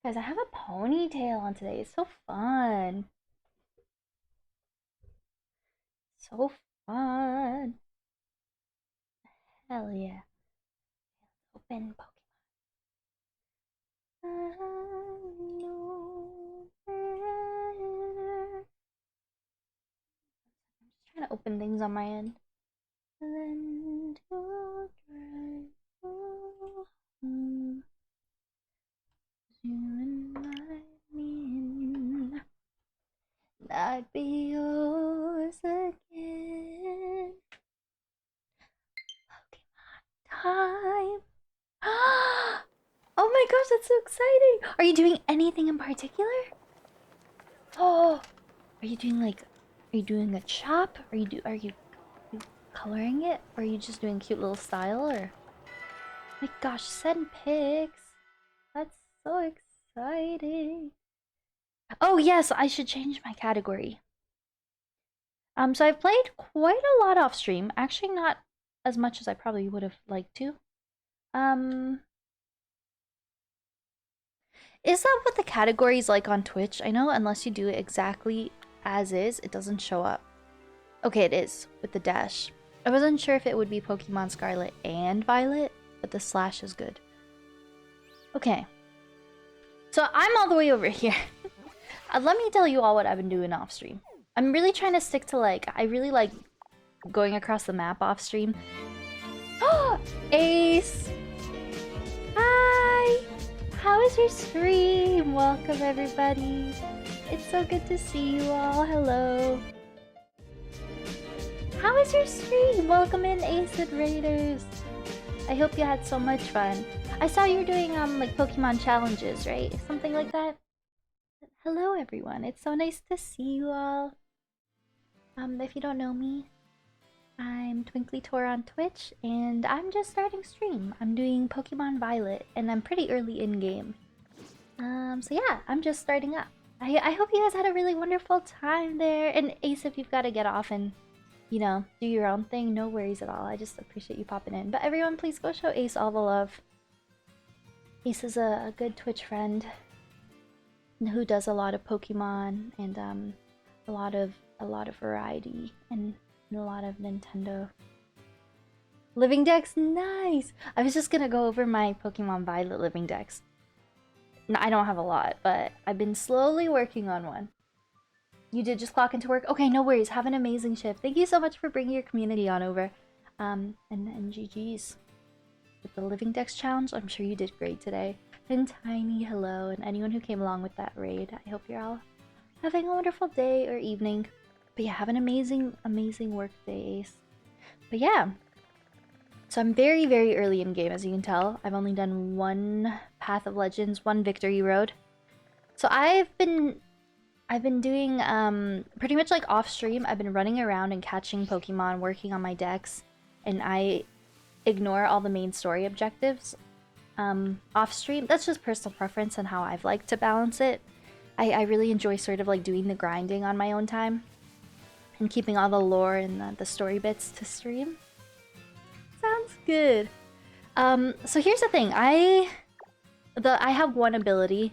Guys, I have a ponytail on today. It's so fun. So fun. Hell yeah. Open Pokemon. I'm just trying to open things on my end. And then to drive home. You and I mean I'd be yours again. Pokemon time. Oh my gosh, that's so exciting! Are you doing anything in particular? Oh, are you doing like, are you doing a chop? Are you coloring it? Or are you just doing cute little style? Or my gosh, send pics. That's so exciting. Oh yes, I should change my category. So I've played quite a lot off stream. Actually, not as much as I probably would have liked to. Um, Is that what the category is like on Twitch? I know unless you do it exactly as is, it doesn't show up. Okay, it is, with the dash. I wasn't sure if it would be Pokemon Scarlet and Violet, but the slash is good. Okay. So I'm all the way over here. Let me tell you all what I've been doing off stream. I'm really trying to stick to I really like going across the map off stream. Oh, Ace! Hi! How is your stream? Welcome, everybody. It's so good to see you all. Hello. How is your stream? Welcome in, Acid Raiders. I hope you had so much fun. I saw you were doing like Pokemon challenges, right? Something like that. Hello, everyone. It's so nice to see you all. If you don't know me, I'm TwinklyTor on Twitch, and I'm just starting stream. I'm doing Pokemon Violet, and I'm pretty early in game. So yeah, I'm just starting up. I hope you guys had a really wonderful time there. And Ace, if you've got to get off and, you know, do your own thing, no worries at all. I just appreciate you popping in. But everyone, please go show Ace all the love. Ace is a good Twitch friend who does a lot of Pokemon and a lot of variety and a lot of Nintendo. Living Dex, nice! I was just gonna go over my Pokemon Violet Living Dex. No, I don't have a lot, but I've been slowly working on one. You did just clock into work? Okay, no worries. Have an amazing shift. Thank you so much for bringing your community on over. And GG's. With the Living Dex challenge, I'm sure you did great today. And Tiny, hello, and anyone who came along with that raid. I hope you're all having a wonderful day or evening. But yeah, have an amazing, amazing work day, Ace. But yeah. So I'm very, very early in game, as you can tell. I've only done one Path of Legends, one Victory Road. So I've been doing pretty much like off stream. I've been running around and catching Pokemon, working on my decks, and I ignore all the main story objectives off stream. That's just personal preference and how I've liked to balance it. I really enjoy sort of like doing the grinding on my own time and keeping all the lore and the story bits to stream. Sounds good. So here's the thing. I have one ability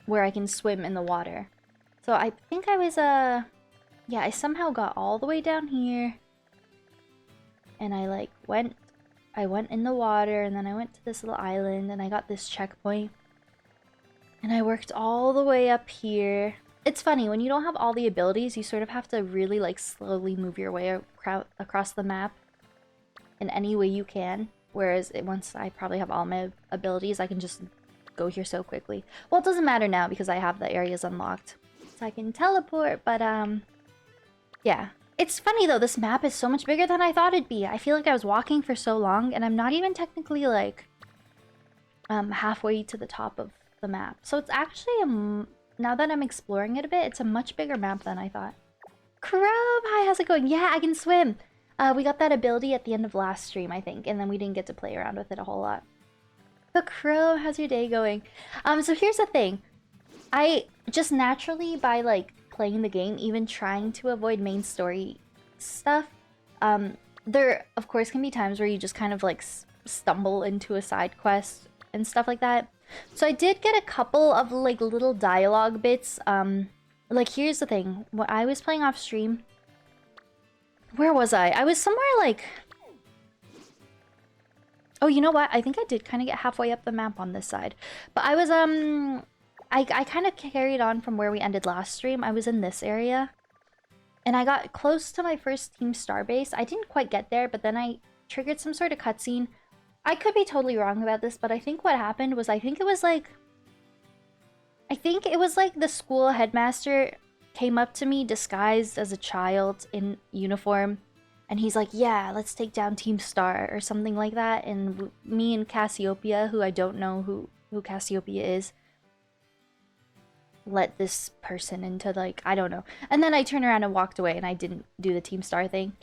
where I can swim in the water. So I think I was yeah, I somehow got all the way down here. And I like went in the water, and then I went to this little island and I got this checkpoint. And I worked all the way up here. It's funny, when you don't have all the abilities, you sort of have to really like slowly move your way across the map in any way you can. Whereas once I probably have all my abilities, I can just go here so quickly. Well, it doesn't matter now because I have the areas unlocked. So I can teleport, but yeah. It's funny though, this map is so much bigger than I thought it'd be. I feel like I was walking for so long and I'm not even technically like halfway to the top of the map. So it's actually now that I'm exploring it a bit, it's a much bigger map than I thought. Crow, hi, how's it going? Yeah, I can swim. We got that ability at the end of last stream, I think, and then we didn't get to play around with it a whole lot. But Crow, how's your day going? So here's the thing. I just naturally, by like playing the game, even trying to avoid main story stuff, there of course can be times where you just kind of like stumble into a side quest and stuff like that. So I did get a couple of like little dialogue bits. Like here's the thing. When I was playing off stream, where was I? I was somewhere like... Oh, you know what? I think I did kind of get halfway up the map on this side. But I was, I kind of carried on from where we ended last stream. I was in this area. And I got close to my first Team Star base. I didn't quite get there, but then I triggered some sort of cutscene. I could be totally wrong about this, but I think what happened was I think it was like the school headmaster came up to me disguised as a child in uniform. And he's like, yeah, let's take down Team Star or something like that. And me and Cassiopeia, who I don't know who Cassiopeia is, let this person into like, I don't know. And then I turned around and walked away and I didn't do the Team Star thing.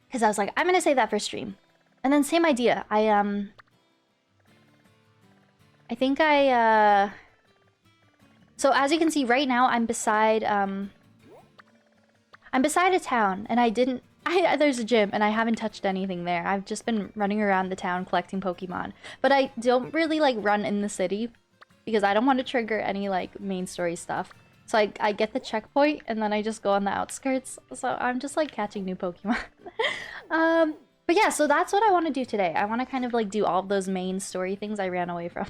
Because I was like, I'm going to save that for stream. And then same idea. So as you can see right now, I'm beside a town and there's a gym and I haven't touched anything there. I've just been running around the town collecting Pokemon. But I don't really like run in the city because I don't want to trigger any like main story stuff. So I get the checkpoint and then I just go on the outskirts. So I'm just like catching new Pokemon. But yeah, so that's what I want to do today. I want to kind of like do all of those main story things I ran away from.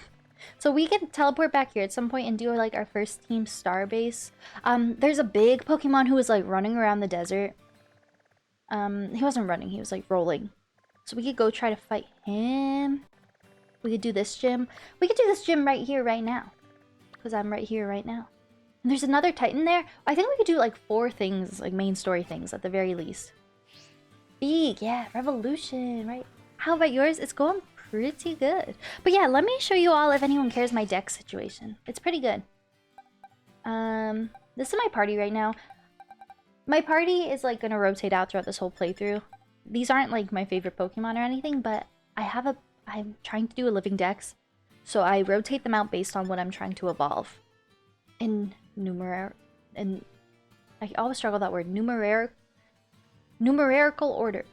So we can teleport back here at some point and do like our first Team Star base. There's a big Pokemon who was like running around the desert. He wasn't running, he was like rolling. So we could go try to fight him. We could do this gym. We could do this gym right here, right now. Because I'm right here, right now. And there's another Titan there. I think we could do like 4 things, like main story things at the very least. Big, yeah, Revolution, right? How about yours? It's going pretty good. But yeah, let me show you all, if anyone cares, my deck situation. It's pretty good. This is my party right now. My party is like gonna rotate out throughout this whole playthrough. These aren't like my favorite Pokemon or anything, but I'm trying to do a living dex. So I rotate them out based on what I'm trying to evolve. I always struggle with that word. Numerical order.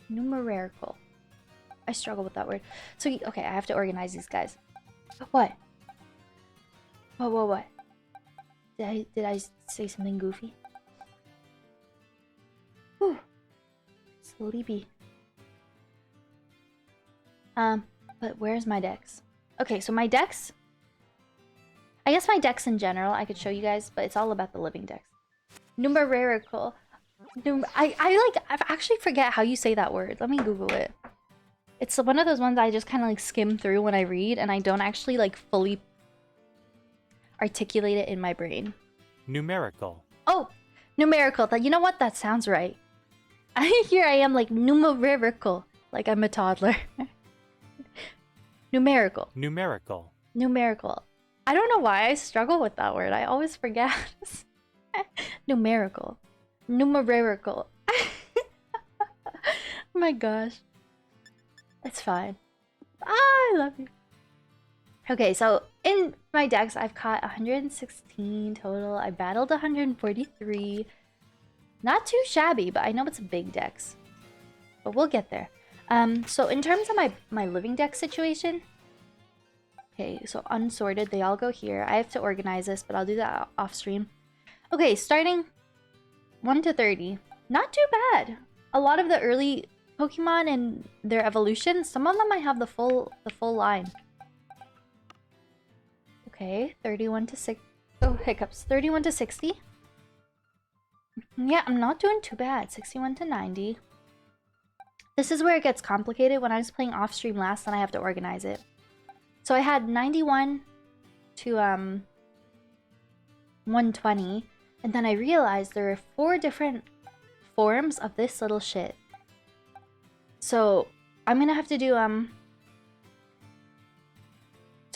Numerical. I struggle with that word. So, okay, I have to organize these guys. What? What? Did I say something goofy? Whew. Sleepy. But where's my dex? Okay, so my dex... I guess my dex in general, I could show you guys, but it's all about the living dex. Numerical. I actually forget how you say that word. Let me Google it. It's one of those ones I just kind of like skim through when I read, and I don't actually like fully articulate it in my brain. Numerical. Oh, numerical. You know what? That sounds right. Here I am like numerical, like I'm a toddler. Numerical. I don't know why I struggle with that word. I always forget. Numerical. Oh my gosh. It's fine. I love you. Okay, so in my decks, I've caught 116 total. I battled 143. Not too shabby, but I know it's a big dex. But we'll get there. So in terms of my living deck situation... Okay, so unsorted, they all go here. I have to organize this, but I'll do that off stream. Okay, starting 1 to 30. Not too bad. A lot of the early Pokemon and their evolutions, some of them might have the full line. Okay, 31 to 6. Oh, hiccups. 31 to 60. Yeah, I'm not doing too bad. 61 to 90. This is where it gets complicated. When I was playing off stream last, then I have to organize it. So I had 91 to 120, and then I realized there are 4 different forms of this little shit. So I'm gonna have to do so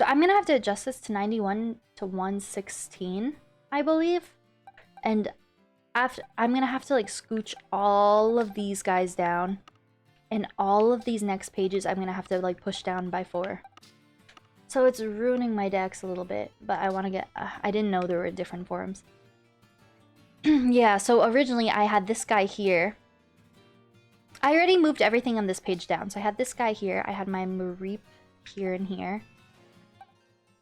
I'm gonna have to adjust this to 91 to 116, I believe. And after I'm gonna have to like scooch all of these guys down, and all of these next pages I'm gonna have to like push down by 4. So it's ruining my decks a little bit, but I want to get... I didn't know there were different forms. Yeah, so originally I had this guy here. I already moved everything on this page down. So I had this guy here. I had my Mareep here and here.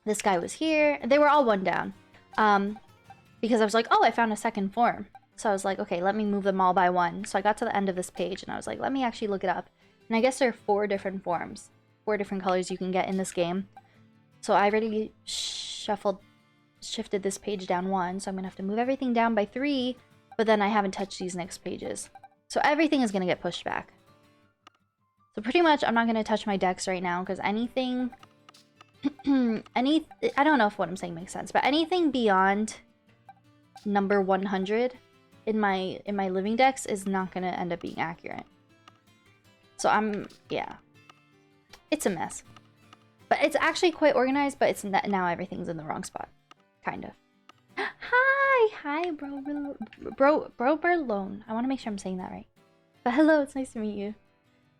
This guy was here. They were all one down. Because I was like, oh, I found a second form. So I was like, okay, let me move them all by one. So I got to the end of this page and I was like, let me actually look it up. And I guess there are 4 different forms. 4 different colors you can get in this game. So I already shifted this page down 1. So I'm going to have to move everything down by 3. But then I haven't touched these next pages. So everything is going to get pushed back. So pretty much I'm not going to touch my decks right now. Because anything... I don't know if what I'm saying makes sense. But anything beyond number 100 in my living decks is not going to end up being accurate. So yeah. It's a mess. But it's actually quite organized, but it's now everything's in the wrong spot. Kind of. Hi, bro Berlone. I want to make sure I'm saying that right. But hello, it's nice to meet you.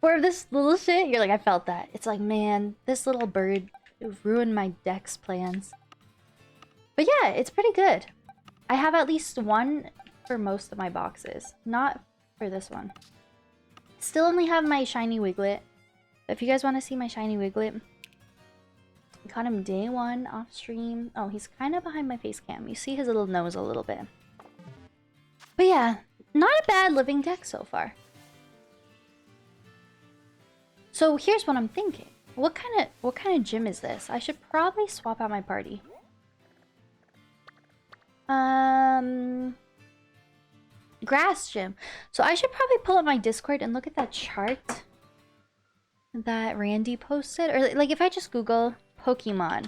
For this little shit, you're like, I felt that. It's like, man, this little bird ruined my deck's plans. But yeah, it's pretty good. I have at least one for most of my boxes. Not for this one. Still only have my shiny Wiglet. If you guys want to see my shiny Wiglet, I caught him day 1 off stream. Oh, he's kind of behind my face cam. You see his little nose a little bit. But yeah, not a bad living deck so far. So here's what I'm thinking. What kind of gym is this? I should probably swap out my party. Grass gym. So I should probably pull up my Discord and look at that chart that Randy posted. Or like if I just Google Pokemon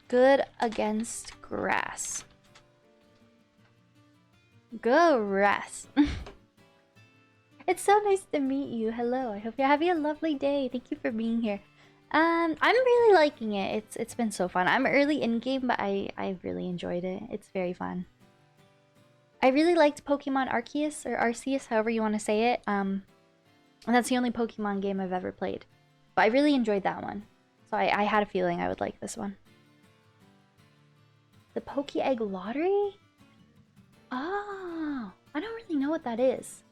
good against grass. Grass. It's so nice to meet you. Hello. I hope you're having a lovely day. Thank you for being here. I'm really liking it. It's been so fun. I'm early in game, but I really enjoyed it. It's very fun. I really liked Pokemon Arceus or Arceus, however you want to say it. And that's the only Pokemon game I've ever played. But I really enjoyed that one. So I had a feeling I would like this one. The Poke Egg Lottery? Oh, I don't really know what that is.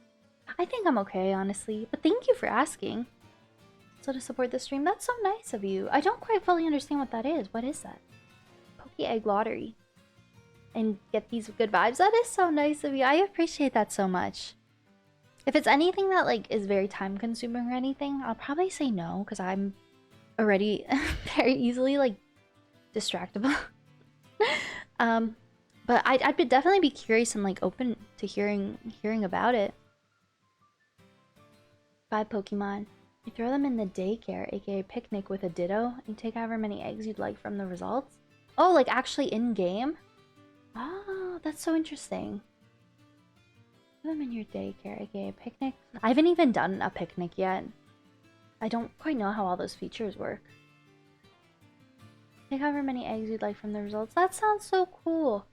I think I'm okay, honestly. But thank you for asking. So to support the stream, that's so nice of you. I don't quite fully understand what that is. What is that? Poke Egg Lottery. And get these good vibes. That is so nice of you. I appreciate that so much. If it's anything that like is very time consuming or anything, I'll probably say no because I'm already very easily like distractible. But I'd definitely be curious and like open to hearing about it. 5 Pokemon. You throw them in the daycare, aka picnic, with a Ditto, and you take however many eggs you'd like from the results. Oh, like actually in game? Oh, that's so interesting. Throw them in your daycare, aka picnic. I haven't even done a picnic yet. I don't quite know how all those features work. Take however many eggs you'd like from the results. That sounds so cool.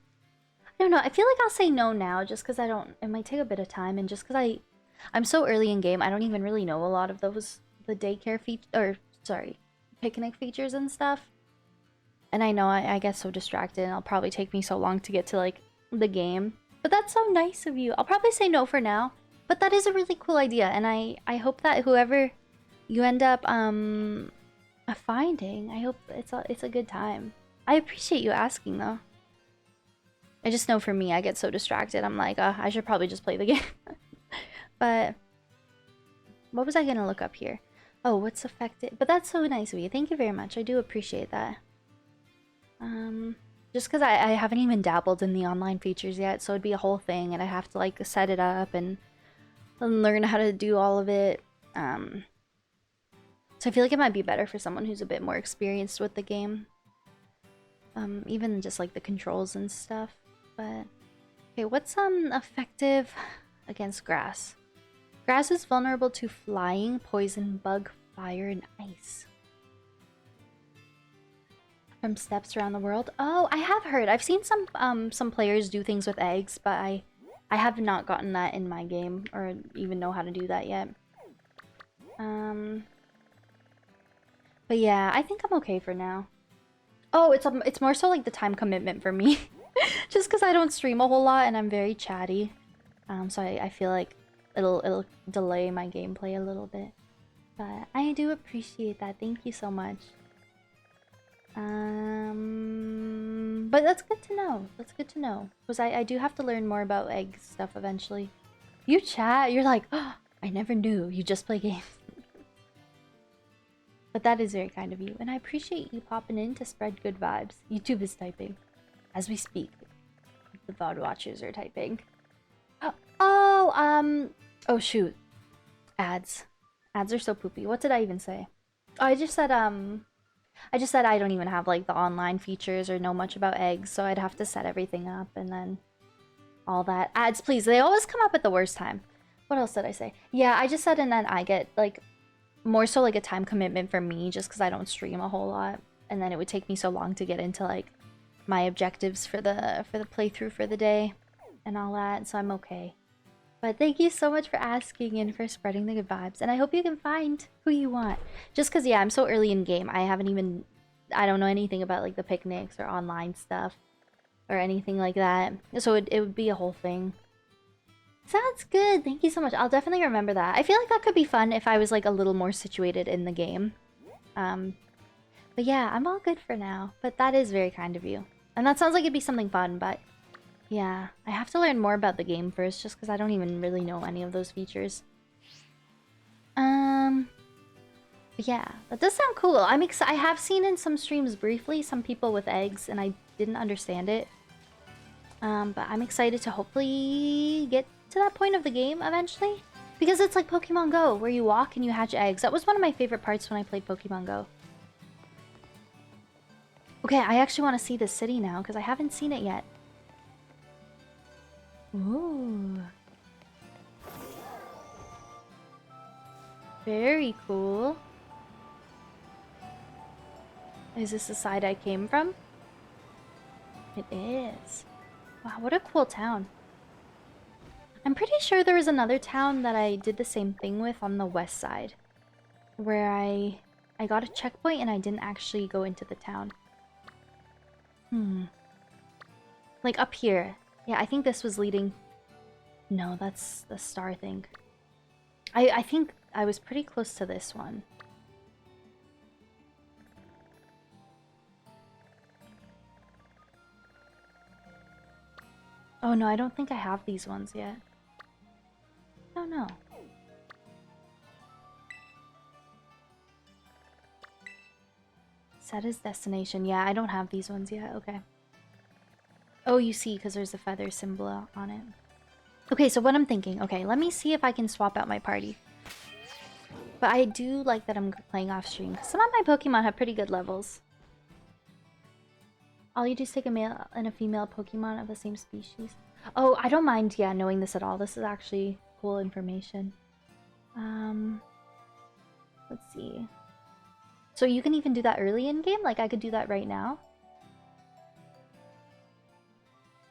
I don't know. I feel like I'll say no now just because I don't... It might take a bit of time and just because I'm so early in game, I don't even really know a lot of those... The daycare feature... Or, sorry. Picnic features and stuff. And I know I get so distracted and it'll probably take me so long to get to, like, the game. But that's so nice of you. I'll probably say no for now. But that is a really cool idea. And I hope that whoever you end up, finding, I hope it's a good time. I appreciate you asking, though. I just know for me, I get so distracted. I'm like, I should probably just play the game. But what was I gonna look up here? Oh, what's affected? But that's so nice of you. Thank you very much. I do appreciate that. Just because I haven't even dabbled in the online features yet, so it'd be a whole thing, and I'd have to like set it up and learn how to do all of it. So I feel like it might be better for someone who's a bit more experienced with the game. Even just like the controls and stuff. But okay, what's effective against grass? Grass is vulnerable to flying, poison, bug, fire, and ice. From steps around the world. Oh, I have heard. I've seen some players do things with eggs, but I have not gotten that in my game or even know how to do that yet. But yeah, I think I'm okay for now. Oh, it's more so like the time commitment for me. Just because I don't stream a whole lot and I'm very chatty. So I feel like it'll delay my gameplay a little bit. But I do appreciate that. Thank you so much. But that's good to know. That's good to know. Because I do have to learn more about egg stuff eventually. You chat, you're like, oh, I never knew. You just play games. But that is very kind of you. And I appreciate you popping in to spread good vibes. YouTube is typing. As we speak. The VOD watchers are typing. Oh, oh shoot. Ads. Ads are so poopy. What did I even say? Oh, I just said I don't even have like the online features or know much about eggs, so I'd have to set everything up and then all that. Ads, please. They always come up at the worst time. What else did I say? Yeah, I just said and then I get like more so like a time commitment for me just because I don't stream a whole lot, and then it would take me so long to get into like my objectives for the playthrough for the day and all that, so I'm okay. But thank you so much for asking and for spreading the good vibes, and I hope you can find who you want. Just because, yeah, I'm so early in game, I don't know anything about like the picnics or online stuff or anything like that, so it would be a whole thing. Sounds good. Thank you so much. I'll definitely remember that. I feel like that could be fun if I was like a little more situated in the game. But yeah, I'm all good for now. But that is very kind of you. And that sounds like it'd be something fun, but yeah, I have to learn more about the game first just because I don't even really know any of those features. Yeah, that does sound cool. I have seen in some streams briefly some people with eggs and I didn't understand it. But I'm excited to hopefully get to that point of the game eventually. Because it's like Pokemon Go, where you walk and you hatch eggs. That was one of my favorite parts when I played Pokemon Go. Okay, I actually want to see this city now, because I haven't seen it yet. Ooh. Very cool. Is this the side I came from? It is. Wow, what a cool town. I'm pretty sure there was another town that I did the same thing with on the west side. Where I got a checkpoint and I didn't actually go into the town. Like up here. Yeah, I think this was leading... No, that's the star thing. I think I was pretty close to this one. Oh no, I don't think I have these ones yet. Oh no. Set as destination. Yeah, I don't have these ones yet. Okay. Oh, you see, because there's a feather symbol on it. Okay, so what I'm thinking... Okay, let me see if I can swap out my party. But I do like that I'm playing off stream. Some of my Pokemon have pretty good levels. All you do is take a male and a female Pokemon of the same species. Oh, I don't mind, yeah, knowing this at all. This is actually cool information. Let's see. So you can even do that early in game? Like I could do that right now?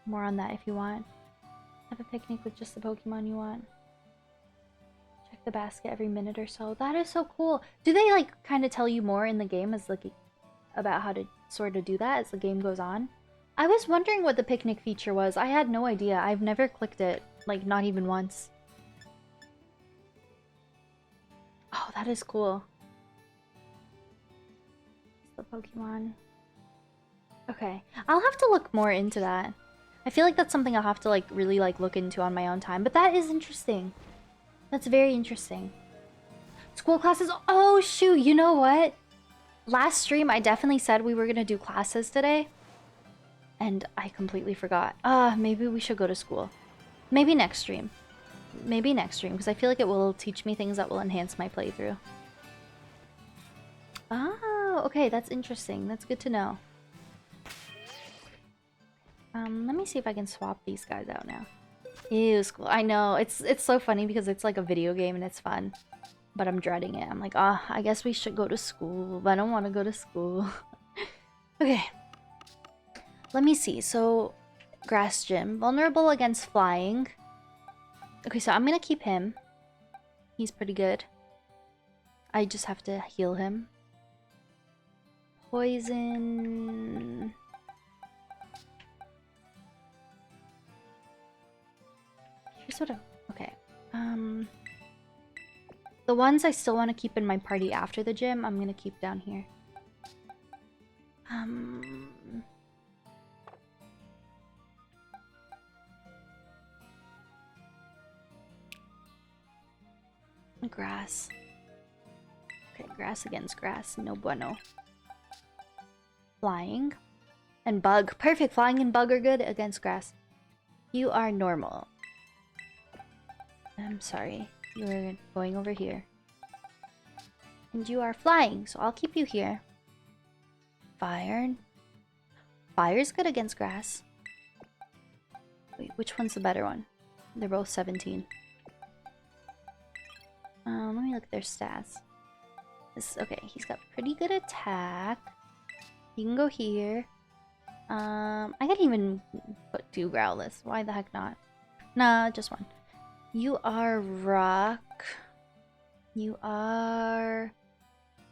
More on that if you want. Have a picnic with just the Pokemon you want. Check the basket every minute or so. That is so cool. Do they like kind of tell you more in the game as like about how to sort of do that as the game goes on? I was wondering what the picnic feature was. I had no idea. I've never clicked it. Like not even once. Oh, that is cool. The Pokemon. Okay. I'll have to look more into that. I feel like that's something I'll have to like really like look into on my own time, but that is interesting. That's very interesting. School classes. Oh shoot, you know what? Last stream I definitely said we were gonna do classes today. And I completely forgot. Maybe we should go to school. Maybe next stream. Maybe next stream, because I feel like it will teach me things that will enhance my playthrough. Oh, okay, that's interesting. That's good to know. Let me see if I can swap these guys out now. Ew, school. I know, it's so funny because it's like a video game and it's fun. But I'm dreading it. I'm like, I guess we should go to school, but I don't want to go to school. Okay. Let me see. So, grass gym. Vulnerable against flying. Okay, so I'm gonna keep him. He's pretty good. I just have to heal him. Poison... Here's what okay. The ones I still want to keep in my party after the gym, I'm gonna keep down here. Grass. Okay, grass against grass. No bueno. Flying. And bug. Perfect. Flying and bug are good against grass. You are normal. I'm sorry. You're going over here. And you are flying, so I'll keep you here. Fire. Fire's good against grass. Wait, which one's the better one? They're both 17. Let me look at their stats. Okay, he's got pretty good attack. He can go here. I can even put 2 Growlithe. Why the heck not? Nah, just 1. You are rock. You are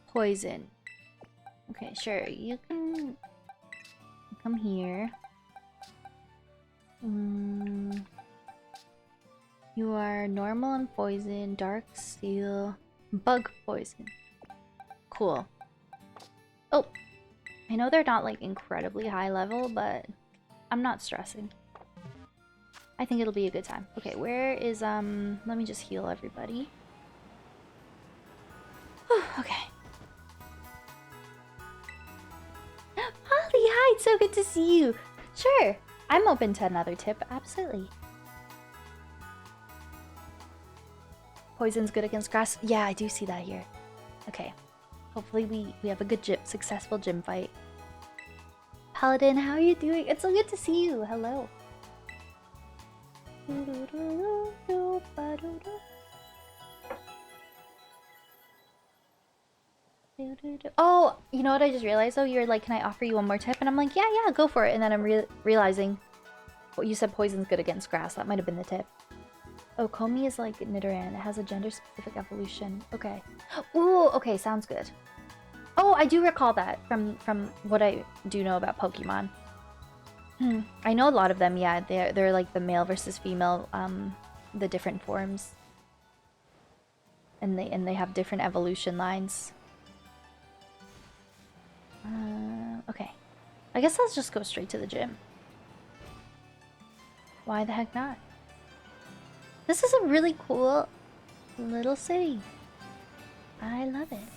poison. Okay, sure. You can come here. You are normal and poison, dark steel, bug poison. Cool. Oh, I know they're not like incredibly high level, but I'm not stressing. I think it'll be a good time. Okay, where is let me just heal everybody. Okay. Holly, hi, it's so good to see you. Sure, I'm open to another tip, absolutely. Poison's good against grass. Yeah, I do see that here. Okay. Hopefully we have a good successful gym fight. Paladin, how are you doing? It's so good to see you. Hello. Oh, you know what I just realized though? You're like, can I offer you one more tip? And I'm like, yeah, go for it. And then I'm realizing what you said, poison's good against grass. That might have been the tip. Oh, Komi is like Nidoran. It has a gender-specific evolution. Okay. Ooh, okay, sounds good. Oh, I do recall that from what I do know about Pokemon. I know a lot of them, yeah. They're like the male versus female, the different forms. And they have different evolution lines. Okay. I guess let's just go straight to the gym. Why the heck not? This is a really cool little city. I love it.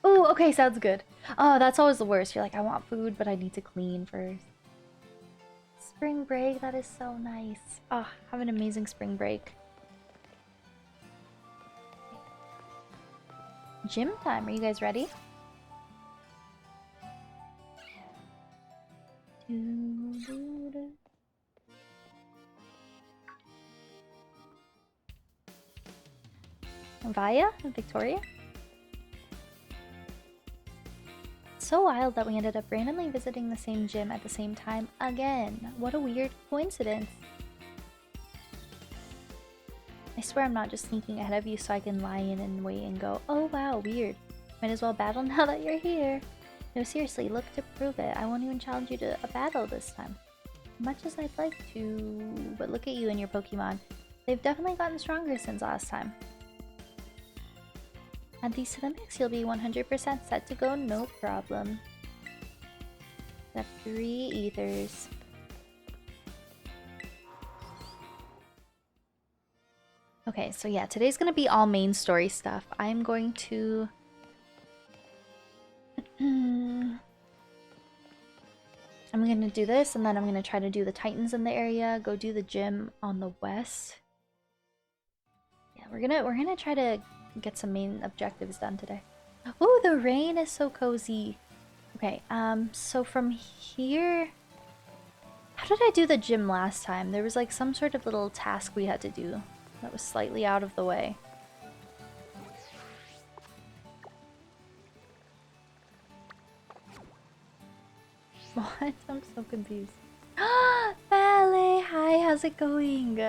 Oh, okay, sounds good. Oh, that's always the worst. You're like, I want food, but I need to clean first. Spring break, that is so nice. Oh, have an amazing spring break. Gym time, are you guys ready? Via and Victoria? So wild that we ended up randomly visiting the same gym at the same time again. What a weird coincidence. I swear I'm not just sneaking ahead of you so I can lie in and wait and go, oh wow, weird. Might as well battle now that you're here. No, seriously, look to prove it. I won't even challenge you to a battle this time. Much as I'd like to, but look at you and your Pokemon. They've definitely gotten stronger since last time. Add these to the mix, you'll be 100% set to go, no problem. Got 3 ethers. Okay, so yeah, today's gonna be all main story stuff. I'm going to... I'm gonna do this, and then I'm gonna try to do the Titans in the area, go do the gym on the west. Yeah, we're gonna try to get some main objectives done today. Oh, the rain is so cozy. Okay, so from here... How did I do the gym last time? There was like some sort of little task we had to do that was slightly out of the way. What? I'm so confused. Ballet! Hi, how's it going?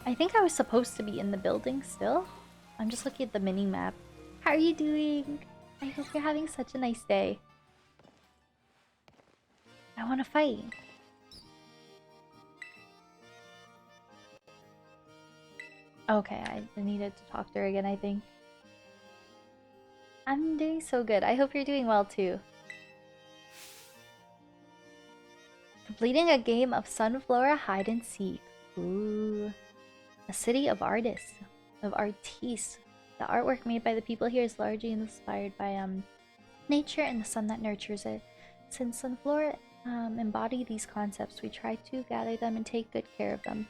I think I was supposed to be in the building still. I'm just looking at the mini-map. How are you doing? I hope you're having such a nice day. I want to fight. Okay, I needed to talk to her again, I think. I'm doing so good. I hope you're doing well too. Completing a game of Sunflora hide and seek. Ooh. A city of artists. Of artistes. The artwork made by the people here is largely inspired by nature and the sun that nurtures it. Since Sunflora embody these concepts, we try to gather them and take good care of them.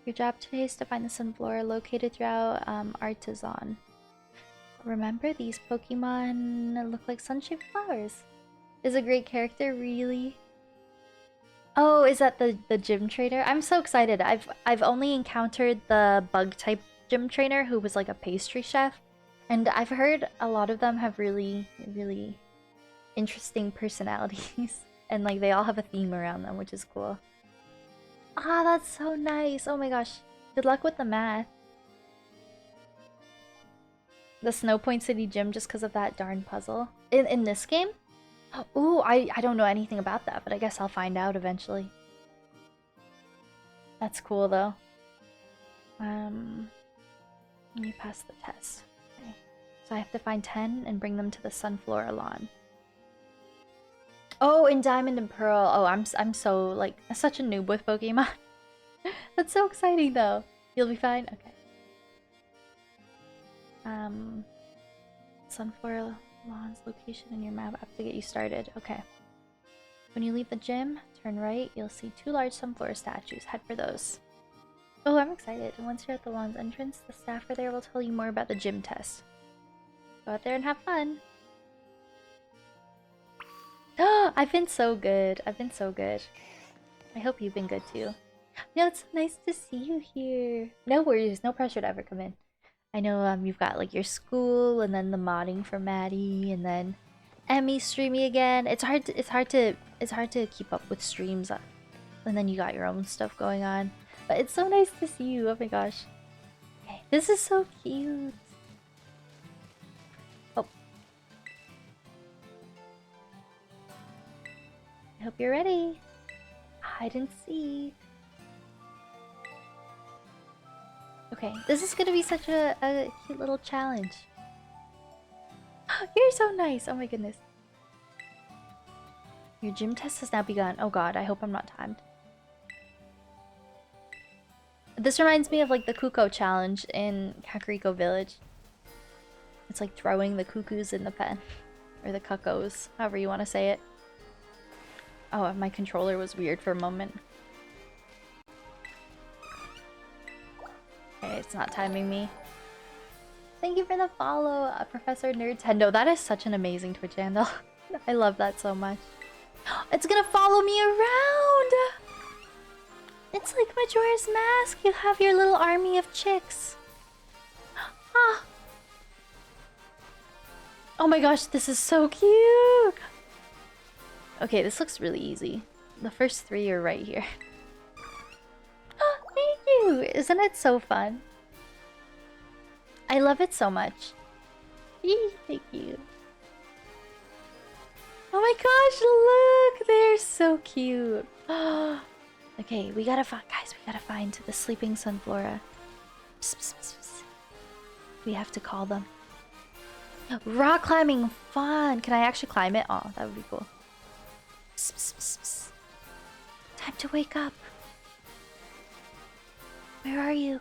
Your job today is to find the Sunflora located throughout Artazon. Remember, these Pokemon look like sun-shaped flowers. Is a great character, really? Oh, is that the gym trainer? I'm so excited. I've only encountered the bug type gym trainer who was like a pastry chef, and I've heard a lot of them have really interesting personalities, and like they all have a theme around them, which is cool. Ah, that's so nice. Oh my gosh. Good luck with the math. The Snow Point City gym just because of that darn puzzle. In this game? Ooh, I don't know anything about that, but I guess I'll find out eventually. That's cool though. You pass the test. Okay. So I have to find 10 and bring them to the Sunflora lawn. Oh, in Diamond and Pearl. Oh, I'm so like such a noob with Pokemon. That's so exciting though. You'll be fine? Okay. Sunflora lawn's location in your map app to get you started. Okay. When you leave the gym, turn right, you'll see 2 large Sunflora statues. Head for those. Oh, I'm excited. Once you're at the lawn's entrance, the staffer there will tell you more about the gym test. Go out there and have fun. Oh, I've been so good. I've been so good. I hope you've been good too. No, it's so nice to see you here. No worries, no pressure to ever come in. I know you've got like your school and then the modding for Maddie and then Emmy streaming again. It's hard to keep up with streams and then you got your own stuff going on. But it's so nice to see you. Oh my gosh. Okay, this is so cute. Oh. I hope you're ready. Hide and seek. Okay, this is gonna be such a cute little challenge. You're so nice! Oh my goodness. Your gym test has now begun. Oh god, I hope I'm not timed. This reminds me of like the Kuko challenge in Kakariko Village. It's like throwing the cuckoos in the pen. Or the cuckoos, however you want to say it. Oh, my controller was weird for a moment. Okay, it's not timing me. Thank you for the follow, Professor Nerdtendo. That is such an amazing Twitch handle. I love that so much. It's gonna follow me around! It's like Majora's Mask. You have your little army of chicks. Ah. Oh my gosh, this is so cute! Okay, this looks really easy. The first 3 are right here. Oh, thank you! Isn't it so fun? I love it so much. Thank you. Oh my gosh, look! They're so cute. Okay, we gotta find, guys, we gotta find the sleeping Sunflora. Psst, psst, psst, psst. We have to call them. Rock climbing, fun! Can I actually climb it? Oh, that would be cool. Psst, psst, psst, psst. Time to wake up. Where are you?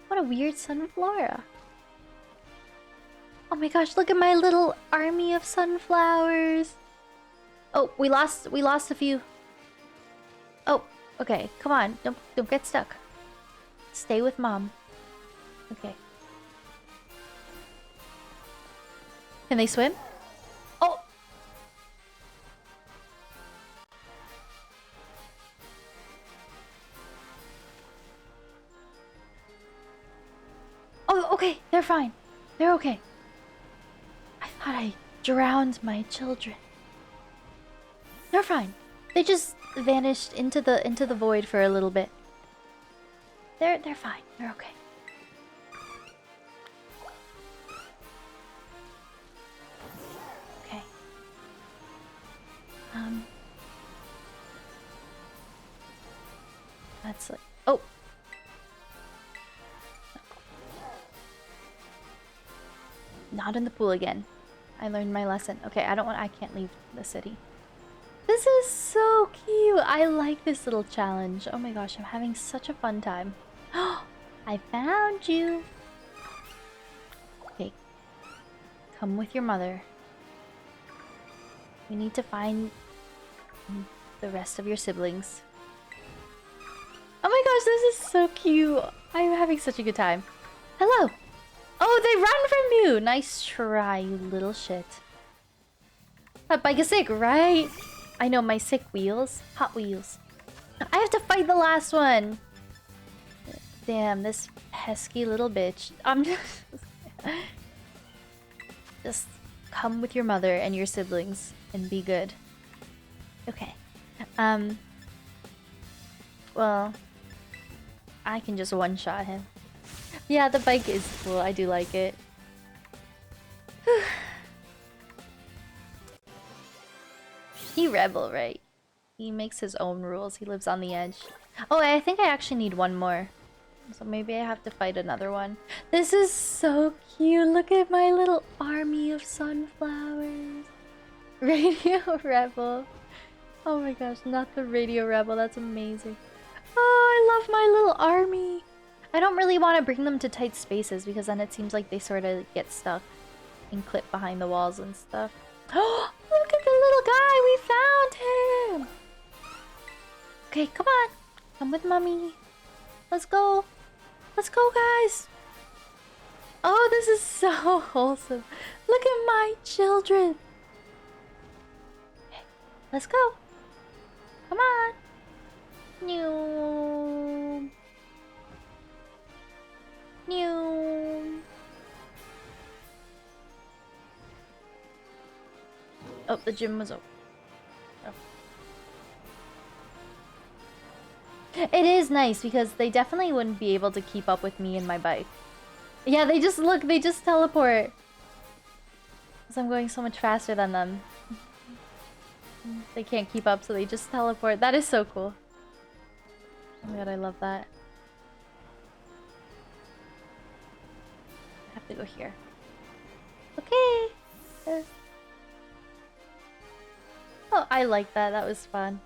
What a weird Sunflora. Oh my gosh, look at my little army of sunflowers. Oh, we lost a few. Oh, okay, come on. Don't get stuck. Stay with mom. Okay. Can they swim? Oh! Oh, okay, they're fine. They're okay. I thought I drowned my children. They're fine. They just vanished into the void for a little bit. They're fine. They're okay. Okay. Not in the pool again. I learned my lesson. Okay, I can't leave the city. This is so cute. I like this little challenge. Oh my gosh, I'm having such a fun time. I found you. Okay. Come with your mother. We need to find the rest of your siblings. Oh my gosh, this is so cute. I'm having such a good time. Hello. Oh, they run from you. Nice try, you little shit. That bike is sick, right? I know, my sick wheels. Hot Wheels. I have to fight the last one. Damn, this pesky little bitch. I'm just... Just come with your mother and your siblings and be good. Okay. Well, I can just one-shot him. Yeah, the bike is cool. I do like it. He rebel, right? He makes his own rules. He lives on the edge. Oh, I think I actually need one more. So maybe I have to fight another one. This is so cute. Look at my little army of sunflowers. Radio Rebel. Oh my gosh, not the Radio Rebel. That's amazing. Oh, I love my little army. I don't really want to bring them to tight spaces because then it seems like they sort of get stuck and clip behind the walls and stuff. Oh, look at the little guy! We found him! Okay, come on. Come with mommy. Let's go. Let's go, guys. Oh, this is so wholesome. Look at my children. Okay, let's go. Come on. New. New. Oh, the gym was open. Oh. It is nice because they definitely wouldn't be able to keep up with me and my bike. Yeah, they just look, they just teleport. Because I'm going so much faster than them. They can't keep up, so they just teleport. That is so cool. Oh my god, I love that. I have to go here. Okay. Oh, I like that. That was fun.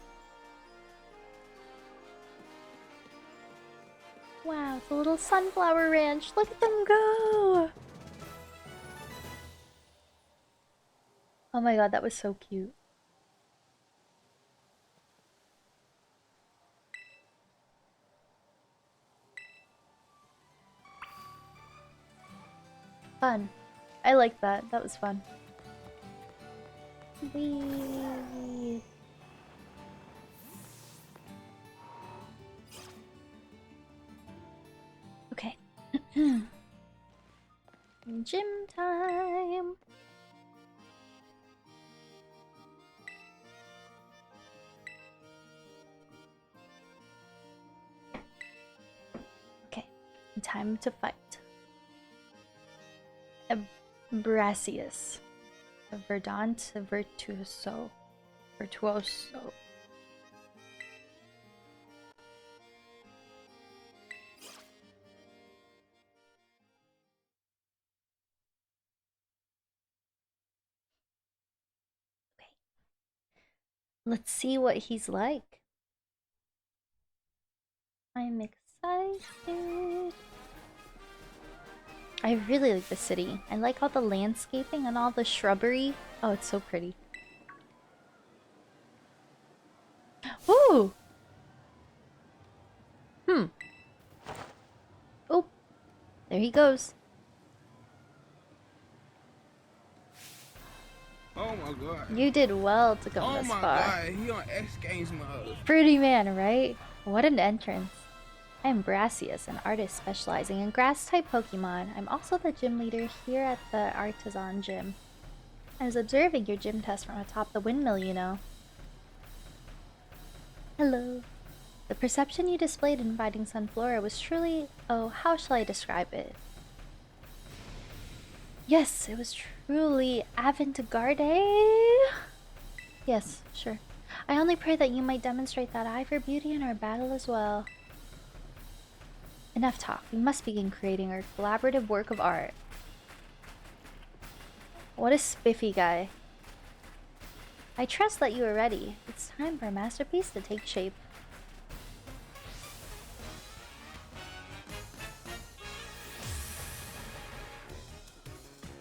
Wow, it's a little sunflower ranch. Look at them go! Oh my god, that was so cute. Fun. I like that. That was fun. Whee! Okay. Gym time! Okay. Time to fight. Brassius. Verdant Virtuoso. Virtuoso. Okay. Let's see what he's like. I'm excited. I really like the city. I like all the landscaping and all the shrubbery. Oh, it's so pretty. Ooh! Oh, there he goes. Oh my god. You did well to come this far. Oh my god, he on X Games mode. Pretty man, right? What an entrance. I am Brassius, an artist specializing in grass-type Pokemon. I'm also the gym leader here at the Artazon Gym. I was observing your gym test from atop the windmill, you know. Hello. The perception you displayed in fighting Sunflora was truly... Oh, how shall I describe it? Yes, it was truly avant-garde. Yes, sure. I only pray that you might demonstrate that eye for beauty in our battle as well. Enough talk. We must begin creating our collaborative work of art. What a spiffy guy. I trust that you are ready. It's time for a masterpiece to take shape.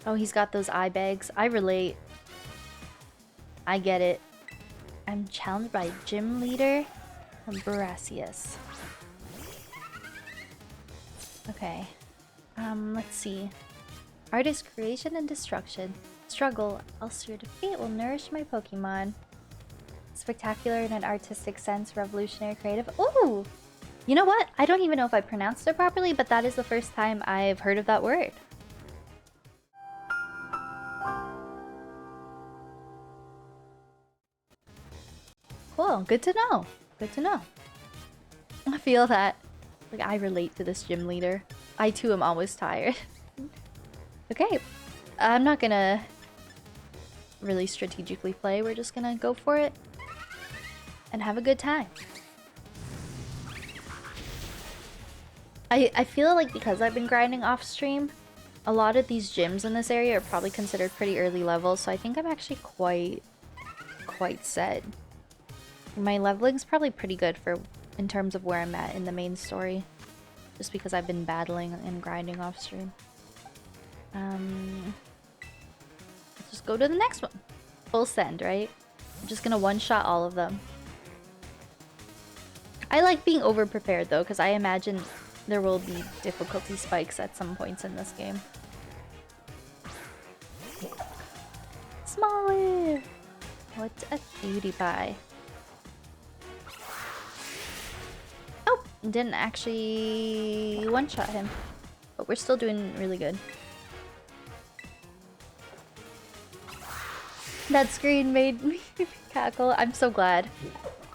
Oh, he's got those eye bags. I relate. I get it. I'm challenged by Gym Leader Brassius. Okay. Let's see. Artist creation and destruction. Struggle, else your defeat will nourish my Pokemon. Spectacular in an artistic sense, revolutionary, creative. Ooh! You know what? I don't even know if I pronounced it properly, but that is the first time I've heard of that word. Cool, good to know. Good to know. I feel that. Like, I relate to this gym leader. I too am always tired. Okay, I'm not gonna really strategically play. We're just gonna go for it and have a good time. I feel like because I've been grinding off stream, a lot of these gyms in this area are probably considered pretty early levels, so I think I'm actually quite set. My leveling's probably pretty good for in terms of where I'm at in the main story, just because I've been battling and grinding off stream. Let's just go to the next one. Full send, right? I'm just gonna one-shot all of them. I like being over-prepared though, because I imagine there will be difficulty spikes at some points in this game. Smoliv! What a cutie pie. Oh! Didn't actually one-shot him. But we're still doing really good. That screen made me cackle. I'm so glad.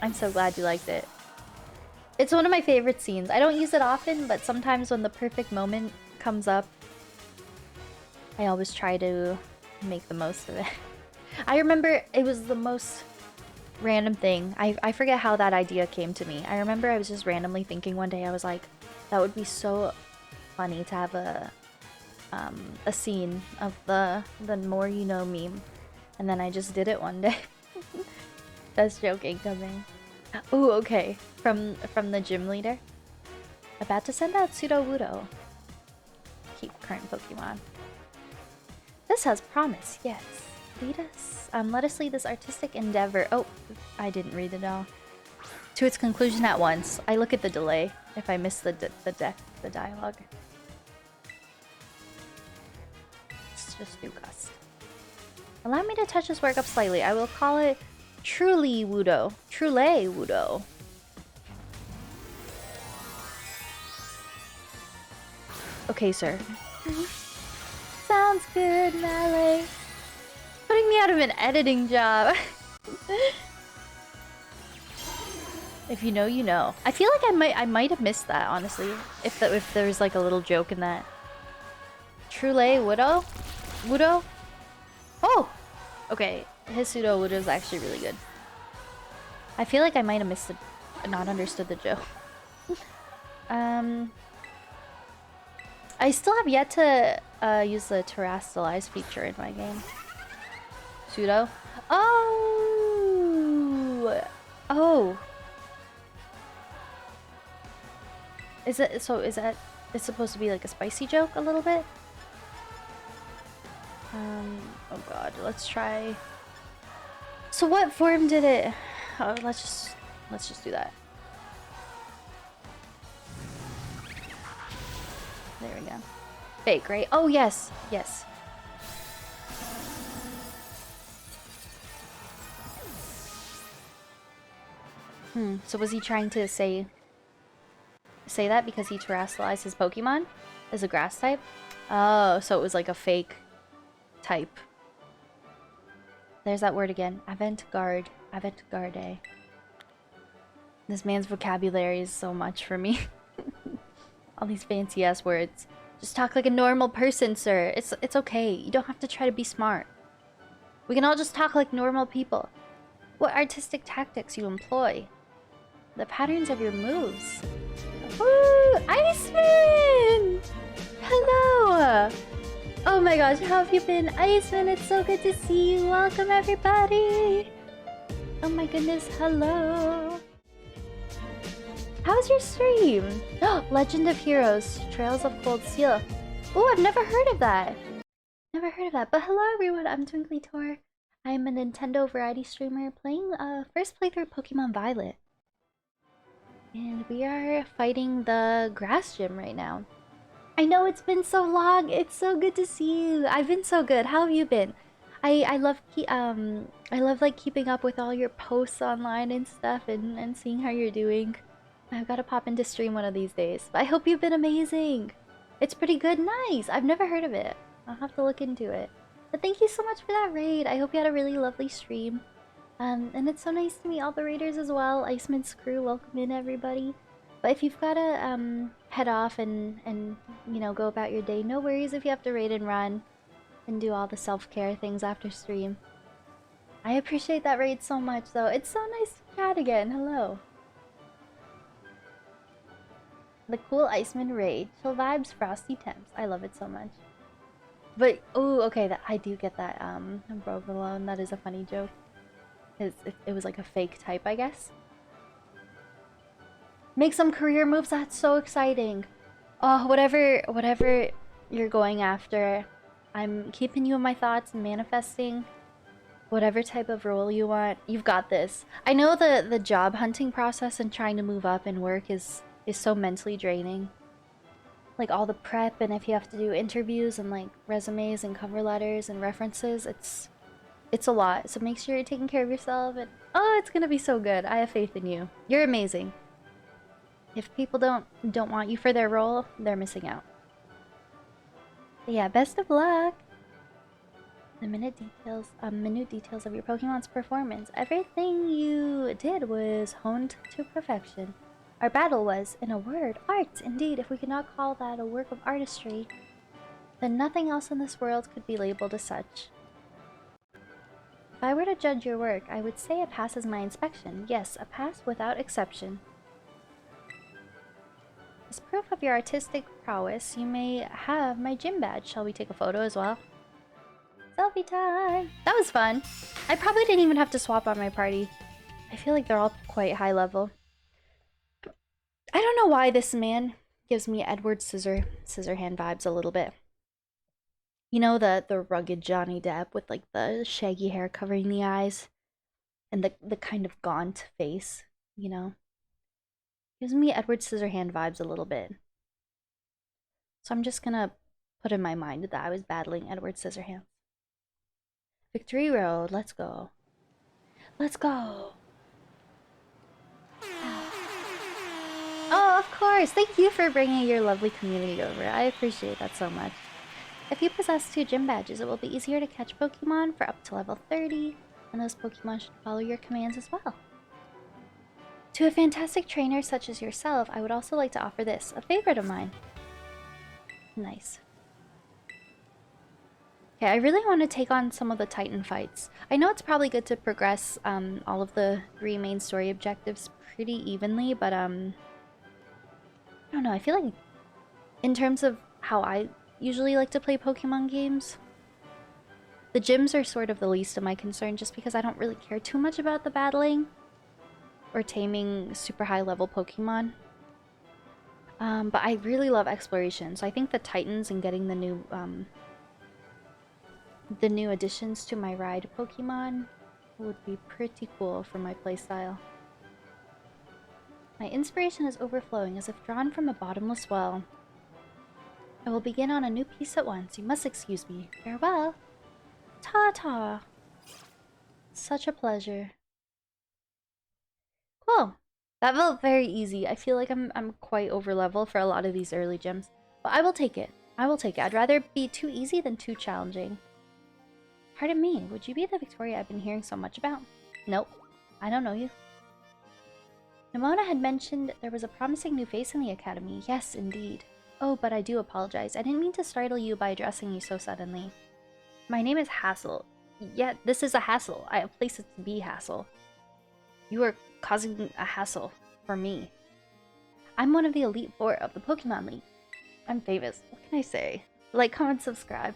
I'm so glad you liked it. It's one of my favorite scenes. I don't use it often, but sometimes when the perfect moment comes up, I always try to make the most of it. I remember it was the most random thing. I forget how that idea came to me. I remember I was just randomly thinking one day, I was like, that would be so funny to have a scene of the more you know meme. And then I just did it one day. That's joking coming. Ooh, okay. From the gym leader. About to send out Sudowoodo. Keep current Pokemon. This has promise, yes. Lead us. Let us lead this artistic endeavor. Oh, I didn't read it all. To its conclusion at once. I look at the delay if I miss the dialogue. Let's just do Gust. Allow me to touch this work up slightly. I will call it Truly Wudo. Truly Wudo. Okay, sir. Sounds good, Malay. Putting me out of an editing job. If you know, you know. I feel like I might have missed that, honestly. If there was like a little joke in that. Truly Wudo? Wudo? Oh! Okay, his Sudowoodo is actually really good. I feel like I might have missed it, not understood the joke. I still have yet to use the Terrastalize feature in my game. Pseudo? Oh! Oh! Is that it's supposed to be like a spicy joke a little bit? Oh god, let's try. So what form did it? Oh, let's just do that. There we go. Fake, right? Oh yes, yes. So was he trying to say that because he terrestrialized his Pokemon as a grass type? Oh, so it was like a fake type. There's that word again. Avant-garde. Avant-garde. This man's vocabulary is so much for me. All these fancy ass words. Just talk like a normal person, sir. It's okay. You don't have to try to be smart. We can all just talk like normal people. What artistic tactics you employ. The patterns of your moves. Woo! Iceman! Hello! Oh my god, gosh, how have you been? Iceman, it's so good to see you. Welcome, everybody. Oh my goodness, hello. How's your stream? Legend of Heroes, Trails of Cold Steel. Oh, I've never heard of that. Never heard of that. But hello, everyone. I'm TwinklyTor. I'm a Nintendo variety streamer playing first playthrough Pokemon Violet. And we are fighting the grass gym right now. I know it's been so long. It's so good to see you. I've been so good. How have you been? I love like keeping up with all your posts online and stuff and seeing how you're doing. I've got to pop into stream one of these days. But I hope you've been amazing. It's pretty good. Nice. I've never heard of it. I'll have to look into it. But thank you so much for that raid. I hope you had a really lovely stream. And it's so nice to meet all the raiders as well. Iceman's crew, welcome in everybody. But if you've gotta head off and you know, go about your day, no worries if you have to raid and run and do all the self-care things after stream. I appreciate that raid so much though. It's so nice to chat again. Hello. The cool Iceman raid. Chill vibes, frosty temps. I love it so much. But oh, okay, I do get that broke alone. That is a funny joke. It was like a fake type, I guess. Make some career moves. That's so exciting. Oh, whatever you're going after, I'm keeping you in my thoughts and manifesting whatever type of role you want. You've got this. I know the job hunting process and trying to move up in work is so mentally draining. Like all the prep, and if you have to do interviews and like resumes and cover letters and references, it's a lot. So make sure you're taking care of yourself, and oh, it's gonna be so good. I have faith in you. You're amazing. If people don't want you for their role, they're missing out. But yeah, best of luck. The minute details of your Pokemon's performance. Everything you did was honed to perfection. Our battle was, in a word, art. Indeed, if we could not call that a work of artistry, then nothing else in this world could be labeled as such. If I were to judge your work, I would say it passes my inspection. Yes, a pass without exception. As proof of your artistic prowess, you may have my gym badge. Shall we take a photo as well? Selfie time! That was fun! I probably didn't even have to swap on my party. I feel like they're all quite high level. I don't know why this man gives me Edward Scissorhand vibes a little bit. You know, the rugged Johnny Depp with like the shaggy hair covering the eyes and the kind of gaunt face, you know? Gives me Edward Scissorhand vibes a little bit. So I'm just gonna put in my mind that I was battling Edward Scissorhands. Victory Road, let's go. Let's go! Oh, of course! Thank you for bringing your lovely community over. I appreciate that so much. If you possess 2 gym badges, it will be easier to catch Pokemon for up to level 30, and those Pokemon should follow your commands as well. To a fantastic trainer such as yourself, I would also like to offer this, a favorite of mine. Nice. Okay, I really want to take on some of the Titan fights. I know it's probably good to progress all of the 3 main story objectives pretty evenly, but I don't know, I feel like in terms of how I usually like to play Pokemon games, the gyms are sort of the least of my concern just because I don't really care too much about the battling or taming super high level Pokemon. But I really love exploration, so I think the Titans and getting the new additions to my ride Pokemon would be pretty cool for my playstyle. My inspiration is overflowing as if drawn from a bottomless well. I will begin on a new piece at once. You must excuse me. Farewell. Ta-ta. Such a pleasure. Cool. That felt very easy. I feel like I'm quite over level for a lot of these early gyms. But I will take it. I will take it. I'd rather be too easy than too challenging. Pardon me, would you be the Victoria I've been hearing so much about? Nope. I don't know you. Nimona had mentioned there was a promising new face in the academy. Yes, indeed. Oh, but I do apologize. I didn't mean to startle you by addressing you so suddenly. My name is Hassel. Yeah, this is a hassle. I have places to be hassle. You are causing a hassle for me. I'm one of the Elite Four of the Pokemon League. I'm famous. What can I say? Like, comment, subscribe.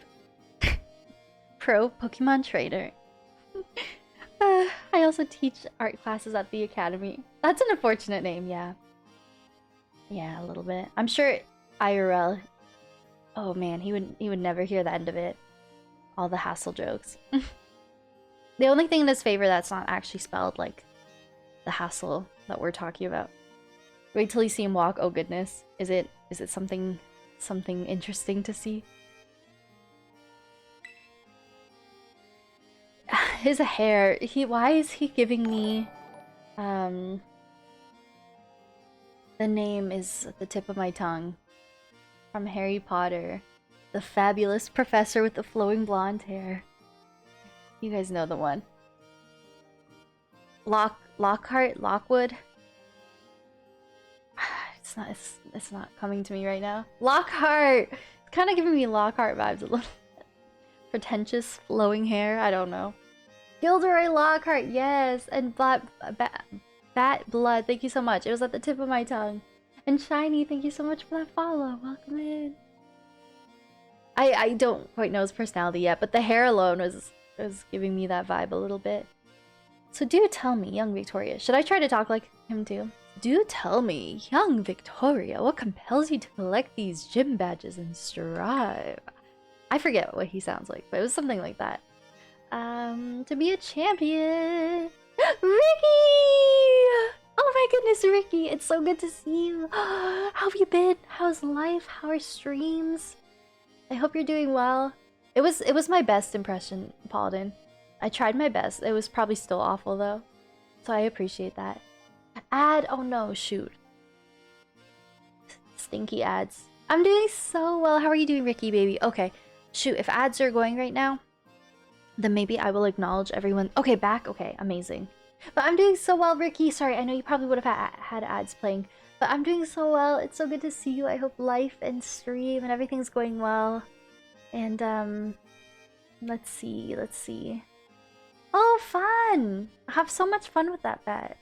pro Pokemon trainer. I also teach art classes at the academy. That's an unfortunate name, yeah. Yeah, a little bit. I'm sure IRL. Oh man, he would never hear the end of it. All the hassle jokes. The only thing in his favor that's not actually spelled like the hassle that we're talking about. Wait till you see him walk. Oh goodness. Is it something interesting to see? His hair. Why is he giving me the name is at the tip of my tongue. From Harry Potter. The fabulous professor with the flowing blonde hair. You guys know the one. Lockwood. It's not coming to me right now. Lockhart! It's kind of giving me Lockhart vibes a little bit. Pretentious, flowing hair, I don't know. Gilderoy Lockhart, yes! And Bat Blood, thank you so much. It was at the tip of my tongue. And Shiny, thank you so much for that follow. Welcome in. I don't quite know his personality yet, but the hair alone was giving me that vibe a little bit. So do tell me, young Victoria, should I try to talk like him too? Do tell me, young Victoria, what compels you to collect these gym badges and strive? I forget what he sounds like, but it was something like that. To be a champion. Ricky! Oh my goodness, Ricky, it's so good to see you. How have you been? How's life? How are streams? I hope you're doing well. It was my best impression, Paladin. I tried my best. It was probably still awful though. So I appreciate that. Oh no, shoot. Stinky ads. I'm doing so well. How are you doing, Ricky baby? Okay. Shoot, if ads are going right now, then maybe I will acknowledge everyone. Okay, back. Okay, amazing. But I'm doing so well, Ricky. Sorry, I know you probably would have had ads playing. But I'm doing so well. It's so good to see you. I hope life and stream and everything's going well. And, let's see. Oh, fun! I have so much fun with that bet.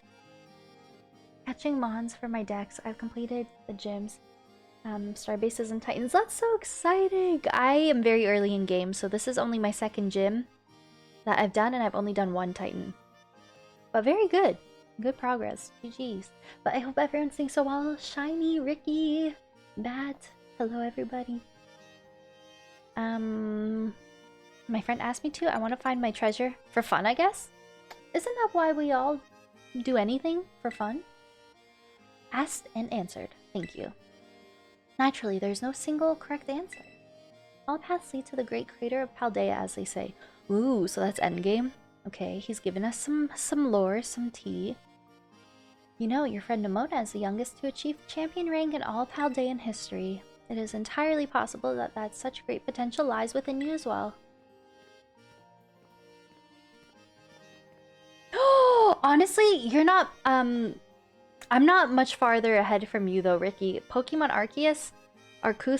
Catching Mons for my decks. I've completed the gyms. Starbases and Titans. That's so exciting! I am very early in game, so this is only my second gym that I've done, and I've only done one Titan. But very good. Good progress. GG's. But I hope everyone's doing so well. Shiny, Ricky, Bat. Hello, everybody. My friend asked me to. I want to find my treasure for fun, I guess? Isn't that why we all do anything for fun? Asked and answered. Thank you. Naturally, there's no single correct answer. All paths lead to the great crater of Paldea, as they say. Ooh, so that's endgame? Okay, he's given us some lore, some tea. You know, your friend Nemona is the youngest to achieve champion rank in all Paldean history. It is entirely possible that such great potential lies within you as well. Honestly, you're not, I'm not much farther ahead from you though, Ricky. Pokemon Arceus,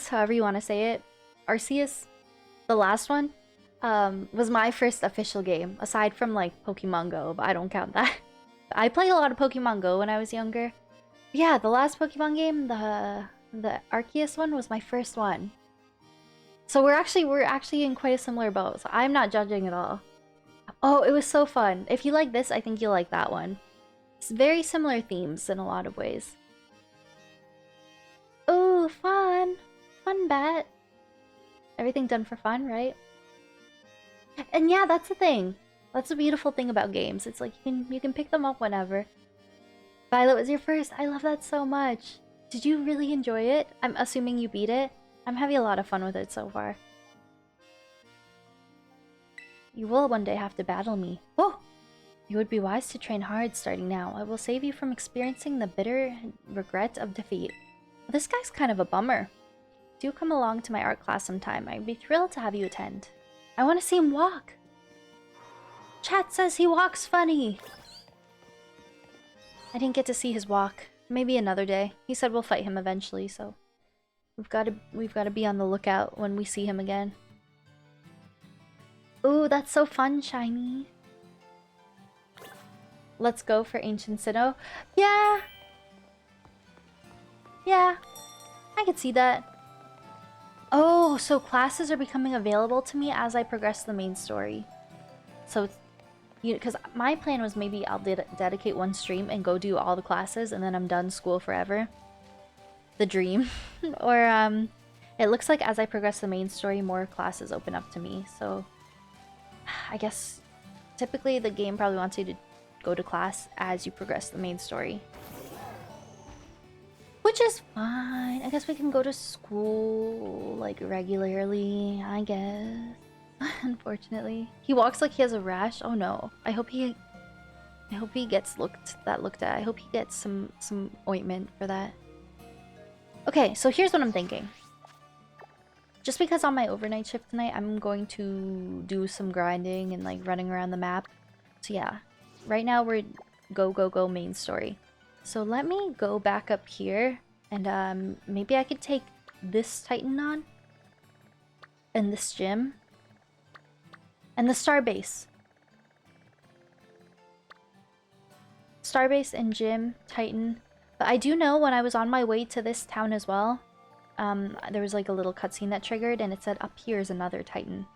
however you want to say it, Arceus, the last one, was my first official game, aside from like Pokemon Go, but I don't count that. I played a lot of Pokemon Go when I was younger. Yeah, the last Pokemon game, the Arceus one, was my first one. So we're actually in quite a similar boat, so I'm not judging at all. Oh, it was so fun. If you like this, I think you'll like that one. It's very similar themes in a lot of ways. Oh, fun! Fun bet. Everything done for fun, right? And yeah, that's the thing. That's the beautiful thing about games. It's like you can pick them up whenever. Violet was your first. I love that so much. Did you really enjoy it? I'm assuming you beat it. I'm having a lot of fun with it so far. You will one day have to battle me. Oh! You would be wise to train hard starting now. I will save you from experiencing the bitter regret of defeat. This guy's kind of a bummer. Do come along to my art class sometime. I'd be thrilled to have you attend. I want to see him walk. Chat says he walks funny. I didn't get to see his walk. Maybe another day. He said we'll fight him eventually, so we've got to be on the lookout when we see him again. Ooh, that's so fun, Shiny. Let's go for Ancient Sinnoh. Yeah. Yeah. I could see that. Oh, so classes are becoming available to me as I progress the main story. So, because my plan was maybe I'll dedicate one stream and go do all the classes and then I'm done school forever. The dream. Or, it looks like as I progress the main story, more classes open up to me. So, I guess typically the game probably wants you to go to class as you progress the main story. Which is fine. I guess we can go to school, like, regularly, I guess. Unfortunately. He walks like he has a rash. Oh no. I hope he gets looked at. I hope he gets some ointment for that. Okay, so here's what I'm thinking. Just because on my overnight shift tonight, I'm going to do some grinding and like running around the map. So yeah, right now we're go main story. So let me go back up here and maybe I could take this Titan on and this gym and the Starbase. Starbase and gym, Titan. But I do know when I was on my way to this town as well, there was like a little cutscene that triggered and it said up here is another Titan.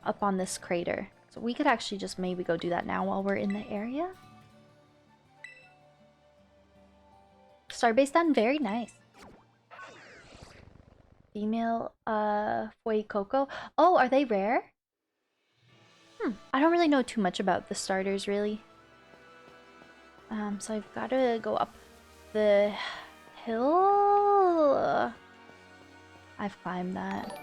Up on this crater. So we could actually just maybe go do that now while we're in the area. Starbase done, very nice. Female, Foi Coco. Oh, are they rare? I don't really know too much about the starters, really. So I've got to go up the hill. I've climbed that.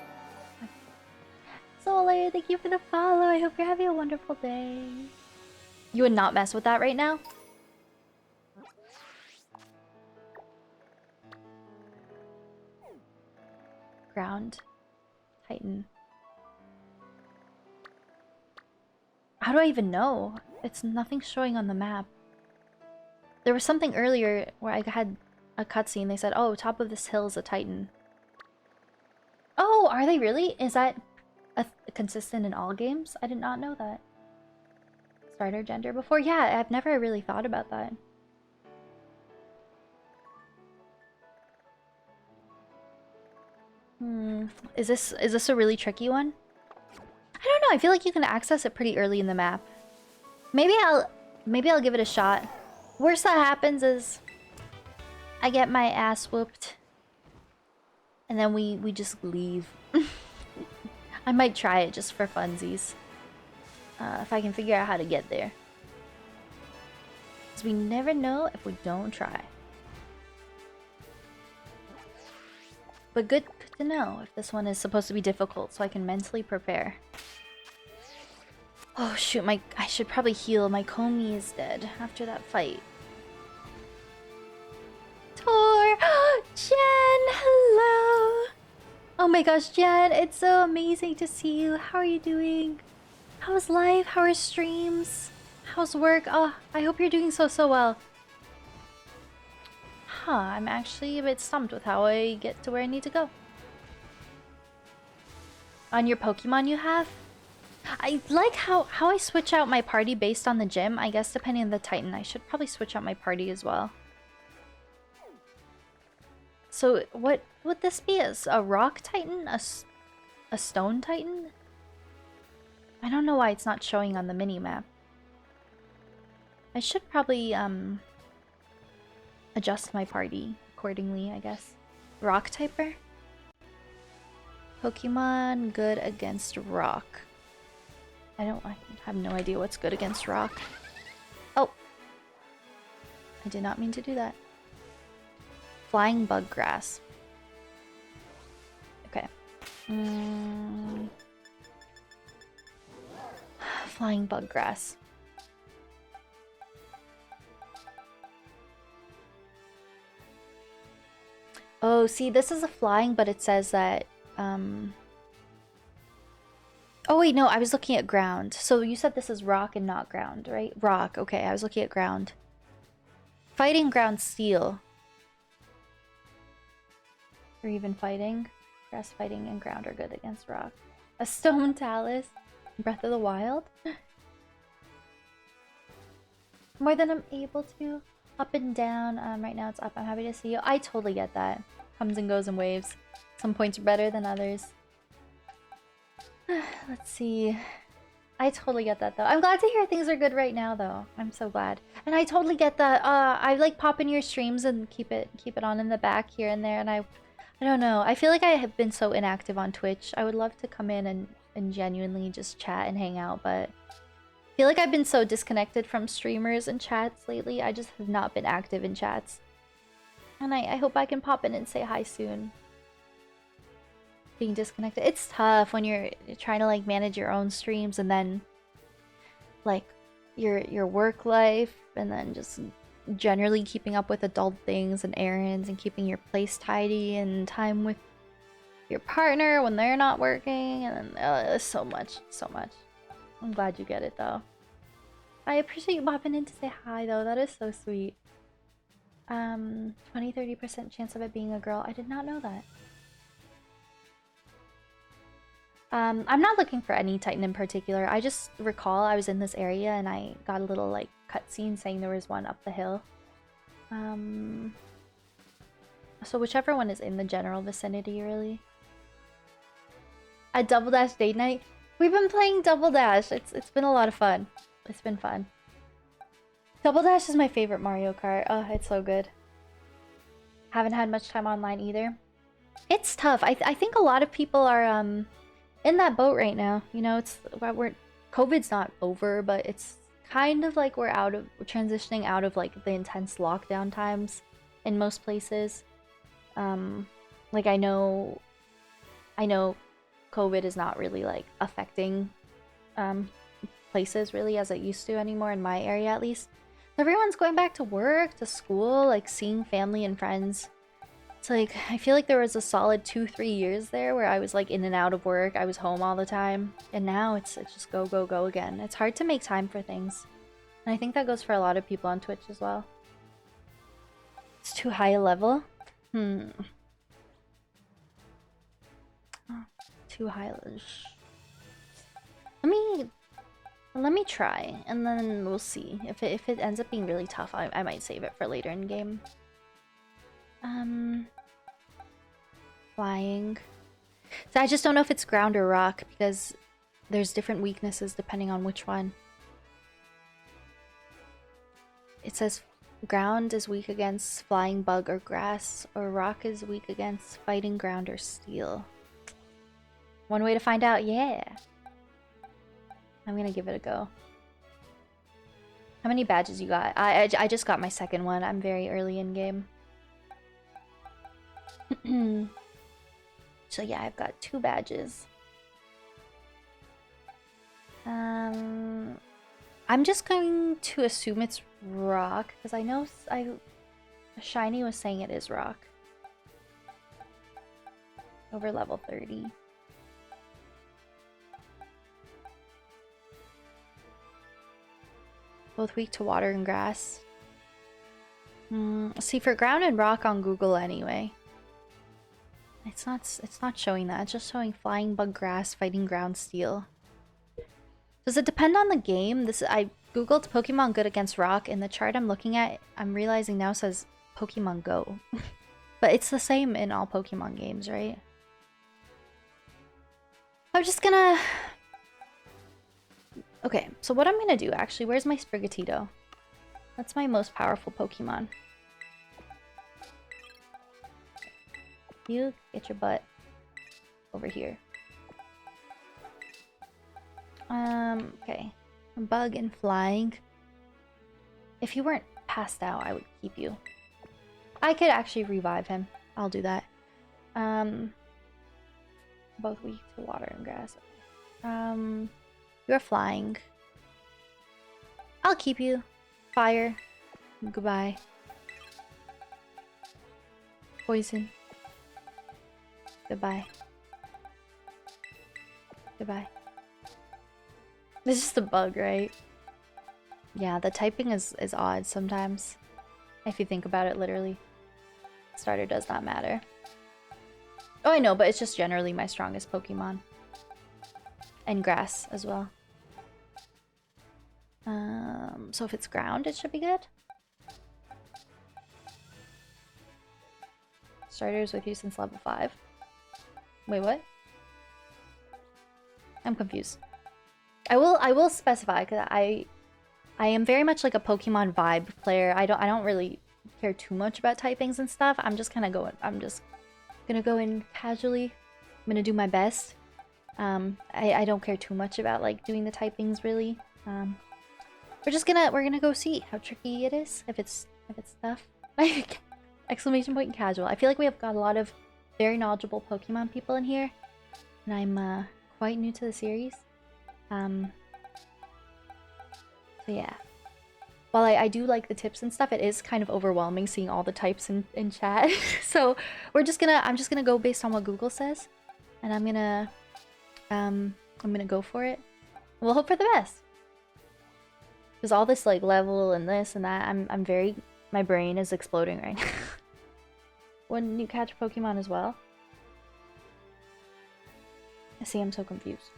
Solar, thank you for the follow. I hope you're having a wonderful day. You would not mess with that right now? Ground. Titan. How do I even know? It's nothing showing on the map. There was something earlier where I had a cutscene. They said, oh, top of this hill is a Titan. Oh, are they really? Is that consistent in all games? I did not know that. Starter gender before? Yeah, I've never really thought about that. Is this a really tricky one? I don't know. I feel like you can access it pretty early in the map. Maybe I'll give it a shot. Worst that happens is I get my ass whooped and then we just leave. I might try it just for funsies. If I can figure out how to get there. Because we never know if we don't try. But good to know if this one is supposed to be difficult so I can mentally prepare. Oh shoot, I should probably heal. My Komi is dead after that fight. Tor! Jen! Hello! Oh my gosh, Jen, it's so amazing to see you. How are you doing? How's life? How are streams? How's work? Oh, I hope you're doing so well. Huh, I'm actually a bit stumped with how I get to where I need to go. On your Pokemon you have? I like how I switch out my party based on the gym. I guess depending on the Titan, I should probably switch out my party as well. So what would this be? A rock Titan? A stone Titan? I don't know why it's not showing on the mini-map. I should probably adjust my party accordingly, I guess. Rock typer? Pokemon good against rock. I have no idea what's good against rock. Oh! I did not mean to do that. Flying bug grass. Okay. Flying bug grass. Oh, see, this is a flying, but it says that, Oh wait, no, I was looking at ground. So you said this is rock and not ground, right? Rock, okay, I was looking at ground. Fighting ground steel. Or even fighting. Grass, fighting, and ground are good against rock. A stone talus. Breath of the Wild. More than I'm able to. Up and down. Right now it's up. I'm happy to see you. I totally get that. comes and goes in waves. Some points are better than others. Let's see. I totally get that though. I'm glad to hear things are good right now though. I'm so glad. And I totally get that. I like pop in your streams and keep it on in the back here and there, and I don't know. I feel like I have been so inactive on Twitch. I would love to come in and genuinely just chat and hang out, but I feel like I've been so disconnected from streamers and chats lately. I just have not been active in chats. And I hope I can pop in and say hi soon. Being disconnected. It's tough when you're trying to like manage your own streams and then like your work life and then just generally keeping up with adult things and errands and keeping your place tidy and time with your partner when they're not working, and then so much. I'm glad you get it though. I appreciate you popping in to say hi though. That is so sweet. 20-30% chance of it being a girl. I did not know that. I'm not looking for any Titan in particular. I just recall I was in this area and I got a little like cutscene saying there was one up the hill. So whichever one is in the general vicinity, really. A Double Dash date night. We've been playing Double Dash. It's been a lot of fun. It's been fun. Double Dash is my favorite Mario Kart. Oh, it's so good. Haven't had much time online either. It's tough. I think a lot of people are in that boat right now. You know, COVID's not over, but it's kind of like we're transitioning out of like the intense lockdown times in most places. Like I know COVID is not really like affecting places really as it used to anymore, in my area at least. Everyone's going back to work, to school, like seeing family and friends. It's like, I feel like there was a solid 2-3 years there where I was like in and out of work. I was home all the time. And now it's just go, go, go again. It's hard to make time for things. And I think that goes for a lot of people on Twitch as well. It's too high a level. Too high. Let me try, and then we'll see. If it ends up being really tough, I might save it for later in game. Flying. So I just don't know if it's ground or rock, because there's different weaknesses depending on which one. It says ground is weak against flying bug or grass, or rock is weak against fighting ground or steel. One way to find out, yeah. I'm gonna give it a go. How many badges you got? I just got my second one. I'm very early in game. So yeah, I've got 2 badges. I'm just going to assume it's rock, because I know Shiny was saying it is rock. Over level 30. Both weak to water and grass. See, for ground and rock on Google anyway. It's not showing that. It's just showing flying bug, grass, fighting ground, steel. Does it depend on the game? I googled Pokemon good against rock, and the chart I'm looking at, I'm realizing now says Pokemon Go. But it's the same in all Pokemon games, right? I'm just gonna... Okay, so what I'm gonna do actually, where's my Sprigatito? That's my most powerful Pokemon. You get your butt over here. Okay. Bug and flying. If you weren't passed out, I would keep you. I could actually revive him. I'll do that. Both weak to water and grass. You're flying. I'll keep you. Fire. Goodbye. Poison. Goodbye. Goodbye. It's just a bug, right? Yeah, the typing is odd sometimes. If you think about it, literally. Starter does not matter. Oh, I know, but it's just generally my strongest Pokemon. And grass as well. So if it's ground, it should be good. starters with you since level 5. Wait, what? I'm confused. I will specify because I am very much like a Pokemon vibe player. I don't really care too much about typings and stuff. I'm just gonna go in casually. I'm gonna do my best. I don't care too much about like doing the typings really. We're gonna go see how tricky it is, if it's tough. Exclamation point casual. I feel like we have got a lot of very knowledgeable Pokemon people in here, and I'm quite new to the series. So yeah. While I do like the tips and stuff, it is kind of overwhelming seeing all the types in chat. So I'm just gonna go based on what Google says, and I'm gonna go for it. We'll hope for the best. Because all this like level and this and that, my brain is exploding right now. Wouldn't you catch Pokemon as well? See, I'm so confused.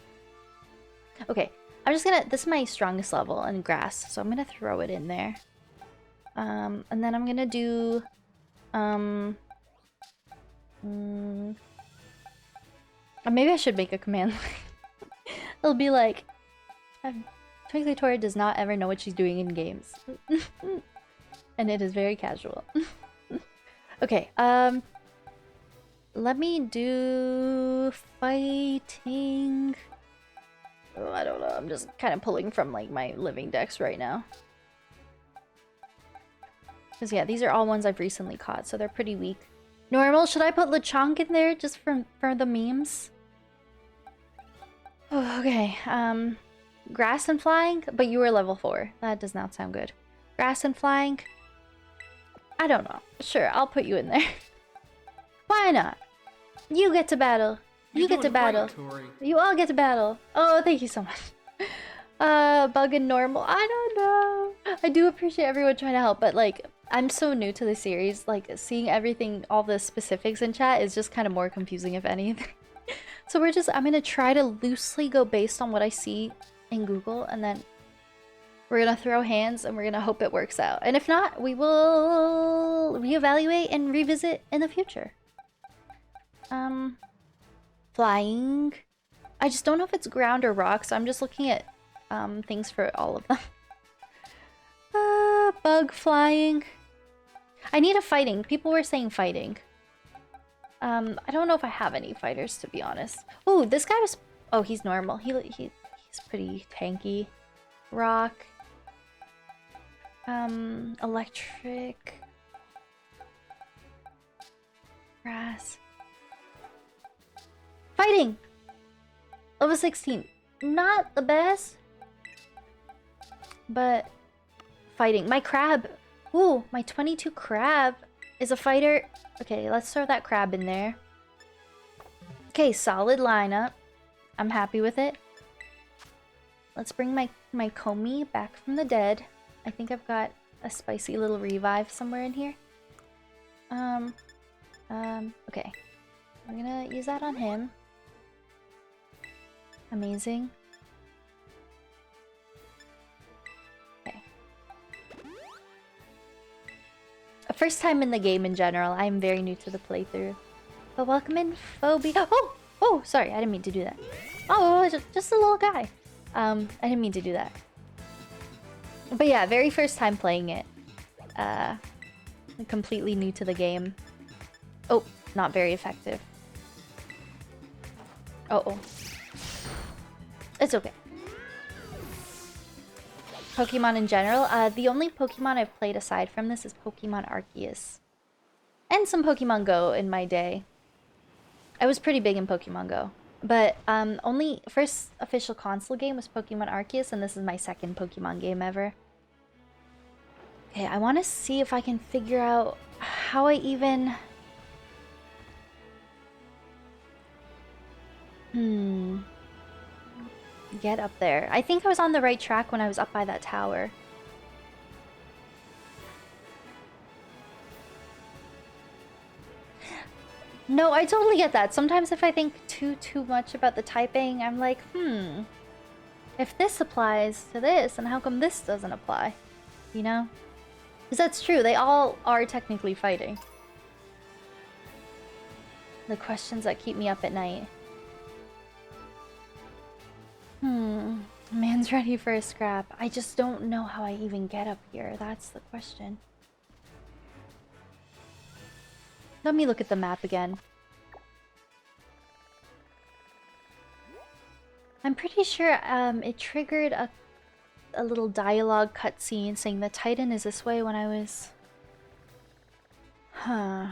Okay, this is my strongest level in grass, so I'm gonna throw it in there. And then I'm gonna do, maybe I should make a command. It'll be like, TwinklyTor does not ever know what she's doing in games. And it is very casual. Okay, let me do fighting. Oh, I don't know. I'm just kind of pulling from like my living decks right now. Because yeah, these are all ones I've recently caught, so they're pretty weak. Normal, should I put Lechonk in there just for the memes? Oh, okay, grass and flying, but you were level 4. That does not sound good. Grass and flying? I don't know. Sure, I'll put you in there. Why not? You get to battle. You get to battle. You all get to battle. Oh, thank you so much. Bug and normal. I don't know. I do appreciate everyone trying to help, but like, I'm so new to the series. Like, seeing everything, all the specifics in chat is just kind of more confusing, if anything. So I'm gonna try to loosely go based on what I see in Google, and then we're gonna throw hands and we're gonna hope it works out. And if not, we will reevaluate and revisit in the future. Flying. I just don't know if it's ground or rock, so I'm just looking at things for all of them. Bug flying. I need a fighting. People were saying fighting. I don't know if I have any fighters, to be honest. Oh, this guy was... Oh, he's normal. He's pretty tanky. Rock. Electric. Grass. Fighting! Level 16. Not the best. But... Fighting. My crab. Ooh, my 22 crab is a fighter. Okay, let's throw that crab in there. Okay, solid lineup. I'm happy with it. Let's bring my Comey back from the dead. I think I've got a spicy little revive somewhere in here. Okay. We're gonna use that on him. Amazing. Okay. First time in the game in general. I'm very new to the playthrough. But welcome in, Phobia. Oh! Oh, sorry. I didn't mean to do that. Oh, just a little guy. I didn't mean to do that. But yeah, very first time playing it. Completely new to the game. Oh, not very effective. Uh-oh. It's okay. Pokemon in general. The only Pokemon I've played aside from this is Pokemon Arceus. And some Pokemon Go in my day. I was pretty big in Pokemon Go. But only first official console game was Pokemon Arceus, and this is my second Pokemon game ever. Okay, I want to see if I can figure out how I even... get up there. I think I was on the right track when I was up by that tower. No, I totally get that. Sometimes if I think too much about the typing, I'm like, if this applies to this, then how come this doesn't apply? You know? Because that's true, they all are technically fighting. The questions that keep me up at night. Man's ready for a scrap. I just don't know how I even get up here. That's the question. Let me look at the map again. I'm pretty sure it triggered a little dialogue cutscene saying the Titan is this way when I was... Huh.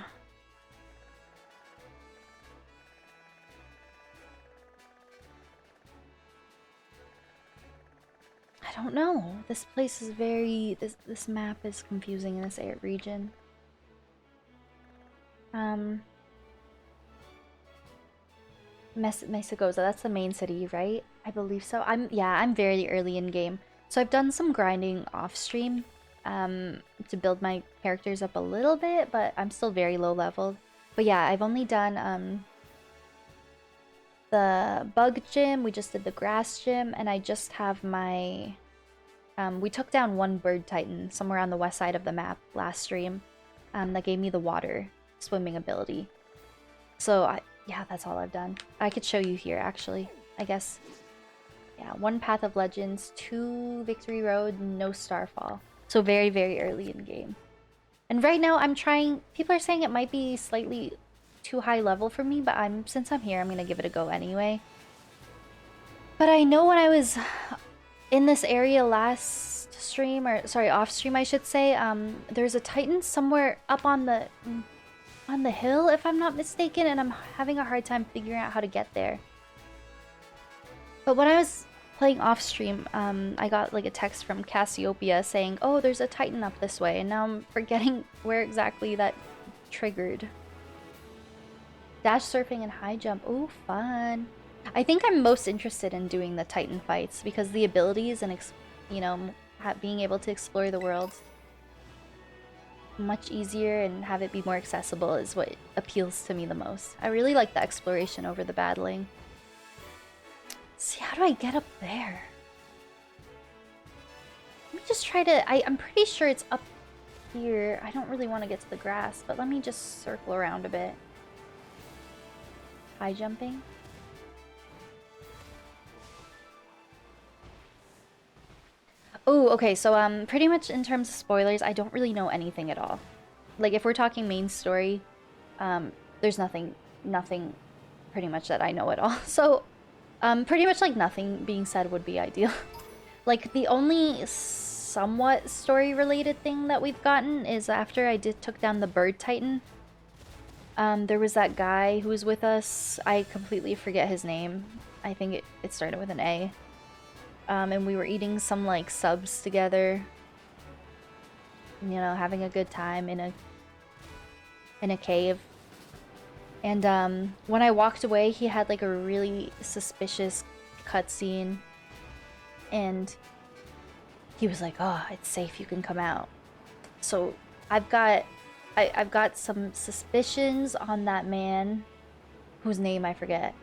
I don't know. This place is very... This map is confusing in this region. Mesagoza, that's the main city, right? I believe so. I'm very early in game. So I've done some grinding off stream to build my characters up a little bit, but I'm still very low leveled. But yeah, I've only done the bug gym, we just did the grass gym, and I just have my we took down one bird titan somewhere on the west side of the map last stream that gave me the water swimming ability. So yeah, that's all I've done. I could show you here actually, I guess. Yeah, 1 Path of Legends, 2 Victory Road, no Starfall. So very, very early in the game. And right now I'm trying... People are saying it might be slightly too high level for me, but since I'm here, I'm gonna give it a go anyway. But I know when I was in this area last stream, or sorry, off stream I should say, there's a Titan somewhere up on the hill, if I'm not mistaken, and I'm having a hard time figuring out how to get there. But when I was playing off stream, I got like a text from Cassiopeia saying, oh, there's a Titan up this way, and now I'm forgetting where exactly that triggered. Dash surfing and high jump. Oh, fun. I think I'm most interested in doing the Titan fights because the abilities and, you know, being able to explore the world much easier and have it be more accessible is what appeals to me the most. I really like the exploration over the battling. See, how do I get up there? Let me just try to... I'm pretty sure it's up here. I don't really want to get to the grass, but let me just circle around a bit. High jumping. Oh, okay, so pretty much in terms of spoilers, I don't really know anything at all. Like, if we're talking main story, there's nothing pretty much that I know at all. So, pretty much like nothing being said would be ideal. Like, the only somewhat story-related thing that we've gotten is after I took down the bird titan, there was that guy who was with us. I completely forget his name. I think it started with an A. And we were eating some, like, subs together. You know, having a good time in a cave. And, when I walked away, he had, like, a really suspicious cutscene. And he was like, oh, it's safe, you can come out. So, I've got some suspicions on that man, whose name I forget.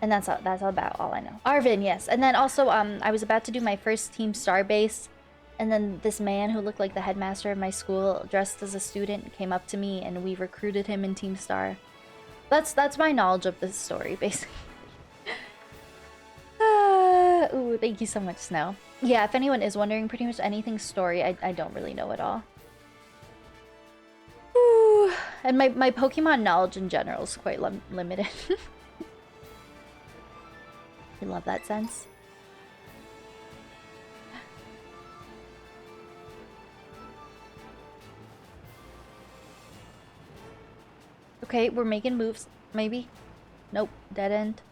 And that's about all I know. Arvin, yes. And then also, I was about to do my first Team Star base, and then this man who looked like the headmaster of my school, dressed as a student, came up to me, and we recruited him in Team Star. That's my knowledge of this story, basically. Ooh, thank you so much, Snow. Yeah, if anyone is wondering, pretty much anything story, I don't really know at all. Ooh. And my Pokemon knowledge in general is quite limited. I love that sense. Okay, we're making moves. Maybe. Nope. Dead end.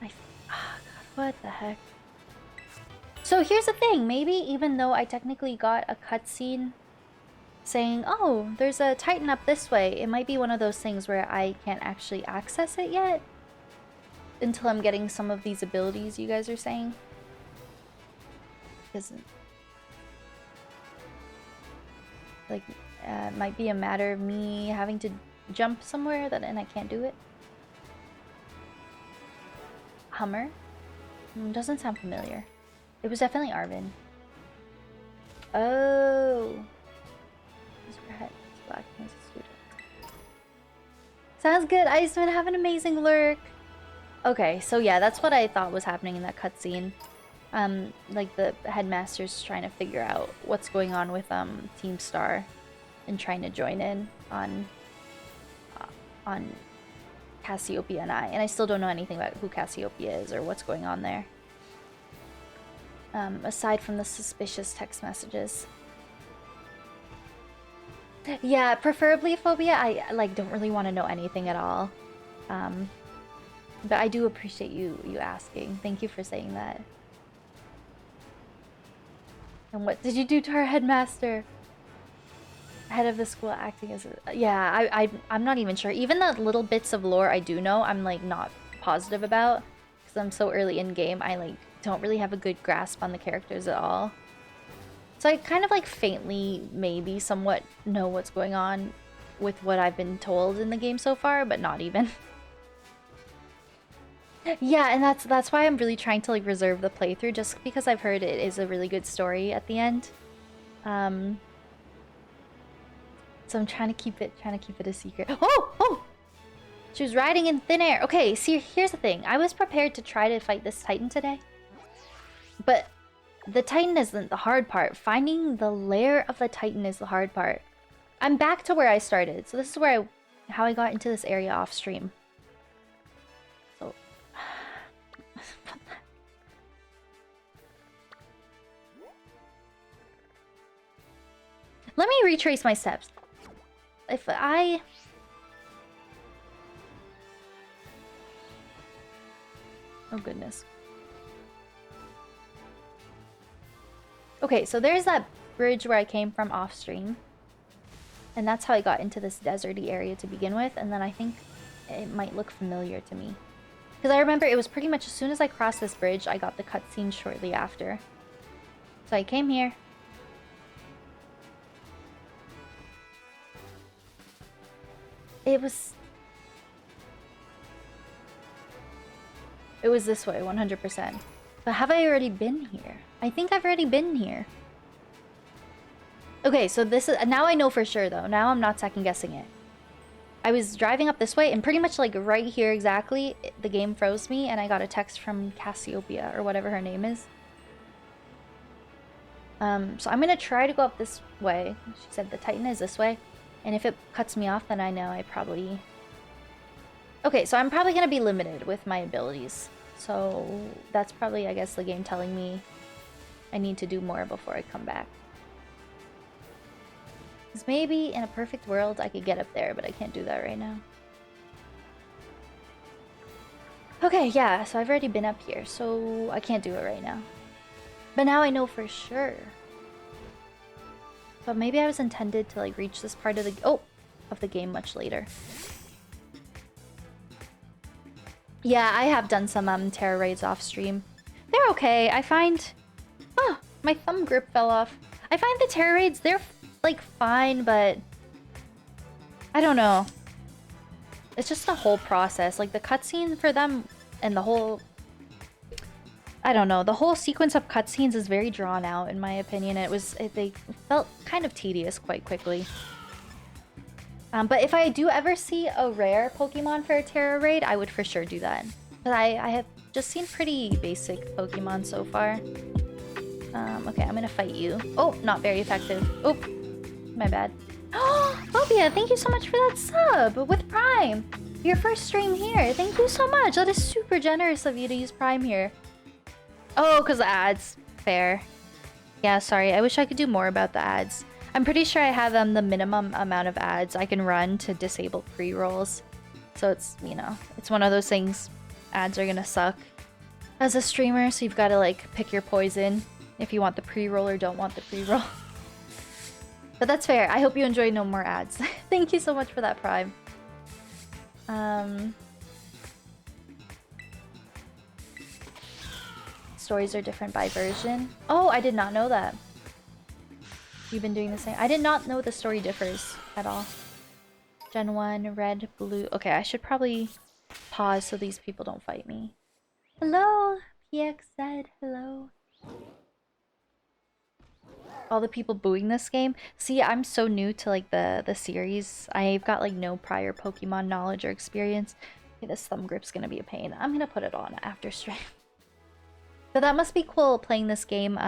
God, what the heck? So here's the thing. Maybe even though I technically got a cutscene saying, oh, there's a Titan up this way, it might be one of those things where I can't actually access it yet. Until I'm getting some of these abilities you guys are saying. Because, like, it might be a matter of me having to jump somewhere and I can't do it. Hummer? Doesn't sound familiar. It was definitely Arvin. Oh. Black student. Sounds good, Iceman. Have an amazing lurk. Okay, so yeah, that's what I thought was happening in that cutscene. Like the headmaster's trying to figure out what's going on with Team Star and trying to join in on Cassiopeia and I still don't know anything about who Cassiopeia is or what's going on there. Aside from the suspicious text messages. Yeah, preferably Phobia. I like don't really want to know anything at all. But I do appreciate you asking. Thank you for saying that. And what did you do to our headmaster? Head of the school acting as a... Yeah, I'm not even sure. Even the little bits of lore I do know, I'm like not positive about. Because I'm so early in game, I like don't really have a good grasp on the characters at all. So I kind of like faintly, maybe somewhat know what's going on with what I've been told in the game so far, but not even. Yeah, and that's why I'm really trying to like reserve the playthrough, just because I've heard it is a really good story at the end. So I'm trying to keep it a secret. Oh! She was riding in thin air. Okay, see, here's the thing. I was prepared to try to fight this Titan today. But the Titan isn't the hard part. Finding the lair of the Titan is the hard part. I'm back to where I started. So this is where how I got into this area off stream. So let me retrace my steps. If I... Oh, goodness. Okay, so there's that bridge where I came from off stream. And that's how I got into this deserty area to begin with. And then I think it might look familiar to me. Because I remember it was pretty much as soon as I crossed this bridge, I got the cutscene shortly after. So I came here. It was this way, 100%. But have I already been here? I think I've already been here. Okay, so this is... Now I know for sure, though. Now I'm not second-guessing it. I was driving up this way, and pretty much, like, right here exactly, the game froze me, and I got a text from Cassiopeia, or whatever her name is. So I'm gonna try to go up this way. She said the Titan is this way. And if it cuts me off, then I know I probably... Okay, so I'm probably gonna be limited with my abilities. So that's probably, I guess, the game telling me I need to do more before I come back. Because maybe in a perfect world I could get up there, but I can't do that right now. Okay, yeah, so I've already been up here, so I can't do it right now. But now I know for sure. But maybe I was intended to like reach this part of the game much later. Yeah, I have done some terror raids off stream. They're okay. I find... Oh, my thumb grip fell off. I find the terror raids, they're like fine, but I don't know. It's just the whole process. Like the cutscene for them and the whole... I don't know. The whole sequence of cutscenes is very drawn out, in my opinion. They felt kind of tedious quite quickly. But if I do ever see a rare Pokemon for a Terra raid, I would for sure do that. But I have just seen pretty basic Pokemon so far. Okay, I'm gonna fight you. Oh, not very effective. Oh, my bad. Oh, Phobia, thank you so much for that sub with Prime. Your first stream here. Thank you so much. That is super generous of you to use Prime here. Oh, because the ads. Fair. Yeah, sorry. I wish I could do more about the ads. I'm pretty sure I have the minimum amount of ads I can run to disable pre-rolls. So it's, you know, it's one of those things. Ads are gonna suck as a streamer, so you've got to like pick your poison if you want the pre-roll or don't want the pre-roll. But that's fair. I hope you enjoy no more ads. Thank you so much for that, Prime. Stories are different by version. Oh, I did not know that. You've been doing the same. I did not know the story differs at all. Gen 1, red, blue. Okay, I should probably pause so these people don't fight me. Hello, PX said hello. all the people booing this game. See, I'm so new to like the series. I've got like no prior Pokemon knowledge or experience. Okay, this thumb grip's gonna be a pain. I'm gonna put it on after stream. But that must be cool playing this game.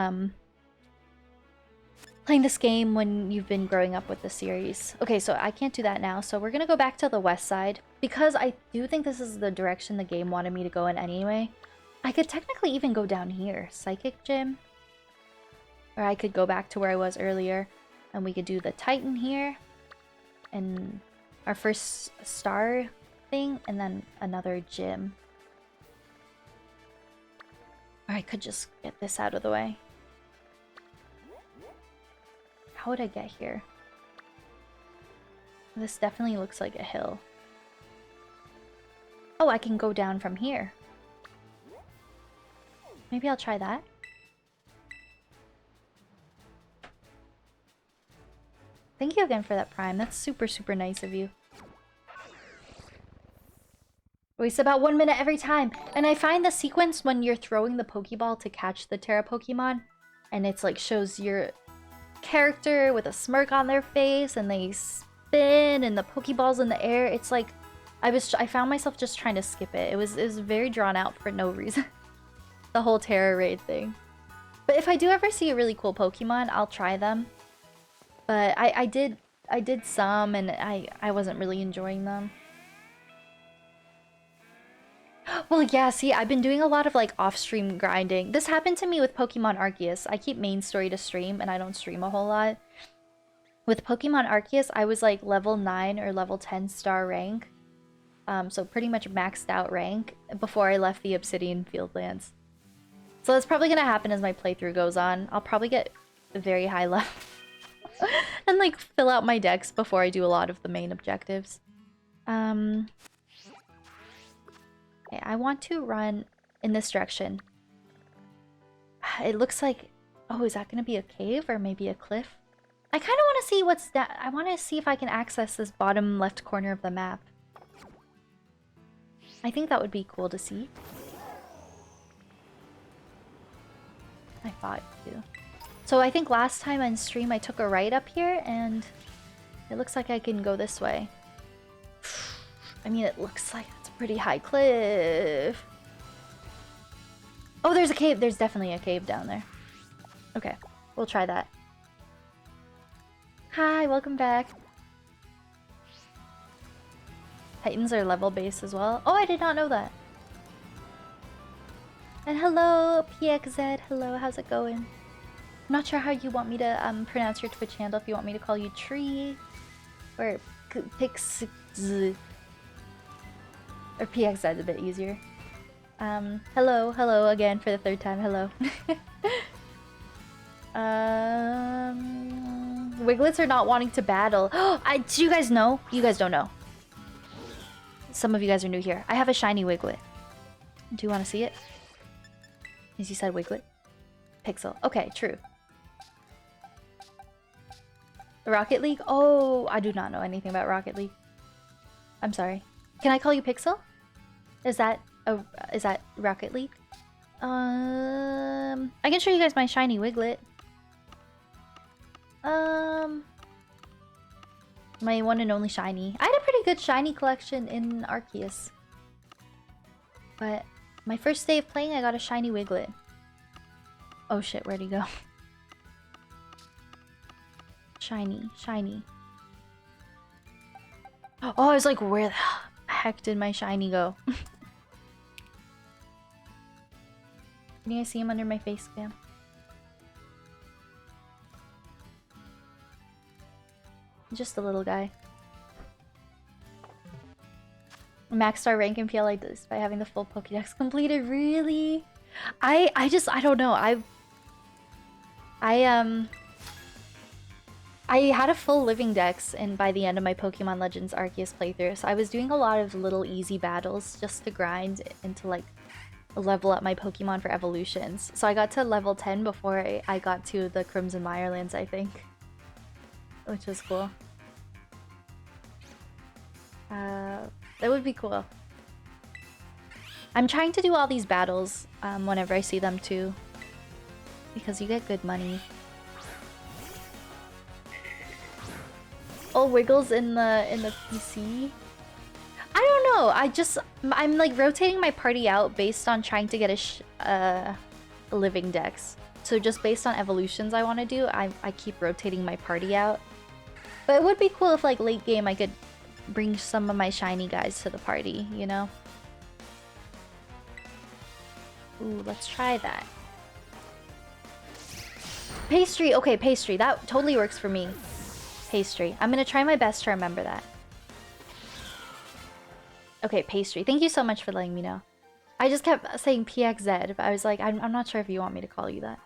Playing this game when you've been growing up with the series. Okay, so I can't do that now. So we're gonna go back to the west side because I do think this is the direction the game wanted me to go in anyway. I could technically even go down here, Psychic Gym. Or I could go back to where I was earlier and we could do the Titan here and our first star thing and then another gym. Or I could just get this out of the way. How would I get here? This definitely looks like a hill. Oh, I can go down from here. Maybe I'll try that. Thank you again for that Prime. That's super, super nice of you. Wastes about 1 minute every time. And I find the sequence when you're throwing the Pokeball to catch the Terra Pokemon, and it's like shows your character with a smirk on their face, and they spin, and the Pokeball's in the air. It's like I found myself just trying to skip it. It was very drawn out for no reason. The whole Terra raid thing. But if I do ever see a really cool Pokemon, I'll try them. But I did some, and I wasn't really enjoying them. Well, yeah, see, I've been doing a lot of like off-stream grinding. This happened to me with Pokemon Arceus. I keep main story to stream, and I don't stream a whole lot. With Pokemon Arceus, I was like level 9 or level 10 star rank. So pretty much maxed out rank before I left the Obsidian Fieldlands. So that's probably gonna happen as my playthrough goes on. I'll probably get a very high level. And like fill out my decks before I do a lot of the main objectives. Okay, I want to run in this direction. It looks like... Oh, is that going to be a cave or maybe a cliff? I kind of want to see what's that. I want to see if I can access this bottom left corner of the map. I think that would be cool to see. I thought too. So I think last time on stream I took a right up here, and it looks like I can go this way. I mean, it looks like it's a pretty high cliff. Oh, there's a cave. There's definitely a cave down there. Okay, we'll try that. Hi, welcome back. Titans are level based as well. Oh, I did not know that. And hello, PXZ. Hello, how's it going? I'm not sure how you want me to pronounce your Twitch handle. If you want me to call you Tree or Pix or PXZ is a bit easier. Hello again for the third time. Hello. Wiglets are not wanting to battle. Do you guys know? You guys don't know. Some of you guys are new here. I have a shiny Wiglet. Do you want to see it? As you said, Wiglet. Pixel. Okay, true. Rocket League? Oh, I do not know anything about Rocket League. I'm sorry. Can I call you Pixel? Is that Rocket League? I can show you guys my shiny Wiglet. My one and only shiny. I had a pretty good shiny collection in Arceus. But my first day of playing, I got a shiny Wiglet. Oh shit, where'd he go? Shiny. Oh, I was like, where the heck did my shiny go? Can you guys see him under my face cam? Just a little guy. Max star rank and feel like this by having the full Pokédex completed. Really? I don't know. I had a full living dex and by the end of my Pokemon Legends Arceus playthrough, so I was doing a lot of little easy battles just to grind and to like level up my Pokemon for evolutions. So I got to level 10 before I got to the Crimson Mirelands, I think. Which was cool. That would be cool. I'm trying to do all these battles whenever I see them too. Because you get good money. all wiggles in the PC. I don't know. I'm like rotating my party out based on trying to get a living dex. So just based on evolutions I want to do, I keep rotating my party out. But it would be cool if like late game I could bring some of my shiny guys to the party, you know? Ooh, let's try that. Pastry, okay, pastry. That totally works for me. Pastry. I'm gonna try my best to remember that. Okay, pastry. Thank you so much for letting me know. I just kept saying PXZ, but I was like, I'm not sure if you want me to call you that.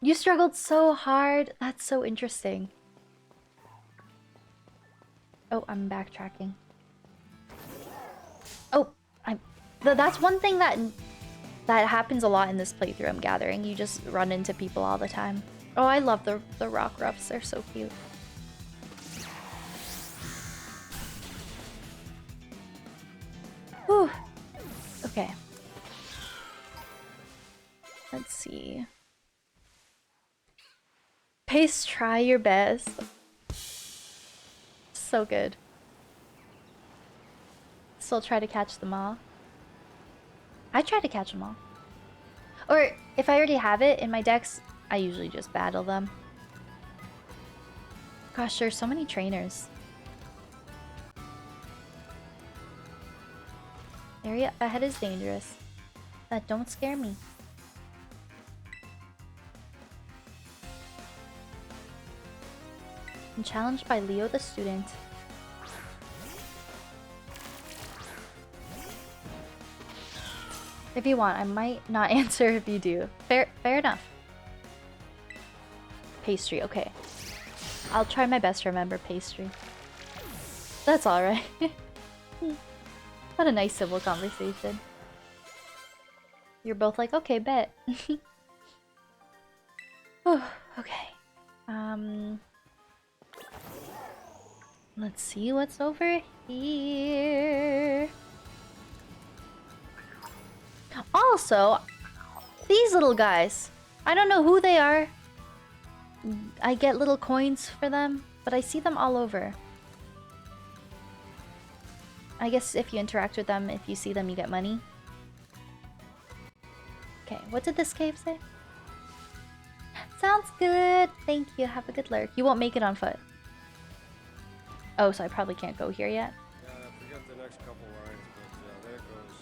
You struggled so hard. That's so interesting. Oh, I'm backtracking. Oh, that's one thing that happens a lot in this playthrough I'm gathering. You just run into people all the time. Oh, I love the rock ruffs. They're so cute. Whew. Okay. Let's see. Pace, try your best. So good. Still try to catch them all. I try to catch them all. Or if I already have it in my decks, I usually just battle them. Gosh, there's so many trainers. Area ahead is dangerous. That don't scare me. I'm challenged by Leo the student. If you want, I might not answer if you do. Fair enough. Pastry, okay. I'll try my best to remember pastry. That's alright. What a nice civil conversation. You're both like, okay, bet. Oh, okay. Let's see what's over here. Also, these little guys. I don't know who they are. I get little coins for them, but I see them all over. I guess if you interact with them, if you see them, you get money. Okay, what did this cave say? Sounds good. Thank you. Have a good lurk. You won't make it on foot. Oh, so I probably can't go here yet. Yeah, I forget the next couple lines, but there it goes.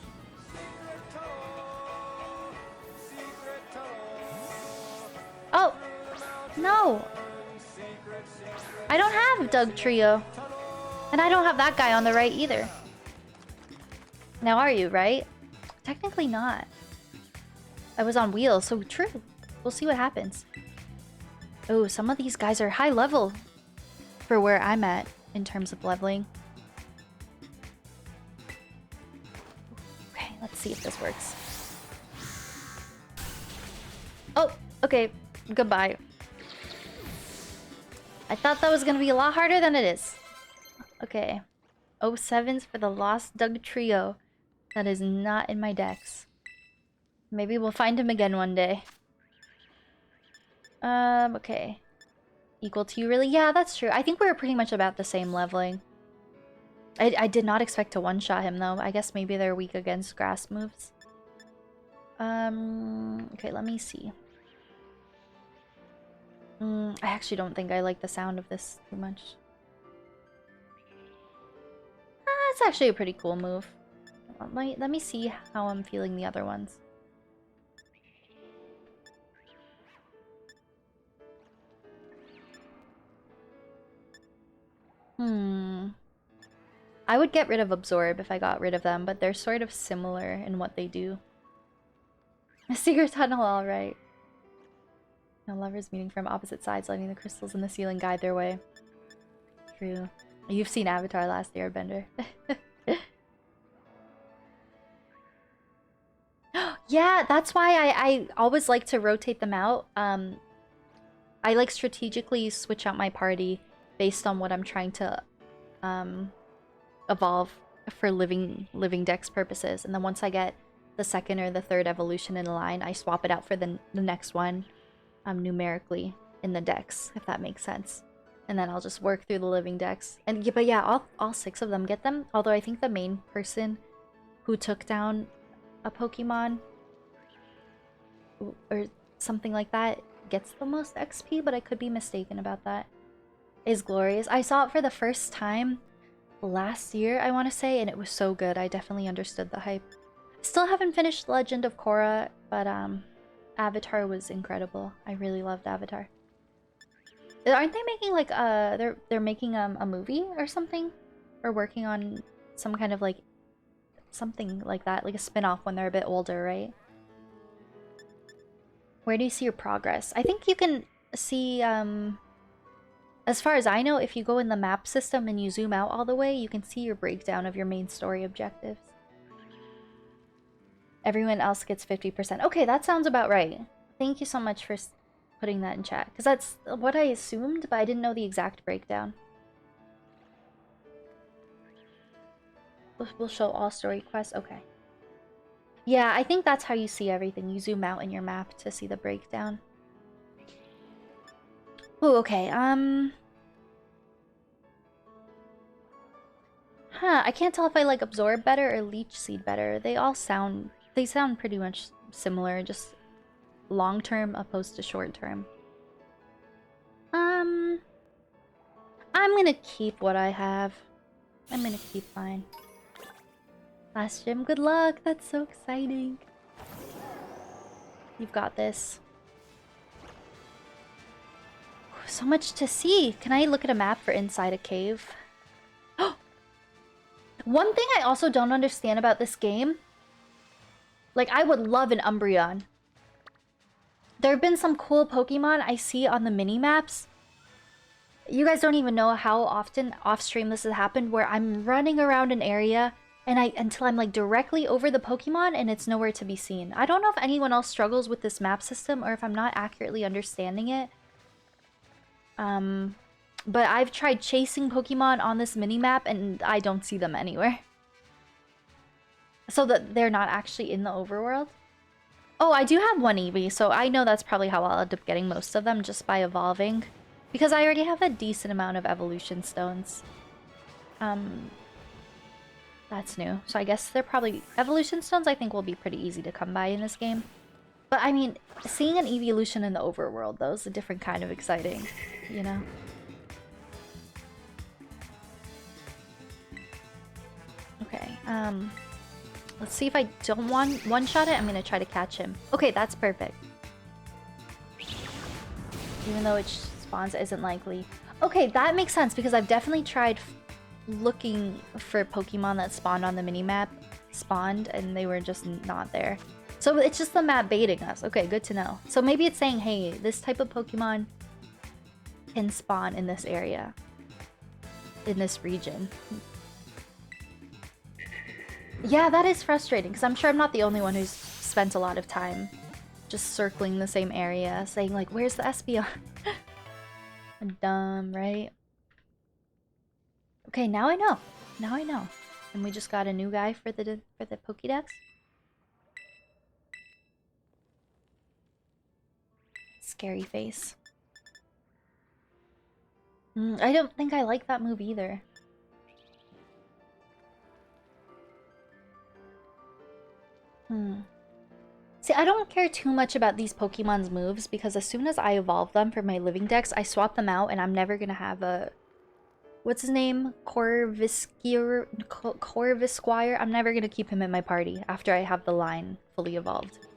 Oh! No! I don't have Doug Trio. And I don't have that guy on the right either. Now are you, right? Technically not. I was on wheels, so true. We'll see what happens. Oh, some of these guys are high level for where I'm at in terms of leveling. Okay, let's see if this works. Oh, okay. Goodbye. I thought that was gonna be a lot harder than it is. Okay. 07s for the Lost Doug Trio. That is not in my decks. Maybe we'll find him again one day. Okay. Equal to you, really? Yeah, that's true. I think we were pretty much about the same leveling. I did not expect to one-shot him, though. I guess maybe they're weak against grass moves. Okay, let me see. I actually don't think I like the sound of this too much. It's actually a pretty cool move. Let me see how I'm feeling the other ones. I would get rid of Absorb if I got rid of them, but they're sort of similar in what they do. A secret tunnel, alright. No lovers meeting from opposite sides, letting the crystals in the ceiling guide their way. True. You've seen Avatar: Last Airbender. Yeah, that's why I always like to rotate them out. I like strategically switch out my party based on what I'm trying to evolve for living dex purposes, and then once I get the second or the third evolution in a line, I swap it out for the next one numerically. in the decks, if that makes sense. And then I'll just work through the living decks. And but yeah, all 6 of them get them. Although I think the main person who took down a Pokemon or something like that gets the most XP, but I could be mistaken about that. Is glorious. I saw it for the first time last year, I want to say, and it was so good. I definitely understood the hype. Still haven't finished Legend of Korra, but Avatar was incredible. I really loved Avatar. Aren't they making like they're making a movie or something? Or working on some kind of like something like that, like a spin-off when they're a bit older, right? Where do you see your progress? I think you can see as far as I know, if you go in the map system and you zoom out all the way, you can see your breakdown of your main story objectives. Everyone else gets 50%. Okay, that sounds about right. Thank you so much for putting that in chat. Because that's what I assumed, but I didn't know the exact breakdown. We'll show all story quests. Okay. Yeah, I think that's how you see everything. You zoom out in your map to see the breakdown. Oh, okay. I can't tell if I like Absorb better or Leech Seed better. They sound pretty much similar, just long-term opposed to short-term. I'm gonna keep what I have. I'm gonna keep mine. Last gym, good luck! That's so exciting. You've got this. So much to see. Can I look at a map for inside a cave? One thing I also don't understand about this game, like I would love an Umbreon. There have been some cool Pokemon I see on the mini-maps. You guys don't even know how often off-stream this has happened, where I'm running around an area and until I'm like directly over the Pokemon and it's nowhere to be seen. I don't know if anyone else struggles with this map system or if I'm not accurately understanding it. But I've tried chasing Pokemon on this mini-map and I don't see them anywhere. So that they're not actually in the overworld. Oh, I do have one Eevee, so I know that's probably how I'll end up getting most of them, just by evolving. Because I already have a decent amount of evolution stones. That's new. So I guess they're probably... Evolution stones I think will be pretty easy to come by in this game. But I mean, seeing an evolution in the overworld though is a different kind of exciting, you know? Okay, let's see if I don't one-shot it. I'm gonna try to catch him. Okay, that's perfect. Even though it spawns isn't likely. Okay, that makes sense because I've definitely tried looking for Pokemon that spawned on the minimap, and they were just not there. So it's just the map baiting us. Okay, good to know. So maybe it's saying, hey, this type of Pokemon can spawn in this area, in this region. Yeah, that is frustrating because I'm sure I'm not the only one who's spent a lot of time just circling the same area, saying like, where's the Espeon? I'm dumb, right? Okay, now I know. Now I know. And we just got a new guy for the Pokédex. Scary face. I don't think I like that move either. See, I don't care too much about these Pokemon's moves because as soon as I evolve them for my living decks, I swap them out and I'm never gonna have a... What's his name? Corvisquire? I'm never gonna keep him in my party after I have the line fully evolved.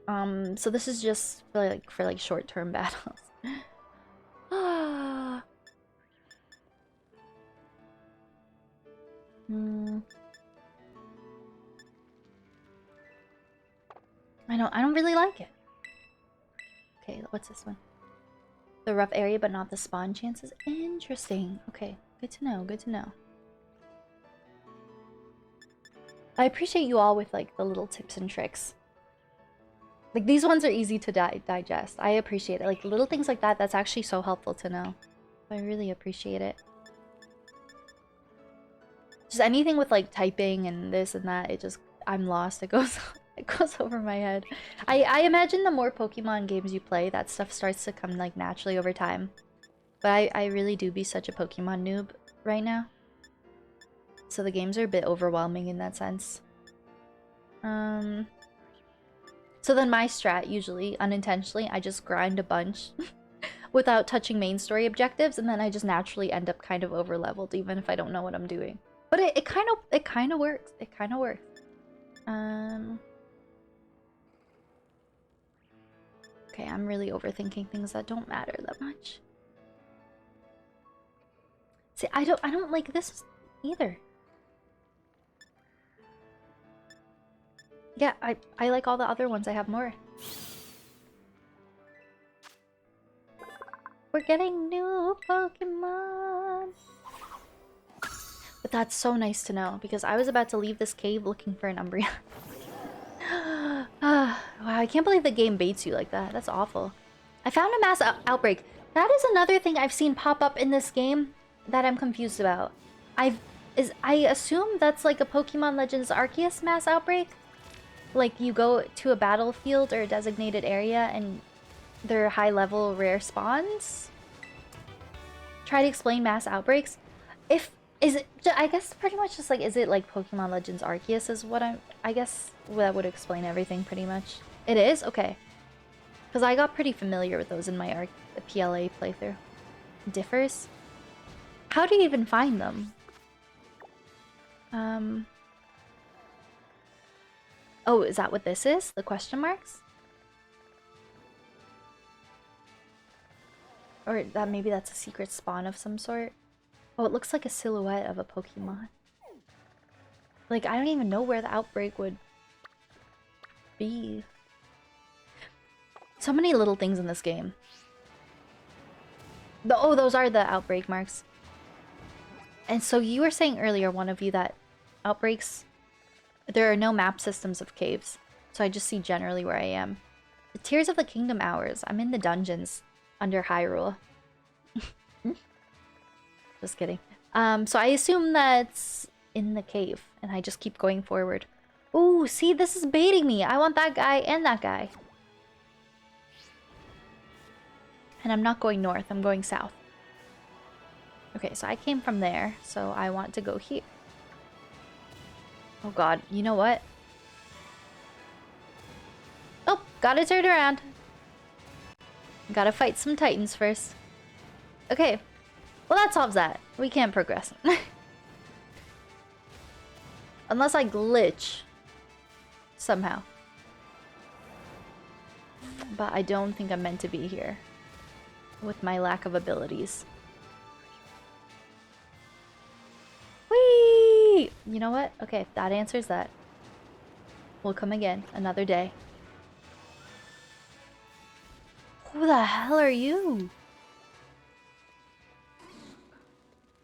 So this is just for like short-term battles. I don't really like it. Okay, what's this one? The rough area, but not the spawn chances. Interesting. Okay, good to know. Good to know. I appreciate you all with like the little tips and tricks. Like these ones are easy to digest. I appreciate it. Like little things like that. That's actually so helpful to know. I really appreciate it. Just anything with like typing and this and that. I'm lost. It It goes over my head. I imagine the more Pokemon games you play, that stuff starts to come like naturally over time. But I really do be such a Pokemon noob right now. So the games are a bit overwhelming in that sense. So then my strat, usually, unintentionally, I just grind a bunch without touching main story objectives, and then I just naturally end up kind of over-leveled, even if I don't know what I'm doing. But it kind of works. It kind of works. Okay, I'm really overthinking things that don't matter that much. See, I don't like this either. Yeah, I like all the other ones. I have more. We're getting new Pokemon. But that's so nice to know, because I was about to leave this cave looking for an Umbreon. Wow, I can't believe the game baits you like that. That's awful. I found a mass outbreak. That is another thing I've seen pop up in this game that I'm confused about. I assume that's like a Pokemon Legends Arceus mass outbreak. Like, you go to a battlefield or a designated area and there are high-level rare spawns? Try to explain mass outbreaks? I guess pretty much just like, is it like Pokemon Legends Arceus is what I guess that would explain everything pretty much. It is? Okay. Because I got pretty familiar with those in my PLA playthrough. Differs? How do you even find them? Oh, is that what this is? The question marks? Or that maybe that's a secret spawn of some sort? Oh, it looks like a silhouette of a Pokemon. Like, I don't even know where the outbreak would be. So many little things in this game. Oh, those are the outbreak marks. And so you were saying earlier, one of you, that outbreaks... There are no map systems of caves, so I just see generally where I am. The Tears of the Kingdom hours. I'm in the dungeons under Hyrule. Just kidding. So I assume that's in the cave, and I just keep going forward. Ooh, see, this is baiting me. I want that guy and that guy. And I'm not going north, I'm going south. Okay, so I came from there, so I want to go here. Oh god, you know what? Oh, gotta turn around. Gotta fight some titans first. Okay, well that solves that. We can't progress. Unless I glitch. Somehow. But I don't think I'm meant to be here. With my lack of abilities. Whee! You know what? Okay, that answers that. We'll come again, another day. Who the hell are you?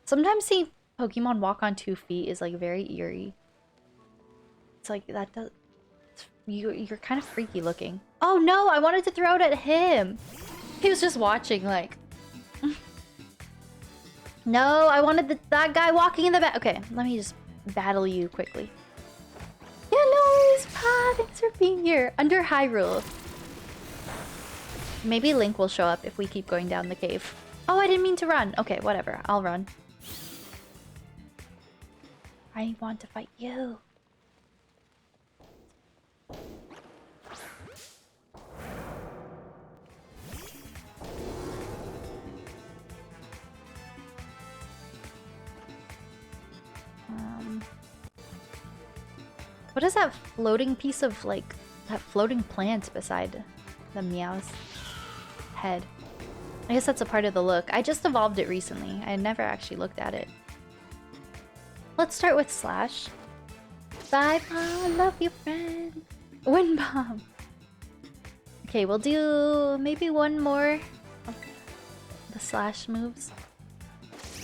Sometimes seeing Pokemon walk on 2 feet is like very eerie. It's like that does... You're kind of freaky looking. Oh no, I wanted to throw it at him. He was just watching like... No, I wanted that guy walking in the back. Okay, let me just battle you quickly. Yeah, no worries, Pa. Thanks for being here. Under Hyrule. Maybe Link will show up if we keep going down the cave. Oh, I didn't mean to run. Okay, whatever. I'll run. I want to fight you. What is that floating piece of, like, that floating plant beside the Meow's head? I guess that's a part of the look. I just evolved it recently. I never actually looked at it. Let's start with Slash. Bye, Mom. Love you, friend. Wind Bomb. Okay, we'll do maybe one more of the Slash moves.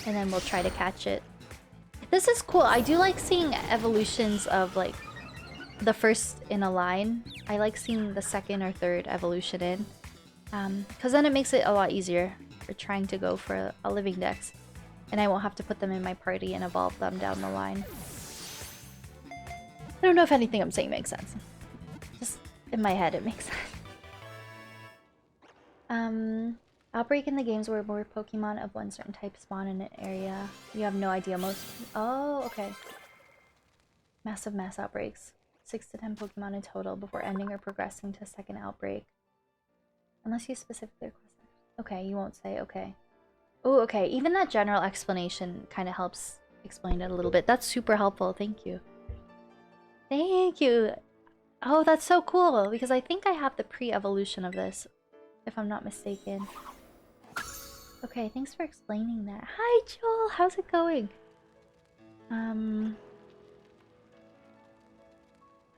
And then we'll try to catch it. This is cool. I do like seeing evolutions of, like, the first in a line. I like seeing the second or third evolution in. Because then it makes it a lot easier for trying to go for a living dex. And I won't have to put them in my party and evolve them down the line. I don't know if anything I'm saying makes sense. Just in my head, it makes sense. Outbreak in the games where more Pokemon of one certain type spawn in an area. You have no idea most. Oh, okay. Massive mass outbreaks. 6 to 10 Pokemon in total before ending or progressing to a second outbreak. Unless you specifically request it. Okay, you won't say. Okay. Oh, okay. Even that general explanation kind of helps explain it a little bit. That's super helpful. Thank you. Thank you. Oh, that's so cool because I think I have the pre-evolution of this, if I'm not mistaken. Okay, thanks for explaining that. Hi, Joel. How's it going? Let's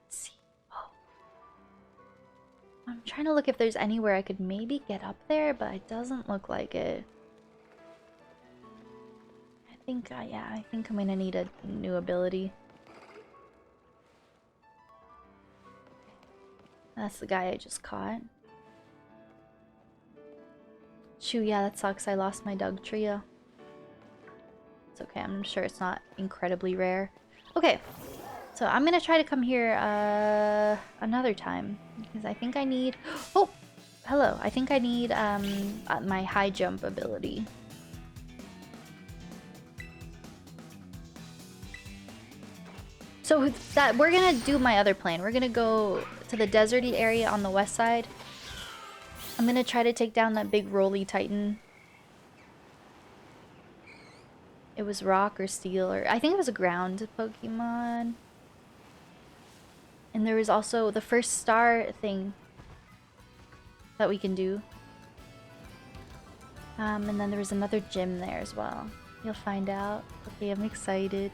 see. Oh. I'm trying to look if there's anywhere I could maybe get up there, but it doesn't look like it. I think, yeah, I think I'm gonna need a new ability. That's the guy I just caught. Shoo, yeah, that sucks. I lost my Doug trio. It's okay, I'm sure it's not incredibly rare. Okay, so I'm gonna try to come here another time because I think I need. Oh, hello. I think I need my high jump ability. So that we're gonna do my other plan. We're gonna go to the deserty area on the west side. I'm gonna try to take down that big roly Titan. It was rock or steel, or I think it was a ground Pokemon. And there was also the first star thing that we can do. And then there was another gym there as well. You'll find out. Okay, I'm excited.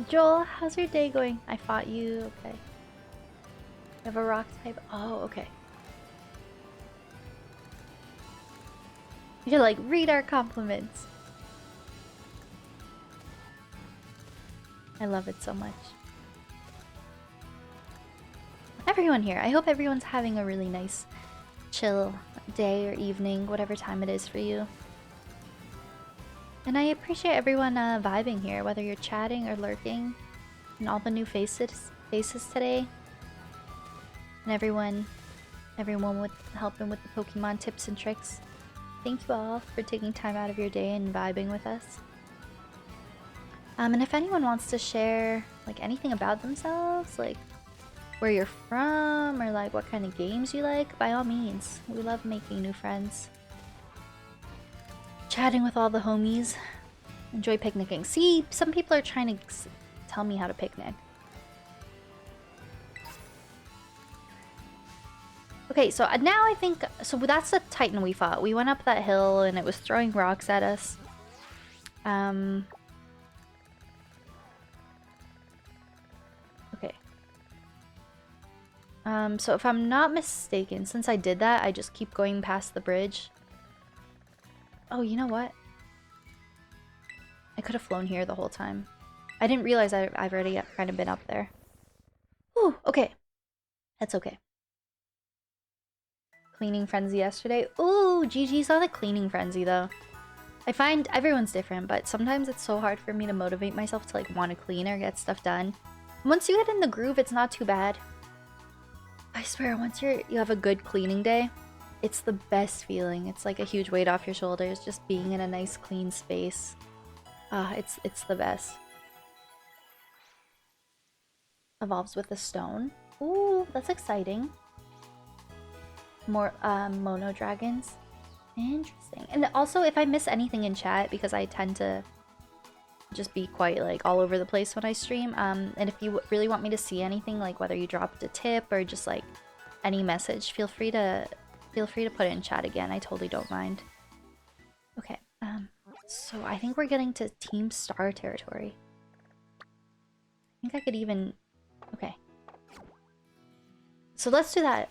Joel, how's your day going? I fought you. Okay. You have a rock type? Oh, okay. You can like read our compliments. I love it so much. Everyone here. I hope everyone's having a really nice, chill day or evening, whatever time it is for you. And I appreciate everyone vibing here, whether you're chatting or lurking, and all the new faces today. And everyone with helping with the Pokemon tips and tricks. Thank you all for taking time out of your day and vibing with us. And if anyone wants to share like anything about themselves, like where you're from or like what kind of games you like, by all means. We love making new friends. Chatting with all the homies. Enjoy picnicking. See, some people are trying to tell me how to picnic. Okay, so now I think... So that's the Titan we fought. We went up that hill and it was throwing rocks at us. Okay. So if I'm not mistaken, since I did that, I just keep going past the bridge. Oh, you know what? I could have flown here the whole time. I didn't realize I've already kind of been up there. Ooh, okay. That's okay. Cleaning frenzy yesterday. Ooh, GG's on the cleaning frenzy though. I find everyone's different, but sometimes it's so hard for me to motivate myself to like want to clean or get stuff done. Once you get in the groove, it's not too bad. I swear, once you have a good cleaning day, it's the best feeling. It's like a huge weight off your shoulders, just being in a nice clean space. It's the best. Evolves with the stone. Ooh, that's exciting. More mono dragons. Interesting. And also, if I miss anything in chat, because I tend to just be quite like all over the place when I stream, and if you really want me to see anything, like whether you dropped a tip or just like any message, feel free to put it in chat again. I totally don't mind. Okay. So I think we're getting to Team Star territory. I think I could even... Okay. So let's do that.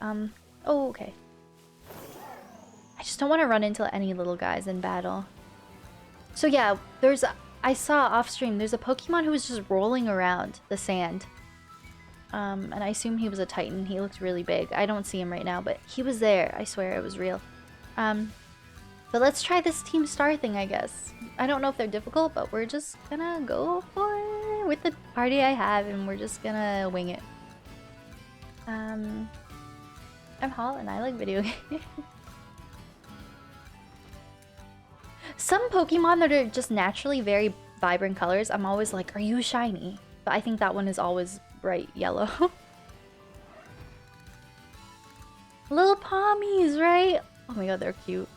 Oh, okay. I just don't want to run into any little guys in battle. So yeah, I saw off stream, there's a Pokemon who was just rolling around the sand. And I assume he was a Titan. He looked really big. I don't see him right now, but he was there. I swear it was real. But let's try this Team Star thing, I guess. I don't know if they're difficult, but we're just gonna go for it with the party I have, and we're just gonna wing it. I'm Holland. I like video games. Some Pokemon that are just naturally very vibrant colors, I'm always like, are you shiny? But I think that one is always bright yellow. Little Pommies, right? Oh my god, they're cute.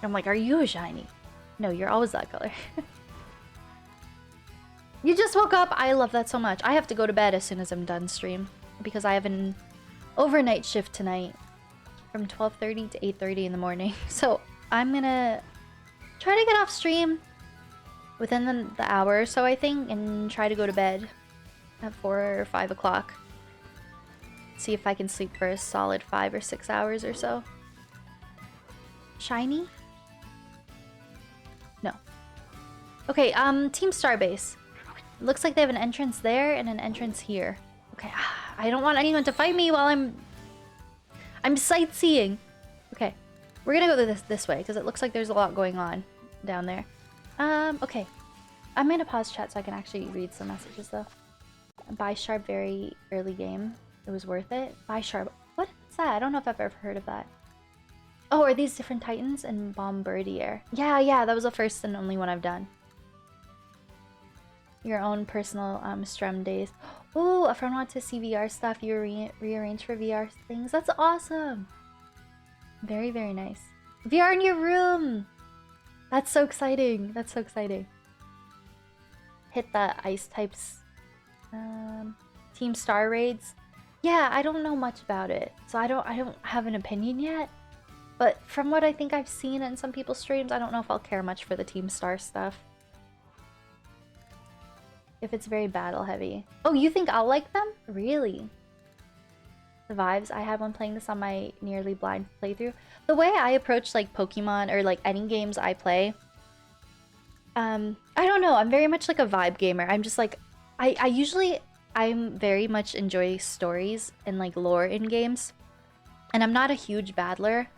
I'm like, are you a shiny? No, you're always that color. You just woke up? I love that so much. I have to go to bed as soon as I'm done stream. Because I have an overnight shift tonight. From 12:30 to 8:30 in the morning. So I'm gonna try to get off stream within the hour or so, I think. And try to go to bed at 4 or 5 o'clock. See if I can sleep for a solid 5 or 6 hours or so. Shiny? No. Okay, Team Starbase. Looks like they have an entrance there and an entrance here. Okay, I don't want anyone to fight me while I'm sightseeing. Okay, we're gonna go this way because it looks like there's a lot going on down there. Okay. I'm gonna pause chat so I can actually read some messages though. Buy Sharp very early game. It was worth it. Buy Sharp. What is that? I don't know if I've ever heard of that. Oh, are these different Titans and Bombardier? Yeah, that was the first and only one I've done. Your own personal strum days. Oh, a friend wanted to see VR stuff. You rearrange for VR things. That's awesome. Very, very nice. VR in your room. That's so exciting. That's so exciting. Hit the ice types. Team Star Raids. Yeah, I don't know much about it, so I don't have an opinion yet. But from what I think I've seen in some people's streams, I don't know if I'll care much for the Team Star stuff. If it's very battle heavy. Oh, you think I'll like them? Really? The vibes I had when playing this on my nearly blind playthrough. The way I approach like Pokemon or like any games I play, I don't know. I'm very much like a vibe gamer. I'm just like, I'm very much enjoy stories and like lore in games. And I'm not a huge battler.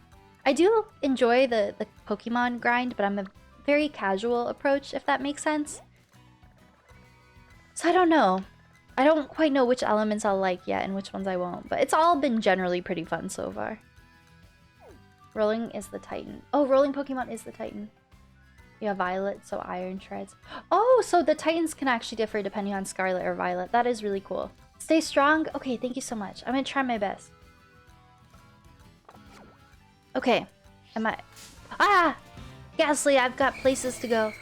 I do enjoy the Pokemon grind, but I'm a very casual approach, if that makes sense. So I don't know. I don't quite know which elements I'll like yet and which ones I won't, but it's all been generally pretty fun so far. Rolling is the Titan. Oh, Rolling Pokemon is the Titan. Yeah, Violet, so Iron Shreds. Oh, so the Titans can actually differ depending on Scarlet or Violet. That is really cool. Stay strong. Okay, thank you so much. I'm gonna try my best. Okay. Am I... Ah! Ghastly, I've got places to go.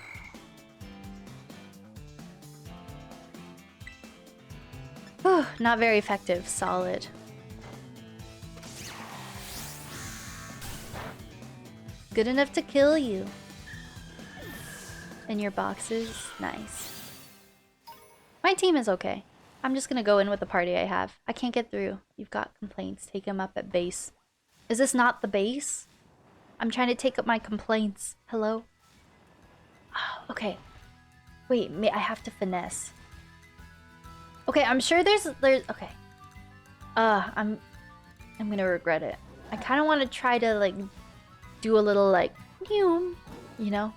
Whew, not very effective. Solid. Good enough to kill you. And your boxes, nice. My team is okay. I'm just gonna go in with the party I have. I can't get through. You've got complaints. Take them up at base. Is this not the base? I'm trying to take up my complaints. Hello? Oh, okay. Wait, I have to finesse. Okay, I'm sure there's okay. I'm gonna regret it. I kind of want to try to like do a little like you know.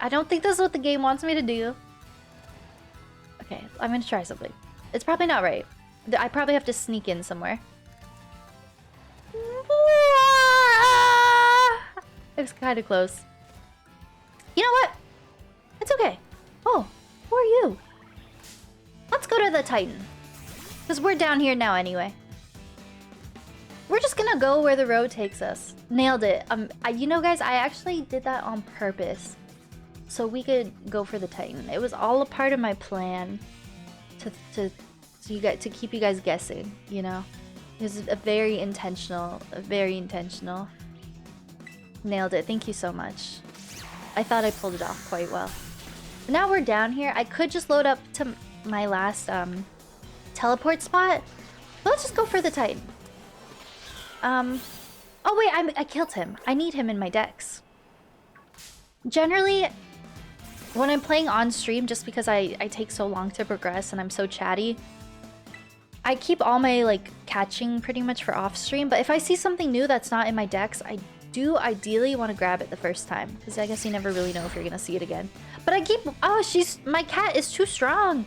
I don't think that's what the game wants me to do. Okay, I'm gonna try something. It's probably not right. I probably have to sneak in somewhere. It was kind of close. You know what? It's okay. Oh, who are you? Let's go to the Titan. Because we're down here now anyway. We're just gonna go where the road takes us. Nailed it. You know guys, I actually did that on purpose. So we could go for the Titan. It was all a part of my plan to keep you guys guessing, you know? It was very intentional. Nailed it. Thank you so much. I thought I pulled it off quite well. But now we're down here. I could just load up to my last teleport spot. But let's just go for the Titan. Oh wait, I killed him. I need him in my decks. Generally, when I'm playing on stream, just because I take so long to progress and I'm so chatty, I keep all my like catching pretty much for off stream. But if I see something new that's not in my decks, I do ideally want to grab it the first time, because I guess you never really know if you're gonna see it again. But I keep... Oh, my cat is too strong.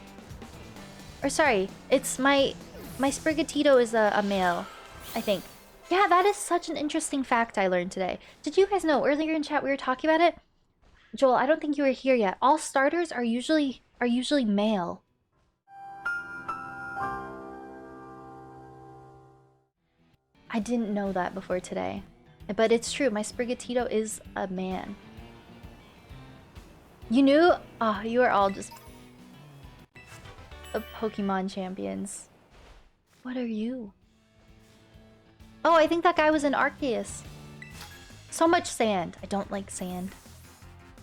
Or sorry, it's my Sprigatito is a male, I think. Yeah, that is such an interesting fact I learned today. Did you guys know earlier in chat we were talking about it? Joel, I don't think you were here yet. All starters are usually male. I didn't know that before today. But it's true, my Sprigatito is a man. You knew? Oh, you are all just Pokemon champions. What are you? Oh, I think that guy was in Arceus. So much sand. I don't like sand.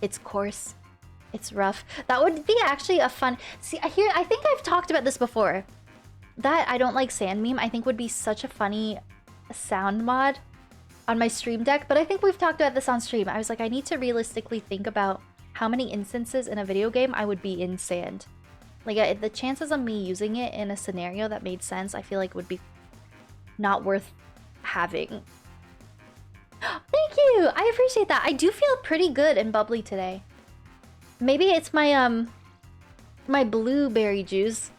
It's coarse. It's rough. That would be actually a fun... See, here, I think I've talked about this before. That I don't like sand meme, I think would be such a funny sound mod on my stream deck. But I think we've talked about this on stream. I was like, I need to realistically think about how many instances in a video game I would be in sand. Like, the chances of me using it in a scenario that made sense, I feel like would be not worth having. Thank you! I appreciate that. I do feel pretty good and bubbly today. Maybe it's my, my blueberry juice.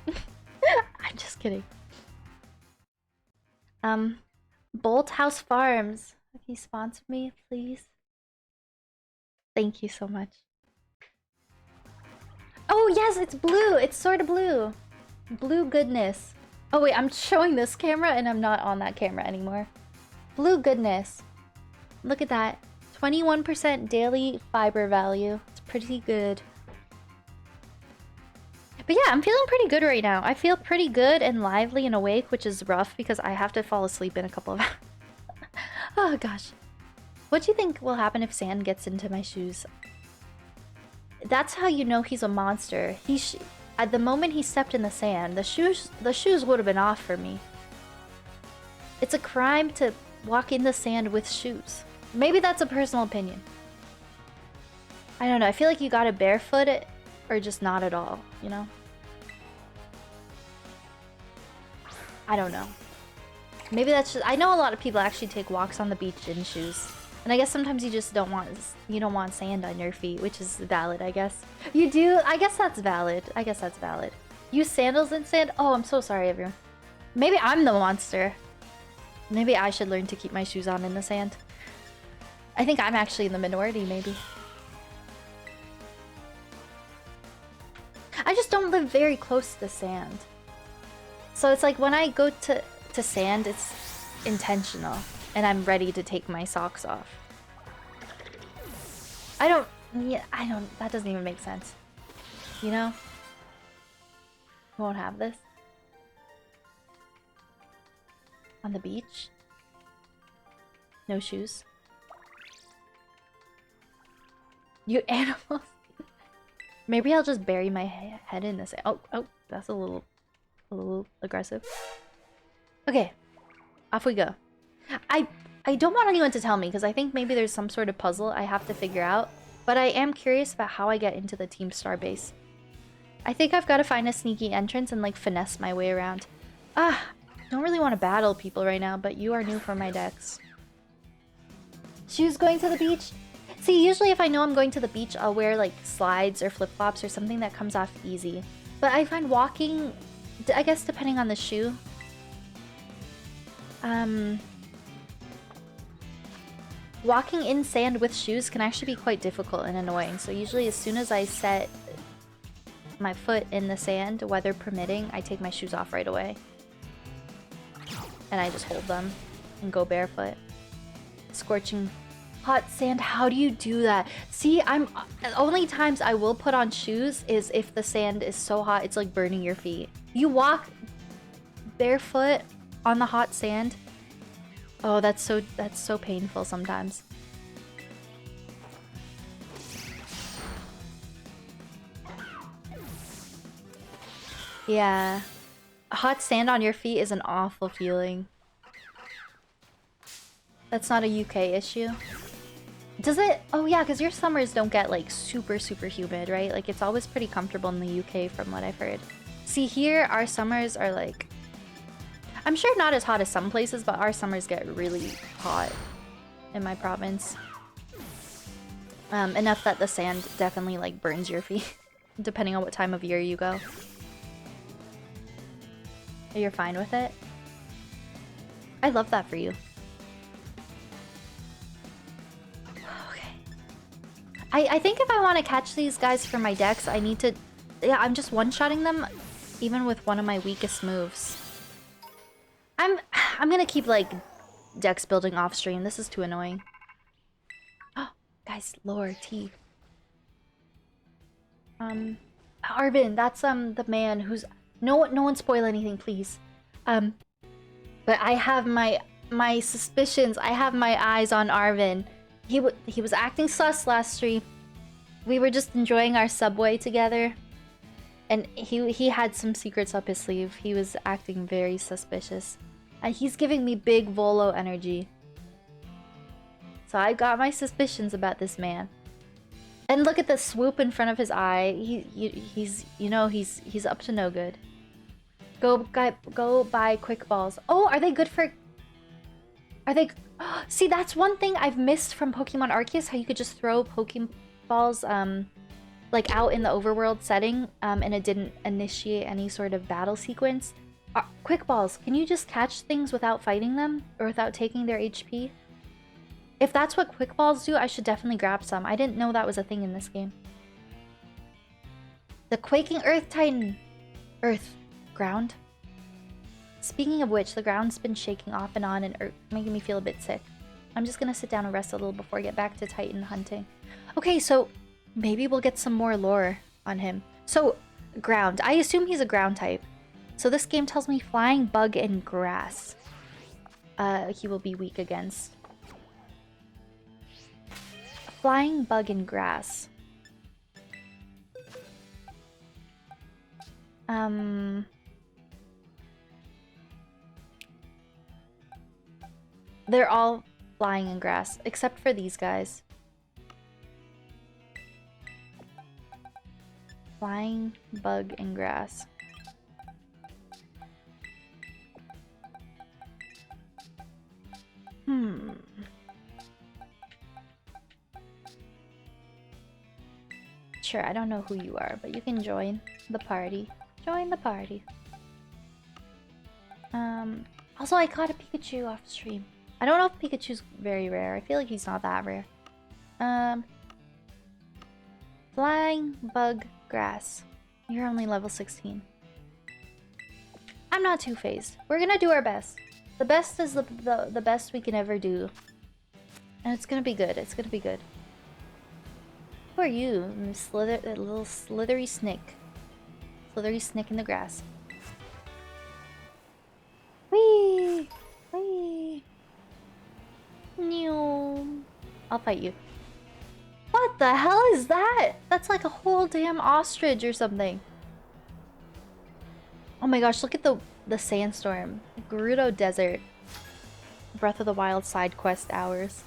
I'm just kidding. Bolt House Farms. Can you sponsor me, please? Thank you so much. Oh, yes, it's blue. It's sort of blue. Blue goodness. Oh, wait, I'm showing this camera and I'm not on that camera anymore. Blue goodness. Look at that. 21% daily fiber value. It's pretty good. But yeah, I'm feeling pretty good right now. I feel pretty good and lively and awake, which is rough because I have to fall asleep in a couple of hours. Oh, gosh. What do you think will happen if sand gets into my shoes? That's how you know he's a monster. At the moment he stepped in the sand, the shoes would have been off for me. It's a crime to walk in the sand with shoes. Maybe that's a personal opinion. I don't know. I feel like you gotta barefoot it or just not at all, you know? I don't know. Maybe that's just... I know a lot of people actually take walks on the beach in shoes. And I guess sometimes you just don't want... You don't want sand on your feet, which is valid, I guess. You do? I guess that's valid. I guess that's valid. Use sandals in sand? Oh, I'm so sorry, everyone. Maybe I'm the monster. Maybe I should learn to keep my shoes on in the sand. I think I'm actually in the minority, maybe. I just don't live very close to sand. So it's like when I go to sand, it's intentional. And I'm ready to take my socks off. That doesn't even make sense. You know? Won't have this. On the beach. No shoes. You animals. Maybe I'll just bury my head in the sand. Oh, that's a little aggressive. Okay, off we go. I don't want anyone to tell me because I think maybe there's some sort of puzzle I have to figure out. But I am curious about how I get into the Team Star base. I think I've got to find a sneaky entrance and like finesse my way around. Don't really want to battle people right now, but you are new for my decks. Shoes going to the beach? See, usually if I know I'm going to the beach, I'll wear like slides or flip-flops or something that comes off easy. But I find walking, I guess depending on the shoe, walking in sand with shoes can actually be quite difficult and annoying. So usually as soon as I set my foot in the sand, weather permitting, I take my shoes off right away. And I just hold them and go barefoot. Scorching hot sand, how do you do that? See, only times I will put on shoes is if the sand is so hot it's like burning your feet. You walk barefoot on the hot sand. Oh, that's so painful sometimes. Yeah. Hot sand on your feet is an awful feeling. That's not a UK issue. Does it? Oh yeah, because your summers don't get like super humid, right? Like it's always pretty comfortable in the UK from what I've heard. See, here our summers are like... I'm sure not as hot as some places, but our summers get really hot in my province. Enough that the sand definitely like burns your feet, depending on what time of year you go. You're fine with it? I love that for you. Okay. I think if I want to catch these guys for my decks, I need to... Yeah, I'm just one-shotting them, even with one of my weakest moves. I'm gonna keep, like, dex building off-stream. This is too annoying. Oh, guys, lore, T. Arvin, that's, the man who's... No one spoil anything, please. But I have my suspicions. I have my eyes on Arvin. He was acting sus last stream. We were just enjoying our Subway together. And he had some secrets up his sleeve. He was acting very suspicious. And he's giving me big Volo energy. So I got my suspicions about this man. And look at the swoop in front of his eye. He's up to no good. Go buy quick balls. Oh, are they good for... Are they... See, that's one thing I've missed from Pokemon Arceus, how you could just throw Pokeballs, like, out in the overworld setting, and it didn't initiate any sort of battle sequence. Quick balls, can you just catch things without fighting them? Or without taking their HP? If that's what quick balls do, I should definitely grab some. I didn't know that was a thing in this game. The Quaking Earth Titan. Earth. Ground. Speaking of which, the ground's been shaking off and on and making me feel a bit sick. I'm just gonna sit down and rest a little before I get back to Titan hunting. Okay, so maybe we'll get some more lore on him. So, ground. I assume he's a ground type. So this game tells me flying, bug, and grass. He will be weak against. Flying, bug, and grass. They're all flying in grass, except for these guys. Flying, bug, and grass. Sure, I don't know who you are, but you can join the party. Join the party. Also, I caught a Pikachu off stream. I don't know if Pikachu's very rare. I feel like he's not that rare. Flying, bug, grass. You're only level 16. I'm not too phased. We're gonna do our best. The best is the best we can ever do. And it's gonna be good. It's gonna be good. Who are you? That little slithery snake. Slithery snake in the grass. Whee! Whee! New. I'll fight you. What the hell is that? That's like a whole damn ostrich or something. Oh my gosh, look at the sandstorm. Gerudo Desert. Breath of the Wild side quest hours.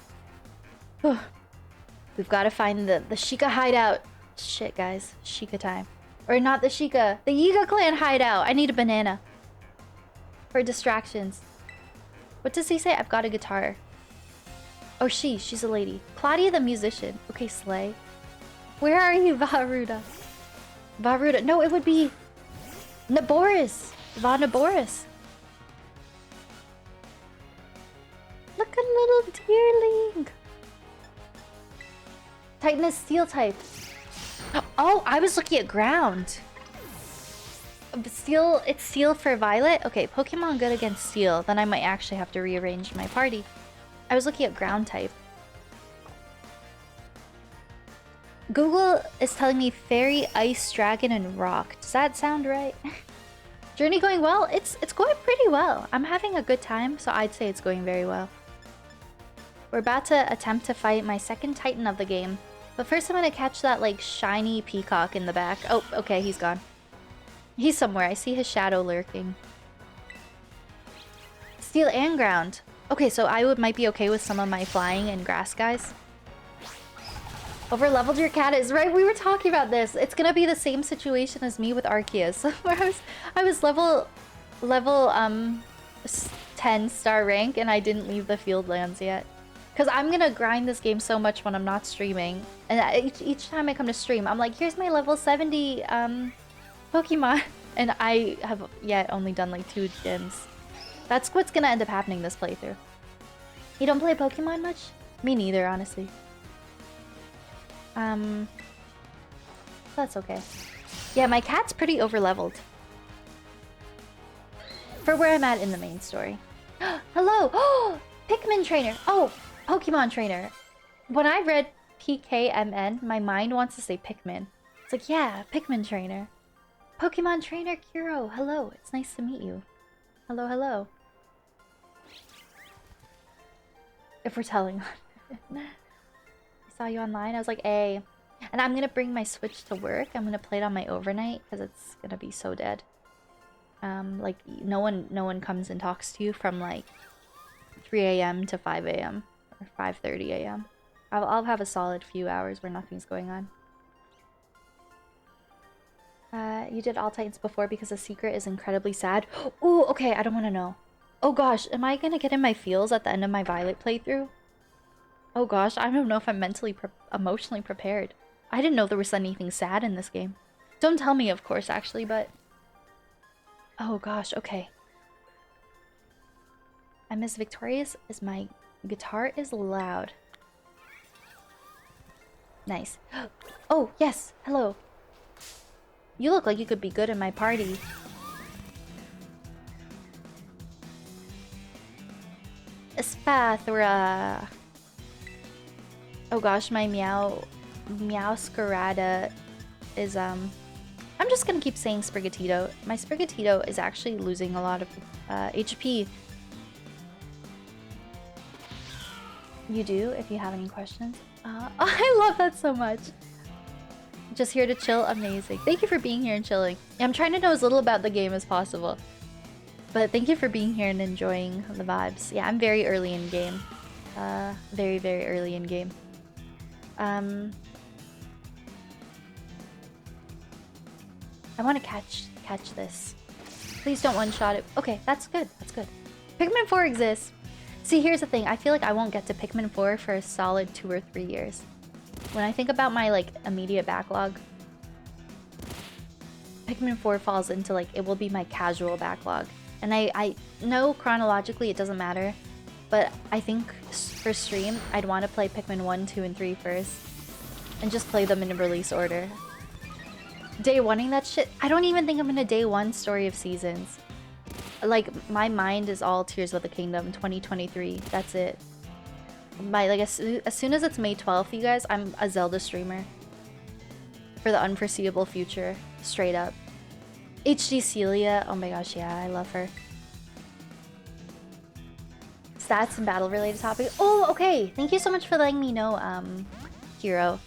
We've got to find the Sheikah hideout. Shit, guys. Sheikah time. Or not the Sheikah. The Yiga clan hideout. I need a banana. For distractions. What does he say? I've got a guitar. Oh, she's a lady. Claudia the musician. Okay, slay. Where are you, Varuda? Varuda. No, it would be Naboris. Va Naboris. Look, a little deerling. Titan is steel type. Oh, I was looking at ground. Steel, it's steel for Violet? Okay, Pokemon good against steel. Then I might actually have to rearrange my party. I was looking at ground type. Google is telling me Fairy, Ice, Dragon, and Rock. Does that sound right? Journey going well? It's going pretty well. I'm having a good time, so I'd say it's going very well. We're about to attempt to fight my second Titan of the game. But first I'm gonna catch that, like, shiny peacock in the back. Oh, okay, he's gone. He's somewhere. I see his shadow lurking. Steel and ground. Okay, so I might be okay with some of my flying and grass guys. Over-leveled your cat is right. We were talking about this. It's gonna be the same situation as me with Arceus, where I was level 10 star rank and I didn't leave the field lands yet. Because I'm gonna grind this game so much when I'm not streaming. And each time I come to stream, I'm like, here's my level 70 Pokemon. And I have yet only done like 2 gyms. That's what's gonna end up happening this playthrough. You don't play Pokemon much? Me neither, honestly. That's okay. Yeah, my cat's pretty overleveled. For where I'm at in the main story. Hello! Oh! Pikmin trainer! Oh! Pokemon trainer! When I read PKMN, my mind wants to say Pikmin. It's like, yeah, Pikmin trainer. Pokemon trainer Kuro! Hello, it's nice to meet you. Hello, hello. If we're telling. I saw you online, I was like, hey. And I'm gonna bring my Switch to work. I'm gonna play it on my overnight, because it's gonna be so dead. Like, no one comes and talks to you from, like, 3 a.m. to 5 a.m. or 5:30 a.m. I'll have a solid few hours where nothing's going on. You did all Titans before because the secret is incredibly sad. Ooh, okay, I don't want to know. Oh gosh, am I gonna get in my feels at the end of my Violet playthrough? Oh gosh, I don't know if I'm emotionally prepared. I didn't know there was anything sad in this game. Don't tell me, of course, actually, but... Oh gosh, okay. I'm as victorious as my guitar is loud. Nice. Oh, yes! Hello. You look like you could be good in my party. Espathra. Oh gosh, my Meowscarada is, I'm just gonna keep saying Sprigatito. My Sprigatito is actually losing a lot of HP. You do, if you have any questions. I love that so much. Just here to chill, amazing. Thank you for being here and chilling. I'm trying to know as little about the game as possible. But thank you for being here and enjoying the vibes. Yeah, I'm very early in game. Very, very early in game. I want to catch this. Please don't one-shot it. Okay, that's good. That's good. Pikmin 4 exists. See, here's the thing. I feel like I won't get to Pikmin 4 for a solid 2 or 3 years. When I think about my, like, immediate backlog, Pikmin 4 falls into, like, it will be my casual backlog. And I know chronologically it doesn't matter, but I think for stream, I'd want to play Pikmin 1, 2, and 3 first. And just play them in release order. Day 1ing that shit? I don't even think I'm in a day 1 Story of Seasons. Like, my mind is all Tears of the Kingdom 2023. That's it. Like, as soon as it's May 12th, you guys, I'm a Zelda streamer. For the unforeseeable future. Straight up. HD Celia. Oh my gosh, yeah, I love her. Stats and battle-related topics. Oh, okay. Thank you so much for letting me know, Hero.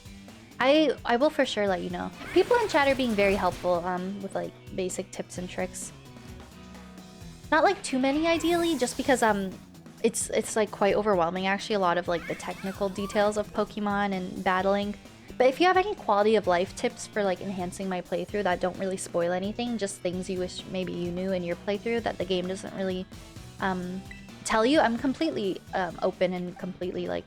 I will for sure let you know. People in chat are being very helpful, with, like, basic tips and tricks. Not, like, too many, ideally, just because, it's like, quite overwhelming, actually, a lot of, like, the technical details of Pokemon and battling. But if you have any quality of life tips for, like, enhancing my playthrough that don't really spoil anything, just things you wish maybe you knew in your playthrough that the game doesn't really, tell you, I'm completely, open and completely, like,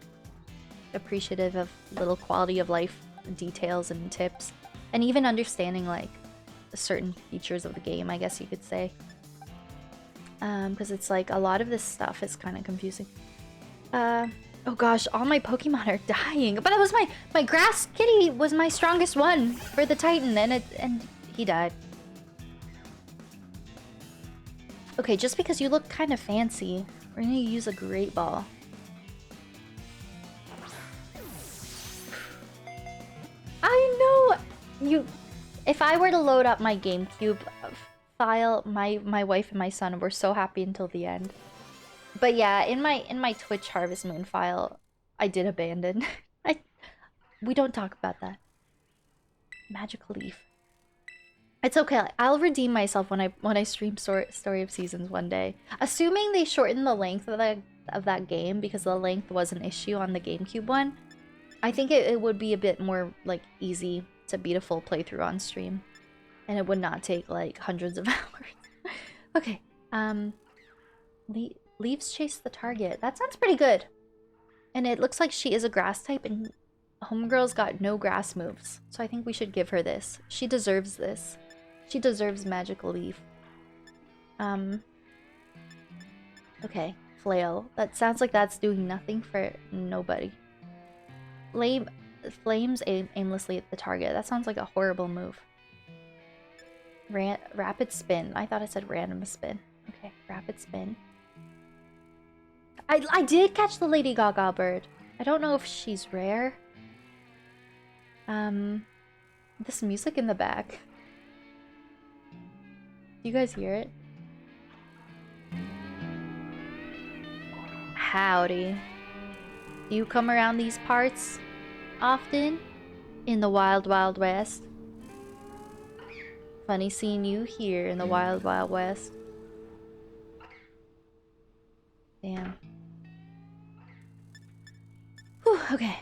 appreciative of little quality of life details and tips. And even understanding, like, certain features of the game, I guess you could say. Because it's like a lot of this stuff is kind of confusing. Oh gosh, all my Pokemon are dying. But it was my grass kitty was my strongest one for the Titan, and he died. Okay, just because you look kind of fancy, we're gonna use a Great Ball. I know you. If I were to load up my GameCube file, my wife and my son were so happy until the end. But yeah, in my Twitch Harvest Moon file, I did abandon. We don't talk about that. Magical Leaf. It's okay. I'll redeem myself when I stream Story of Seasons one day. Assuming they shorten the length of that game, because the length was an issue on the GameCube one. I think it would be a bit more, like, easy to beat a full playthrough on stream. And it would not take, like, hundreds of hours. Okay. Leaves chase the target. That sounds pretty good. And it looks like she is a grass type, and Homegirl's got no grass moves. So I think we should give her this. She deserves this. She deserves Magical Leaf. Okay, Flail. That sounds like that's doing nothing for nobody. Flames aimlessly at the target. That sounds like a horrible move. Rapid spin. I thought I said random spin. Okay, rapid spin. I did catch the Lady Gaga bird. I don't know if she's rare. This music in the back. Do you guys hear it? Howdy. Do you come around these parts often? In the Wild Wild West? Funny seeing you here in the Wild Wild West. Damn. Whew, okay.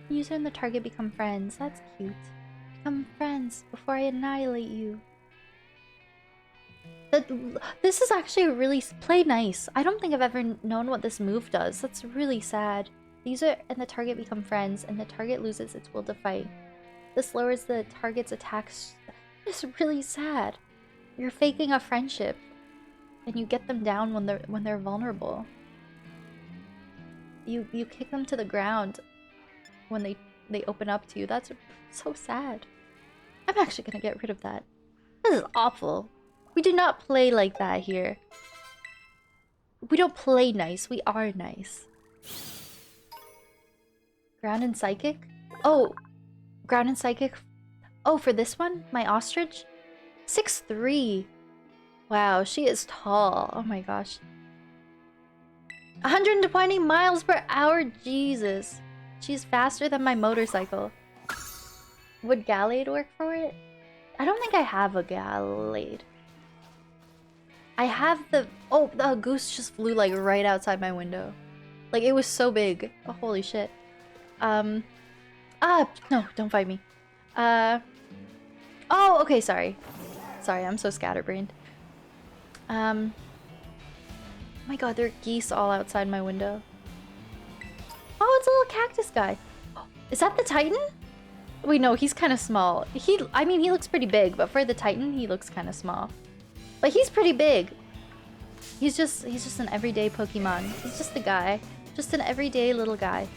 User and the target become friends. That's cute. Become friends before I annihilate you. This is actually really play nice. I don't think I've ever known what this move does. That's really sad. The user and the target become friends, and the target loses its will to fight. This lowers the target's attacks. It's really sad. You're faking a friendship, and you get them down when they're vulnerable. You kick them to the ground when they open up to you. That's so sad. I'm actually gonna get rid of that. This is awful. We do not play like that here. We don't play nice. We are nice. Ground and Psychic? Oh, Ground and Psychic. Oh, for this one? My ostrich? 6'3". Wow, she is tall. Oh my gosh. 120 miles per hour? Jesus. She's faster than my motorcycle. Would Gallade work for it? I don't think I have a Gallade. I have the... Oh, the goose just flew like right outside my window. Like it was so big. Oh, holy shit. No, don't fight me. Oh, okay, sorry. Sorry, I'm so scatterbrained. Oh my god, there are geese all outside my window. Oh, it's a little cactus guy. Is that the Titan? Wait, no, he's kind of small. I mean, he looks pretty big, but for the Titan, he looks kind of small. But he's pretty big. He's just an everyday Pokemon. He's just a guy. Just an everyday little guy.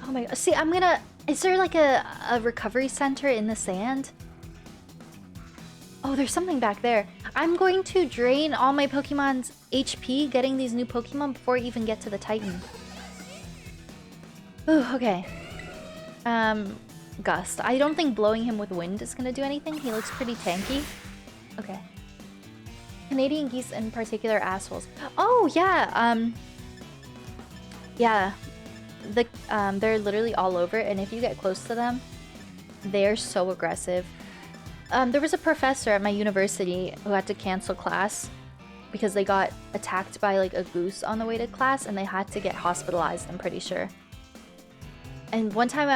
Oh my god. See, I'm gonna... Is there like a recovery center in the sand? Oh, there's something back there. I'm going to drain all my Pokemon's HP getting these new Pokemon before I even get to the Titan. Ooh, okay. Gust. I don't think blowing him with wind is gonna do anything. He looks pretty tanky. Okay. Canadian geese in particular assholes. Oh, yeah. Yeah. They're literally all over, and if you get close to them, they're so aggressive. There was a professor at my university who had to cancel class because they got attacked by like a goose on the way to class, and they had to get hospitalized, I'm pretty sure. And one time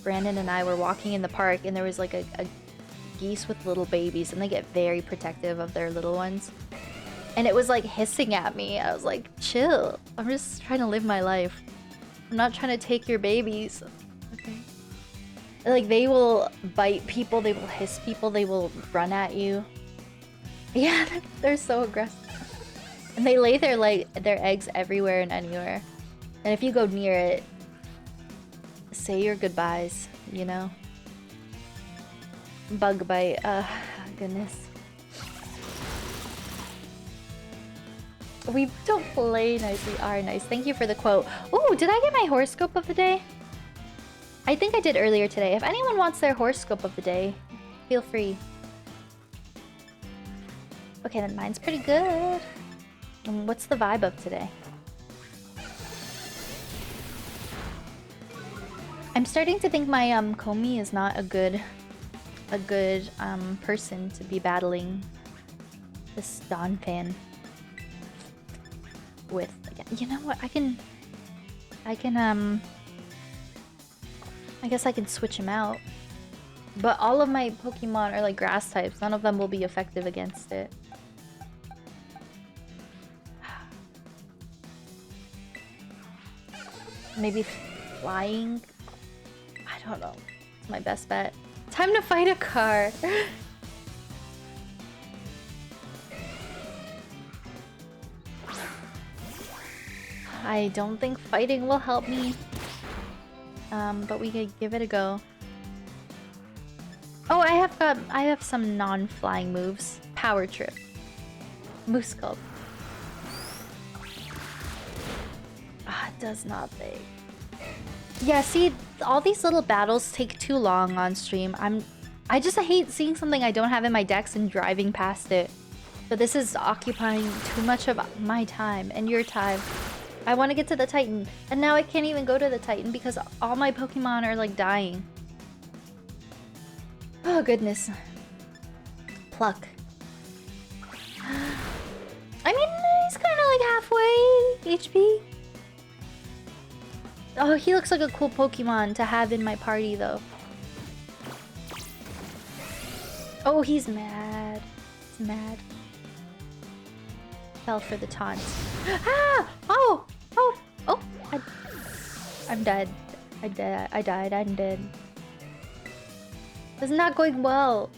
Brandon and I were walking in the park, and there was like a geese with little babies, and they get very protective of their little ones. And it was like hissing at me. I was like, chill. I'm just trying to live my life. I'm not trying to take your babies. Okay. Like, they will bite people, they will hiss people, they will run at you. Yeah, they're so aggressive. And they lay their eggs everywhere and anywhere. And if you go near it, say your goodbyes, you know? Bug bite. Goodness. We don't play nice, we are nice. Thank you for the quote. Ooh, did I get my horoscope of the day? I think I did earlier today. If anyone wants their horoscope of the day, feel free. Okay, then mine's pretty good. What's the vibe of today? I'm starting to think my Komi is not a good person to be battling this Dawn fan with. You know what? I guess I can switch him out. But all of my Pokemon are like grass types. None of them will be effective against it. Maybe flying? I don't know. It's my best bet. Time to fight a car. I don't think fighting will help me. But we could give it a go. Oh, I have some non-flying moves. Power Trip. Moose Sculpt. Ah, it does nothing. Yeah, see, all these little battles take too long on stream. I just hate seeing something I don't have in my decks and driving past it. But this is occupying too much of my time and your time. I want to get to the Titan, and now I can't even go to the Titan because all my Pokemon are like dying. Oh goodness. Pluck. I mean, he's kind of like halfway HP. Oh, he looks like a cool Pokemon to have in my party though. Oh, he's mad. He's mad. Fell for the taunt. Ah! Oh! Oh! Oh! I'm dead. I died. I'm dead. It's not going well.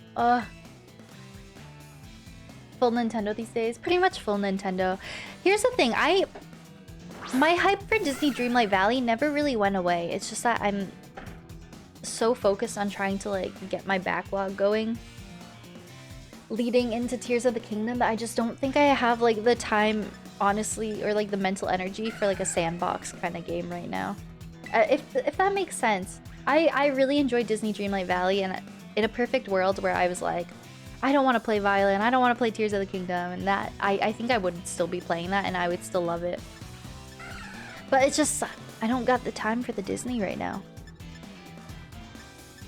Full Nintendo these days. Pretty much full Nintendo. Here's the thing. My hype for Disney Dreamlight Valley never really went away. It's just that I'm so focused on trying to like get my backlog going leading into Tears of the Kingdom that I just don't think I have like the time, honestly, or like the mental energy for like a sandbox kind of game right now. If that makes sense. I really enjoyed Disney Dreamlight Valley, and in a perfect world where I was like, I don't want to play Violet and I don't want to play Tears of the Kingdom, and that I think I would still be playing that and I would still love it. But it's just, I don't got the time for the Disney right now.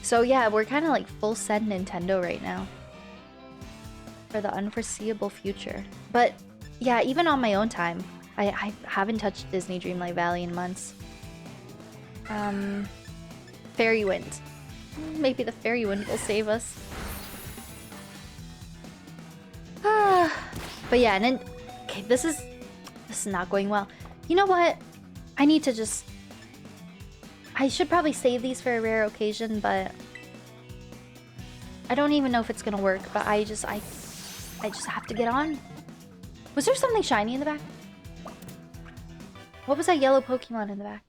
So yeah, we're kind of like full send Nintendo right now. For the unforeseeable future. But yeah, even on my own time, I haven't touched Disney Dreamlight Valley in months. Fairy Wind. Maybe the Fairy Wind will save us. But yeah, and then... Okay, this is not going well. You know what? I need to just... I should probably save these for a rare occasion, but... I don't even know if it's gonna work, but I just have to get on. Was there something shiny in the back? What was that yellow Pokemon in the back?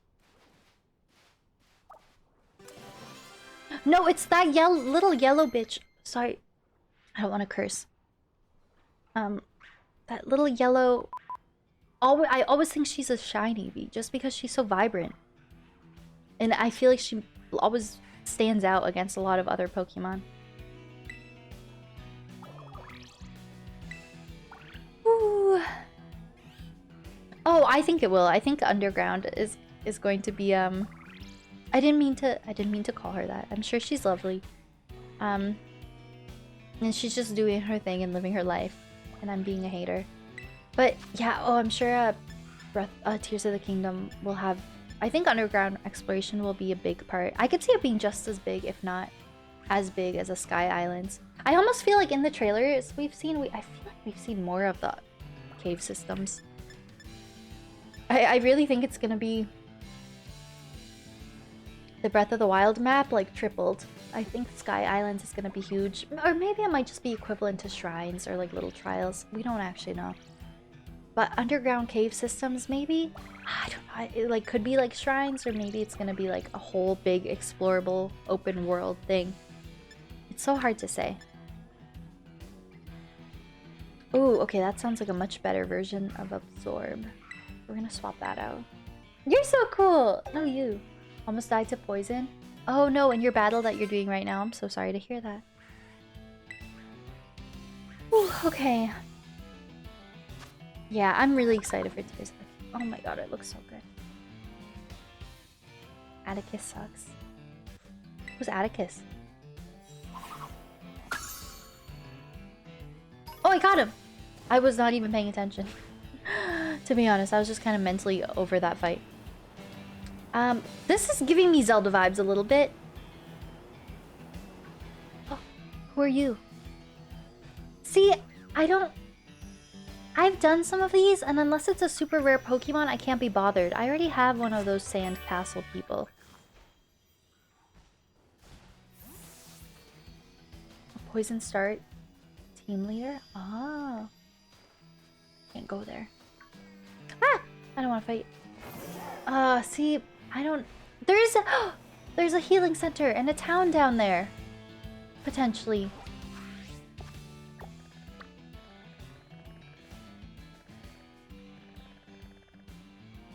No, it's that little yellow bitch. Sorry. I don't want to curse. That little yellow... I always think she's a shiny bee just because she's so vibrant. And I feel like she always stands out against a lot of other Pokemon. Ooh. Oh, I think it will. I think Underground is going to be I didn't mean to call her that. I'm sure she's lovely. And she's just doing her thing and living her life, and I'm being a hater. But yeah, oh, I'm sure Tears of the Kingdom will have... I think underground exploration will be a big part. I could see it being just as big, if not as big as a Sky Islands. I almost feel like in the trailers I feel like we've seen more of the cave systems. I really think it's gonna be the Breath of the Wild map, like, tripled. I think Sky Islands is gonna be huge. Or maybe it might just be equivalent to shrines or like little trials. We don't actually know. But underground cave systems, maybe? I don't know. It like could be like shrines, or maybe it's gonna be like a whole big explorable open world thing. It's so hard to say. Ooh, okay, that sounds like a much better version of Absorb. We're gonna swap that out. You're so cool! No, you. Almost died to poison? Oh no, in your battle that you're doing right now. I'm so sorry to hear that. Ooh, okay. Yeah, I'm really excited for Tears. Oh my god, it looks so good. Atticus sucks. Who's Atticus? Oh, I got him! I was not even paying attention. To be honest, I was just kind of mentally over that fight. This is giving me Zelda vibes a little bit. Who are you? See, I've done some of these, and unless it's a super rare Pokemon, I can't be bothered. I already have one of those sand castle people. A poison start. Team leader? Oh. Can't go there. Ah! I don't want to fight. See, I don't... There's a healing center and a town down there. Potentially.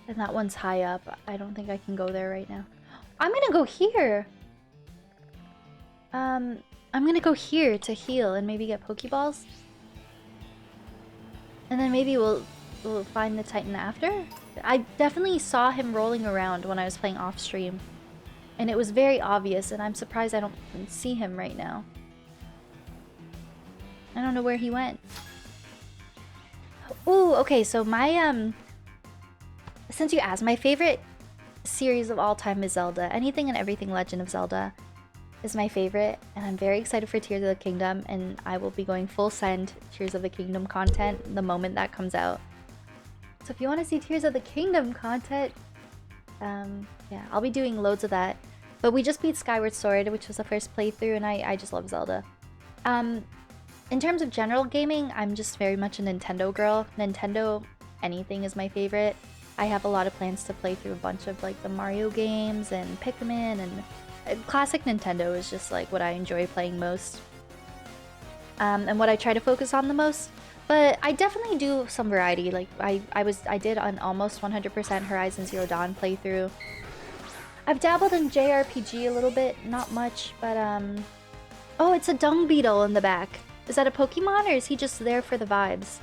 And that one's high up. I don't think I can go there right now. I'm gonna go here! I'm gonna go here to heal and maybe get Pokeballs. And then maybe we'll find the Titan after? I definitely saw him rolling around when I was playing off stream. And it was very obvious, and I'm surprised I don't see him right now. I don't know where he went. Ooh, okay, so my, since you asked, my favorite series of all time is Zelda. Anything and everything Legend of Zelda is my favorite, and I'm very excited for Tears of the Kingdom, and I will be going full send Tears of the Kingdom content the moment that comes out. So if you want to see Tears of the Kingdom content, yeah, I'll be doing loads of that. But we just beat Skyward Sword, which was the first playthrough, and I just love Zelda. In terms of general gaming, I'm just very much a Nintendo girl. Nintendo anything is my favorite. I have a lot of plans to play through a bunch of like the Mario games and Pikmin, and classic Nintendo is just like what I enjoy playing most. And what I try to focus on the most. But I definitely do some variety. Like I did an almost 100% Horizon Zero Dawn playthrough. I've dabbled in JRPG a little bit, not much, but oh, it's a dung beetle in the back. Is that a Pokemon, or is he just there for the vibes?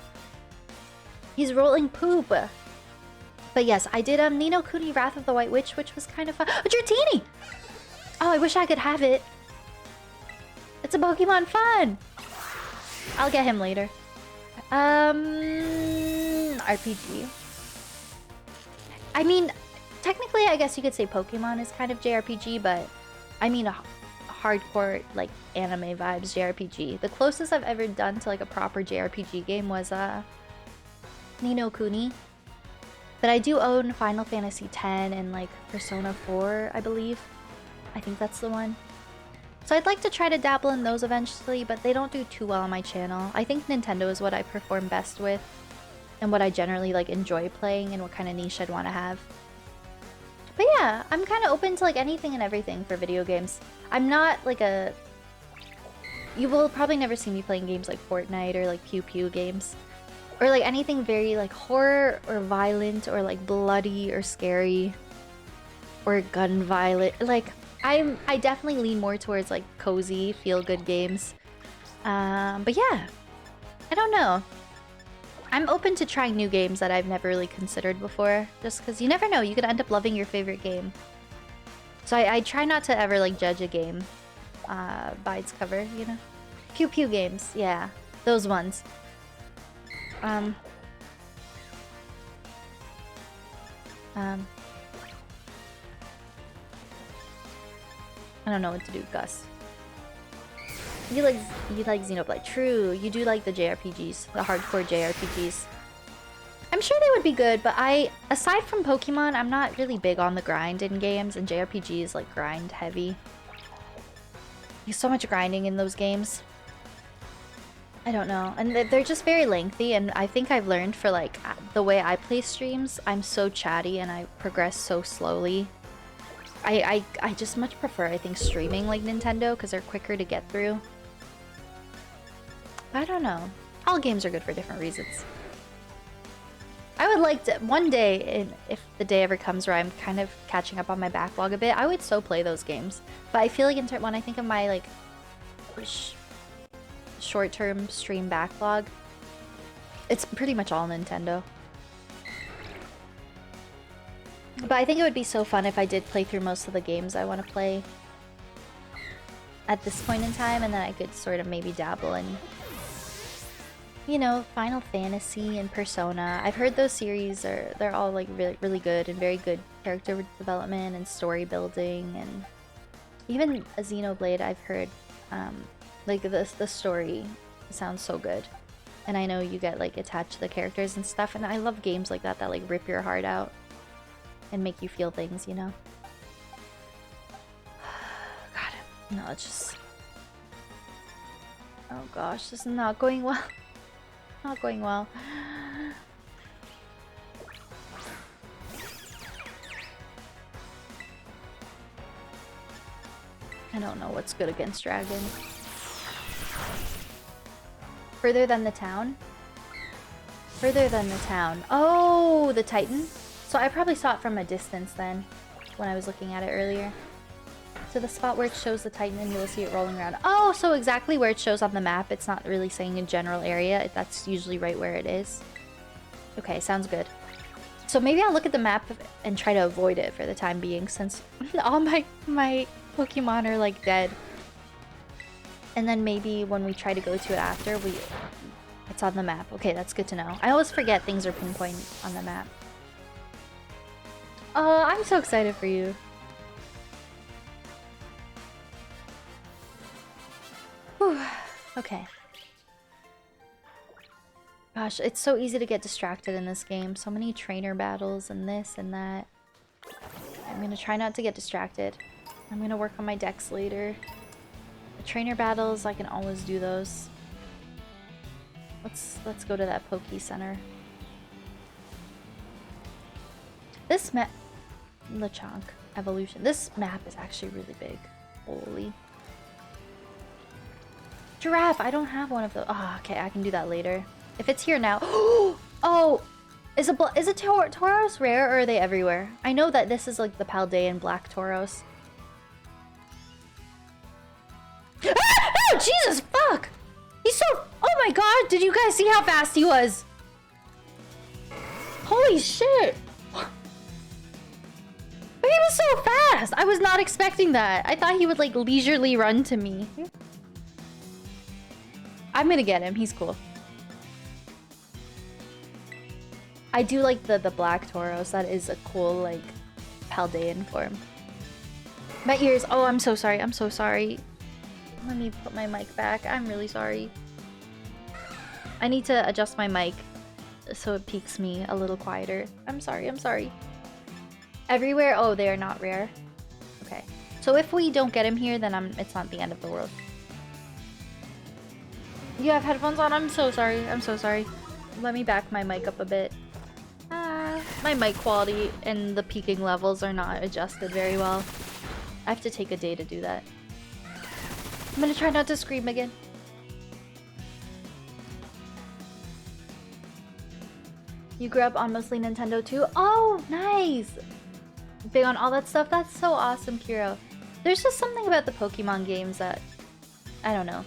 He's rolling poop. But yes, I did Ni no Kuni Wrath of the White Witch, which was kind of fun. A Dratini! Oh, I wish I could have it. It's a Pokemon fun! I'll get him later. RPG. I mean, technically, I guess you could say Pokemon is kind of JRPG, but I mean a hardcore, like, anime vibes JRPG. The closest I've ever done to, like, a proper JRPG game was, Ni no Kuni. But I do own Final Fantasy X and, like, Persona 4, I believe. I think that's the one. So I'd like to try to dabble in those eventually, but they don't do too well on my channel. I think Nintendo is what I perform best with, and what I generally, like, enjoy playing, and what kind of niche I'd want to have. But yeah, I'm kind of open to, like, anything and everything for video games. I'm not, like, a... You will probably never see me playing games like Fortnite or, like, Pew Pew games. Or, like, anything very, like, horror or violent or, like, bloody or scary. Or gun violent. Like, I definitely lean more towards, like, cozy, feel-good games. But yeah. I don't know. I'm open to trying new games that I've never really considered before. Just because you never know, you could end up loving your favorite game. So I try not to ever, like, judge a game by its cover, you know? Pew Pew games, yeah. Those ones. I don't know what to do, Gus. You like Xenoblade. True, you do like the JRPGs, the hardcore JRPGs. I'm sure they would be good, but aside from Pokemon, I'm not really big on the grind in games, and JRPG is like grind heavy. There's so much grinding in those games. I don't know, and they're just very lengthy, and I think I've learned for like the way I play streams, I'm so chatty and I progress so slowly. I just much prefer, I think, streaming like Nintendo because they're quicker to get through. I don't know. All games are good for different reasons. I would like to, one day, if the day ever comes where I'm kind of catching up on my backlog a bit, I would so play those games. But I feel like when I think of my, like, short-term stream backlog, it's pretty much all Nintendo. But I think it would be so fun if I did play through most of the games I want to play at this point in time, and then I could sort of maybe dabble in, you know, Final Fantasy and Persona. I've heard those series they're all like really, really good and very good character development and story building, and even a Xenoblade I've heard Like the story sounds so good. And I know you get like attached to the characters and stuff, and I love games like that that like rip your heart out and make you feel things, you know? God, no, it's just... Oh gosh, this is not going well. Not going well. I don't know what's good against dragon. Further than the town? Further than the town. Oh, the Titan? So I probably saw it from a distance then, when I was looking at it earlier. So the spot where it shows the Titan and you'll see it rolling around. Oh, so exactly where it shows on the map. It's not really saying a general area. That's usually right where it is. Okay, sounds good. So maybe I'll look at the map and try to avoid it for the time being, since all my Pokemon are like dead. And then maybe when we try to go to it after, it's on the map. Okay, that's good to know. I always forget things are pinpointed on the map. Oh, I'm so excited for you. Whew. Okay. Gosh, it's so easy to get distracted in this game. So many trainer battles and this and that. I'm gonna try not to get distracted. I'm gonna work on my decks later. The trainer battles, I can always do those. Let's go to that Poke Center. This map... Lechonk evolution. This map is actually really big. Holy. Giraffe! I don't have one of those. Oh, okay, I can do that later. If it's here now... Oh! Is Tauros rare, or are they everywhere? I know that this is like the Paldean Black Tauros. Oh, Jesus, fuck! He's so... Oh my god, did you guys see how fast he was? Holy shit! He was so fast! I was not expecting that. I thought he would like leisurely run to me. I'm gonna get him, he's cool. I do like the Black Tauros. That is a cool like Paldean form. My ears, oh I'm so sorry, I'm so sorry. Let me put my mic back. I'm really sorry. I need to adjust my mic so it peaks me a little quieter. I'm sorry, I'm sorry. Everywhere? Oh, they are not rare. Okay. So if we don't get him here, then it's not the end of the world. You have headphones on? I'm so sorry. I'm so sorry. Let me back my mic up a bit. My mic quality and the peaking levels are not adjusted very well. I have to take a day to do that. I'm gonna try not to scream again. You grew up on mostly Nintendo too? Oh, nice! Big on all that stuff? That's so awesome, Kiro. There's just something about the Pokemon games that... I don't know.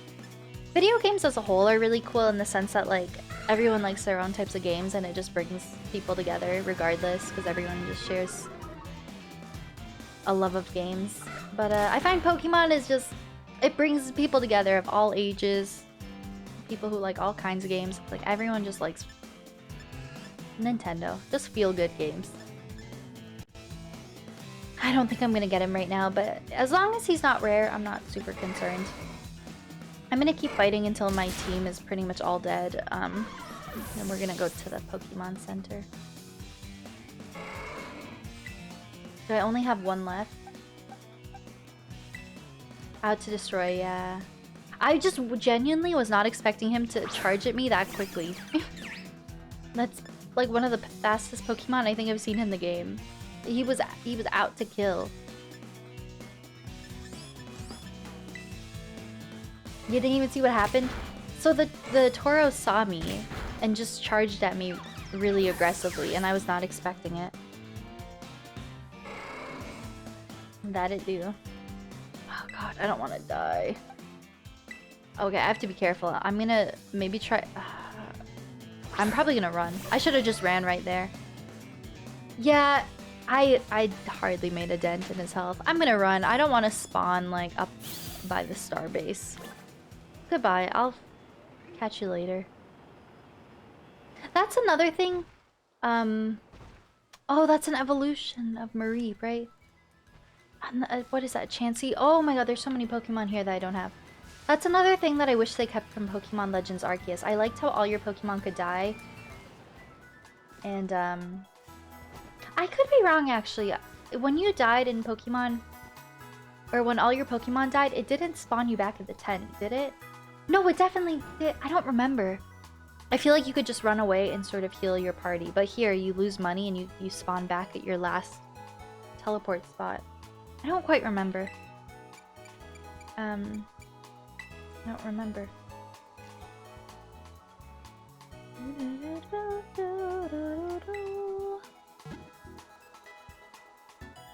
Video games as a whole are really cool in the sense that, like, everyone likes their own types of games and it just brings people together regardless, because everyone just shares a love of games. But I find Pokemon is just... It brings people together of all ages. People who like all kinds of games. Like, everyone just likes Nintendo. Just feel-good games. I don't think I'm gonna get him right now, but as long as he's not rare, I'm not super concerned. I'm gonna keep fighting until my team is pretty much all dead. Then we're gonna go to the Pokemon Center. Do I only have one left? Out to destroy, yeah. I just genuinely was not expecting him to charge at me that quickly. That's like one of the fastest Pokemon I think I've seen in the game. He was out to kill. You didn't even see what happened? So the Tauros saw me and just charged at me really aggressively, and I was not expecting it. That it do. Oh god, I don't want to die. Okay, I have to be careful. I'm gonna maybe try... I'm probably gonna run. I should have just ran right there. Yeah, I hardly made a dent in his health. I'm gonna run. I don't want to spawn like up by the star base. Goodbye. I'll catch you later. That's another thing. Oh, that's an evolution of Marie, right? What is that? Chansey? Oh my god, there's so many Pokemon here that I don't have. That's another thing that I wish they kept from Pokemon Legends Arceus. I liked how all your Pokemon could die. And, I could be wrong, actually. When you died in Pokemon... Or when all your Pokemon died, it didn't spawn you back at the tent, did it? No, it definitely did. I don't remember. I feel like you could just run away and sort of heal your party. But here, you lose money and you spawn back at your last teleport spot. I don't quite remember. I don't remember.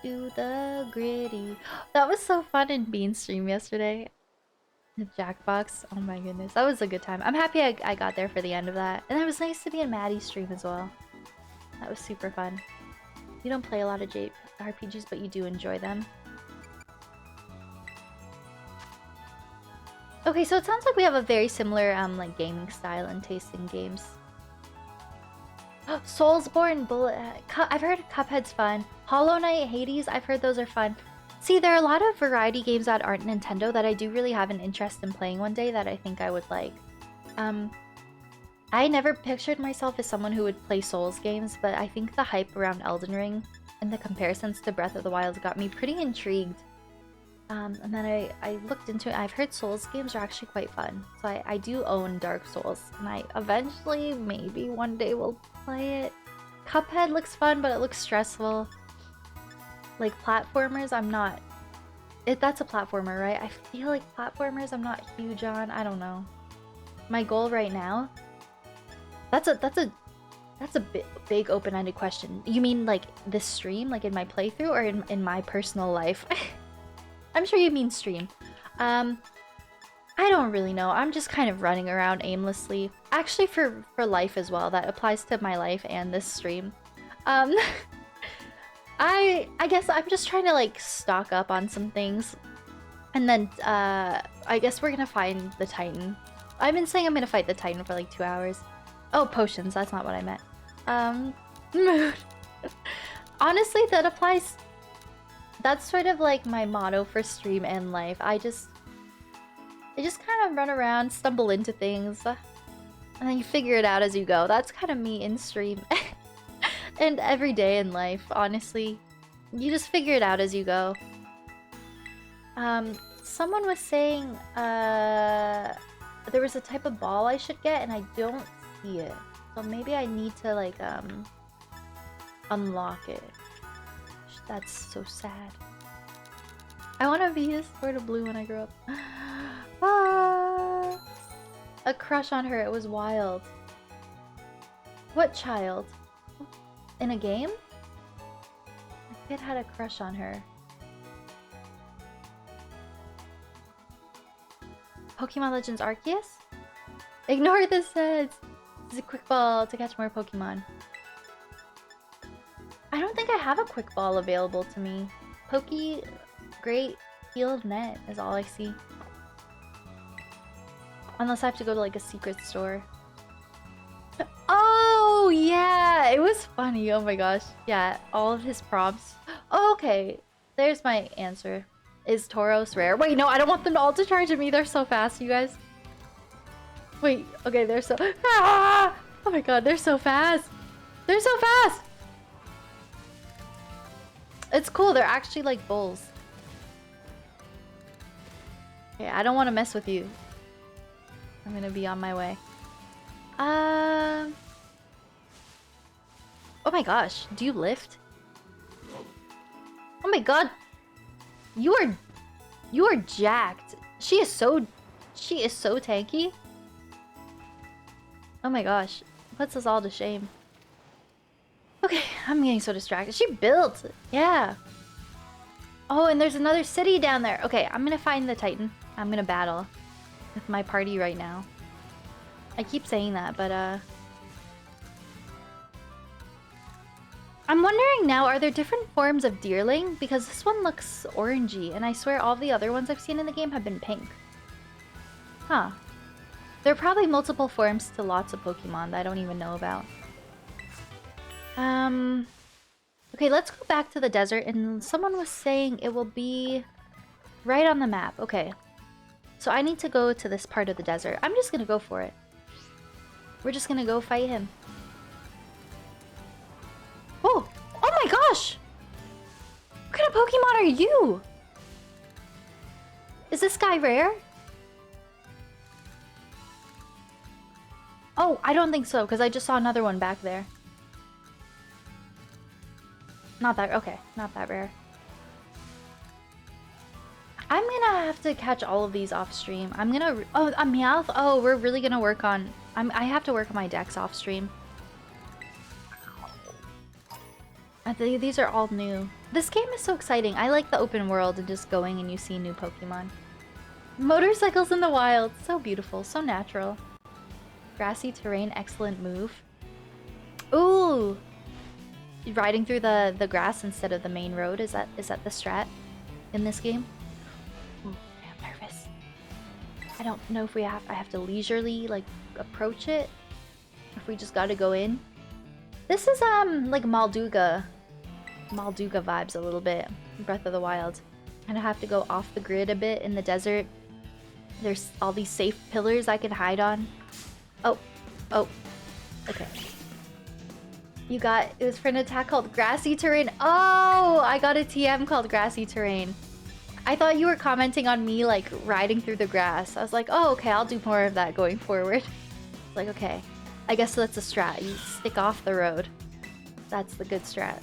Do the gritty. That was so fun in Bean's stream yesterday. The Jackbox. Oh my goodness. That was a good time. I'm happy I got there for the end of that. And it was nice to be in Maddie's stream as well. That was super fun. You don't play a lot of JRPGs, but you do enjoy them. Okay, so it sounds like we have a very similar like gaming style and taste in games. Soulsborne, Bullet... I've heard Cuphead's fun. Hollow Knight, Hades, I've heard those are fun. See, there are a lot of variety games that aren't Nintendo that I do really have an interest in playing one day that I think I would like. I never pictured myself as someone who would play Souls games, but I think the hype around Elden Ring and the comparisons to Breath of the Wild got me pretty intrigued. And then I looked into it. I've heard Souls games are actually quite fun. So I do own Dark Souls. And I eventually, maybe one day will play it. Cuphead looks fun, but it looks stressful. Like platformers, I'm not... That's a platformer, right? I feel like platformers I'm not huge on. I don't know. My goal right now... That's a big open-ended question. You mean like this stream? Like in my playthrough or in my personal life? I'm sure you mean stream. I don't really know. I'm just kind of running around aimlessly. Actually, for life as well. That applies to my life and this stream. I guess I'm just trying to like stock up on some things. And then I guess we're gonna find the Titan. I've been saying I'm gonna fight the Titan for like 2 hours. Oh, potions. That's not what I meant. Mood. Honestly, that applies... That's sort of like my motto for stream and life. I just kind of run around, stumble into things, and then you figure it out as you go. That's kind of me in stream. And every day in life, honestly. You just figure it out as you go. Someone was saying there was a type of ball I should get and I don't see it. So maybe I need to like unlock it. That's so sad. I want to be a sort of blue when I grow up. Ah, a crush on her. It was wild. What child? In a game? My kid had a crush on her. Pokemon Legends Arceus? Ignore this says. This is a quick ball to catch more Pokemon. I don't think I have a quick ball available to me. Pokey, Great Field Net is all I see. Unless I have to go to like a secret store. Oh yeah, it was funny. Oh my gosh. Yeah, all of his prompts. Oh, okay, there's my answer. Is Tauros rare? Wait, no, I don't want them all to charge at me. They're so fast, you guys. Wait, okay, they're so... Ah! Oh my god, they're so fast. They're so fast. It's cool, they're actually like bulls. Okay, I don't want to mess with you. I'm gonna be on my way. Oh my gosh, do you lift? Oh my god. You are jacked. She is so tanky. Oh my gosh. Puts us all to shame. Okay, I'm getting so distracted. She built! Yeah. Oh, and there's another city down there. Okay, I'm gonna find the Titan. I'm gonna battle with my party right now. I keep saying that, but I'm wondering now, are there different forms of Deerling? Because this one looks orangey, and I swear all the other ones I've seen in the game have been pink. Huh. There are probably multiple forms to lots of Pokemon that I don't even know about. Okay, let's go back to the desert, and someone was saying it will be right on the map. Okay. So I need to go to this part of the desert. I'm just gonna go for it. We're just gonna go fight him. Oh! Oh my gosh! What kind of Pokemon are you? Is this guy rare? Oh, I don't think so, because I just saw another one back there. Not that, okay, not that rare. I'm gonna have to catch all of these off stream. I'm gonna, oh, a Meowth? Oh, we're really gonna work on, I have to work on my decks off stream. These are all new. This game is so exciting. I like the open world and just going and you see new Pokemon. Motorcycles in the wild. So beautiful, so natural. Grassy terrain, excellent move. Ooh! Riding through the grass instead of the main road. Is that the strat in this game? Ooh, I'm nervous. I don't know if I have to leisurely like approach it. If we just gotta go in. This is like Malduga vibes a little bit. Breath of the Wild. And I have to go off the grid a bit in the desert. There's all these safe pillars I can hide on. Oh. Oh. Okay. You got... It was for an attack called Grassy Terrain. Oh! I got a TM called Grassy Terrain. I thought you were commenting on me, like, riding through the grass. I was like, oh, okay, I'll do more of that going forward. Like, okay. I guess that's a strat. You stick off the road. That's the good strat.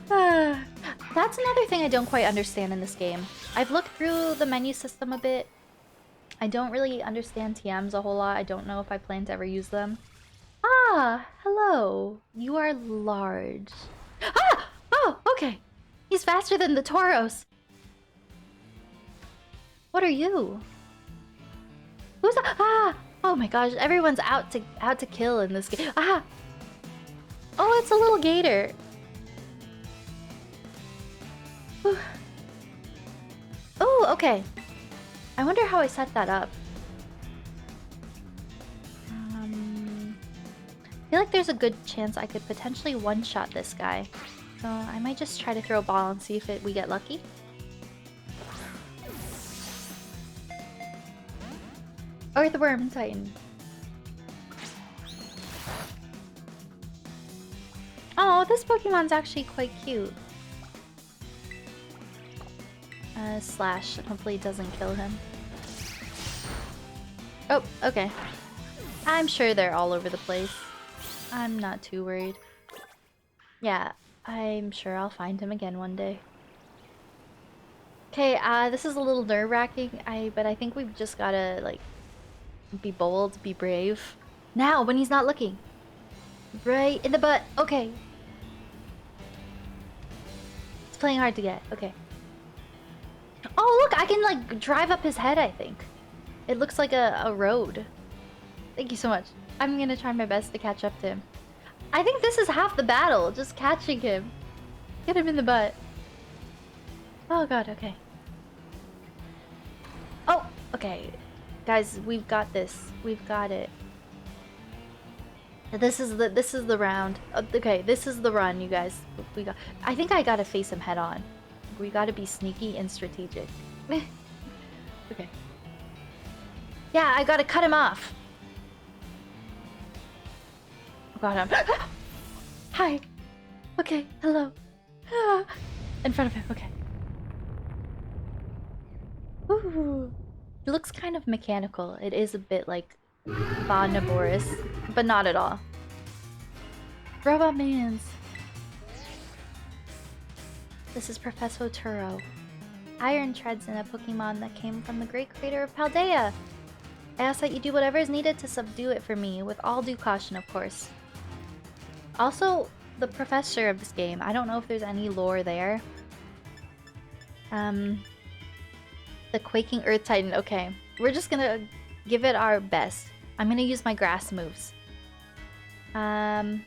That's another thing I don't quite understand in this game. I've looked through the menu system a bit. I don't really understand TMs a whole lot. I don't know if I plan to ever use them. Ah, hello. You are large. Ah! Oh, okay. He's faster than the Tauros. What are you? Who's that? Ah! Oh my gosh, everyone's out to kill in this game. Ah! Oh, it's a little gator. Oh, okay. I wonder how I set that up. I feel like there's a good chance I could potentially one-shot this guy. So I might just try to throw a ball and see if we get lucky. Earthworm Titan. Oh, this Pokemon's actually quite cute. Slash, and hopefully it doesn't kill him. Oh, okay. I'm sure they're all over the place. I'm not too worried. Yeah, I'm sure I'll find him again one day. Okay, this is a little nerve-wracking, but I think we've just gotta, like, be bold, be brave. Now, when he's not looking. Right in the butt. Okay. It's playing hard to get. Okay. Oh, look! I can, like, drive up his head, I think. It looks like a road. Thank you so much. I'm gonna try my best to catch up to him. I think this is half the battle, just catching him. Get him in the butt. Oh god, okay. Oh, okay. Guys, we've got this. We've got it. This is the round. Okay, this is the run, you guys. I think I gotta face him head on. We gotta be sneaky and strategic. Okay. Yeah, I gotta cut him off. Got him. Hi. Okay, hello. In front of him, okay. Ooh. It looks kind of mechanical. It is a bit like Bonaboris, but not at all. Robot Mans. This is Professor Turo. Iron treads in a Pokemon that came from the great crater of Paldea. I ask that you do whatever is needed to subdue it for me, with all due caution, of course. Also, the professor of this game, I don't know if there's any lore there. The Quaking Earth Titan, okay. We're just gonna give it our best. I'm gonna use my grass moves. Energy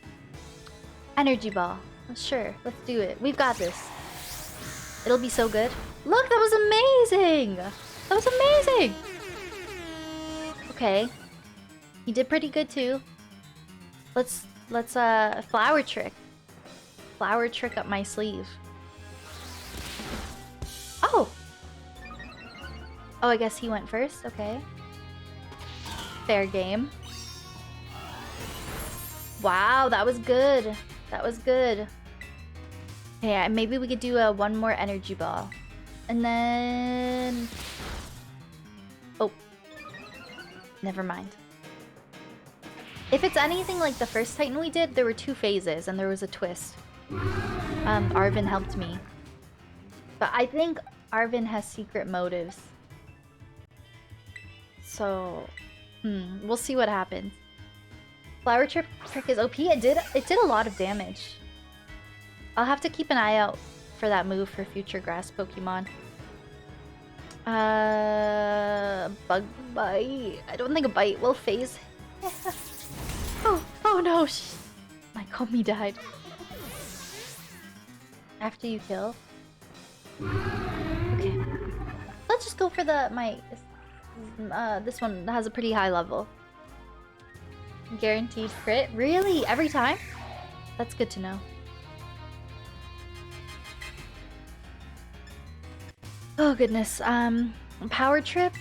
Ball. Oh, sure, let's do it. We've got this. It'll be so good. Look, that was amazing! That was amazing! Okay. He did pretty good too. Let's flower trick. Flower trick up my sleeve. Oh! Oh, I guess he went first. Okay. Fair game. Wow, that was good. That was good. Yeah, maybe we could do one more energy ball. And then... Oh. Never mind. If it's anything like the first Titan we did, there were 2 phases and there was a twist. Arvin helped me. But I think Arvin has secret motives. So... we'll see what happens. Flower Trick is OP. It did a lot of damage. I'll have to keep an eye out for that move for future grass Pokemon. Bug bite. I don't think a bite will phase. Oh no! My Komi died. After you kill. Okay. Let's just go for this one has a pretty high level. Guaranteed crit? Really? Every time? That's good to know. Oh goodness. Power Trip?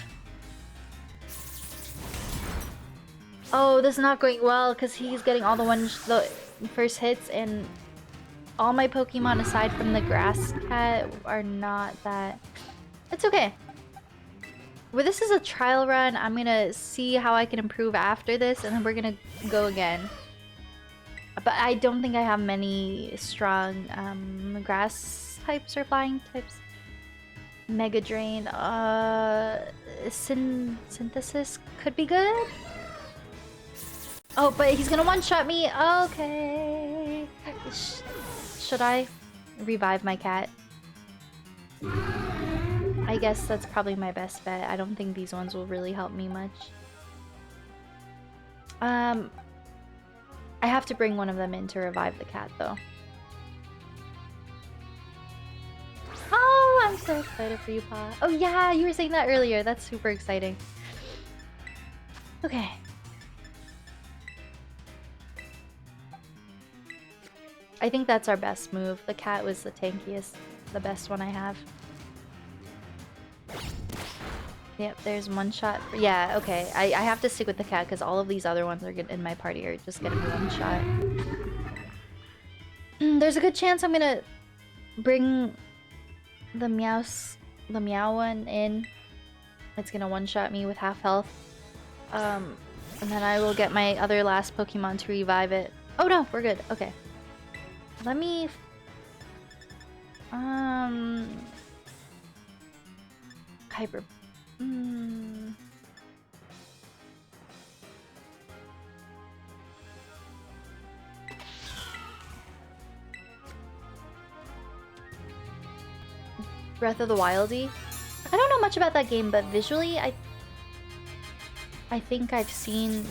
Oh, this is not going well because he's getting all the first hits, and all my Pokemon aside from the grass cat are not that... It's okay. Well, this is a trial run. I'm gonna see how I can improve after this, and then we're gonna go again. But I don't think I have many strong grass types or flying types. Mega Drain, Synthesis could be good. Oh, but he's gonna one-shot me. Okay. Should I revive my cat? I guess that's probably my best bet. I don't think these ones will really help me much. I have to bring one of them in to revive the cat, though. Oh, I'm so excited for you, Pa. Oh yeah, you were saying that earlier. That's super exciting. Okay. I think that's our best move. The cat was the tankiest, the best one I have. Yep, there's one shot. Yeah, okay. I have to stick with the cat because all of these other ones are in my party are just getting one shot. There's a good chance I'm gonna bring the Meow one in. It's gonna one-shot me with half health. And then I will get my other last Pokemon to revive it. Oh no, we're good. Okay. Let me... Hyper... Breath of the Wildy? I don't know much about that game, but visually, I think I've seen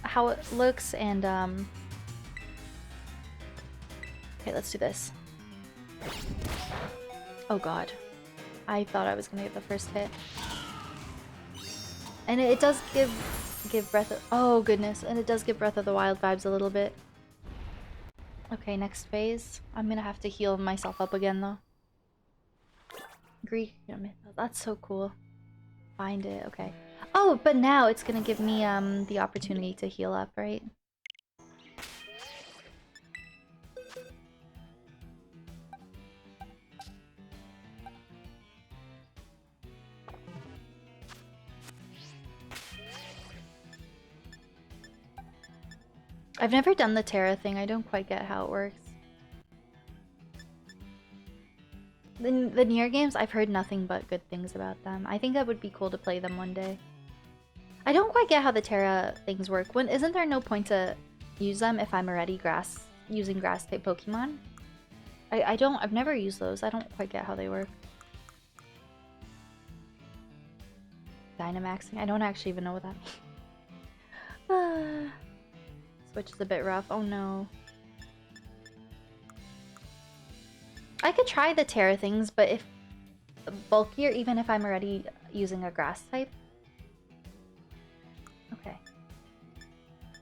how it looks, and okay, let's do this. Oh god. I thought I was gonna get the first hit. And it does give Breath of... Oh goodness, and it does give Breath of the Wild vibes a little bit. Okay, next phase. I'm gonna have to heal myself up again though. Greek Mythos. That's so cool. Find it, okay. Oh, but now it's gonna give me the opportunity to heal up, right? I've never done the Terra thing. I don't quite get how it works. The Nier games, I've heard nothing but good things about them. I think that would be cool to play them one day. I don't quite get how the Terra things work. Isn't there no point to use them if I'm already using grass type Pokemon? I've never used those. I don't quite get how they work. Dynamaxing? I don't actually even know what that means. Switch is a bit rough. Oh no. I could try the Terra things, but if bulkier, even if I'm already using a grass type. Okay.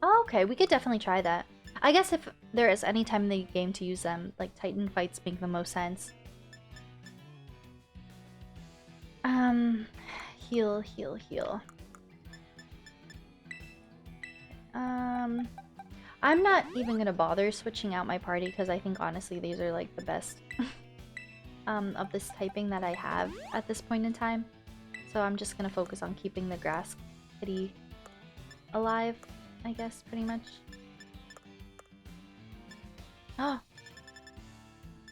Oh, okay, we could definitely try that. I guess if there is any time in the game to use them, like Titan fights make the most sense. Heal, heal, heal. I'm not even gonna bother switching out my party because I think honestly these are like the best of this typing that I have at this point in time. So I'm just gonna focus on keeping the grass kitty alive, I guess, pretty much. Oh!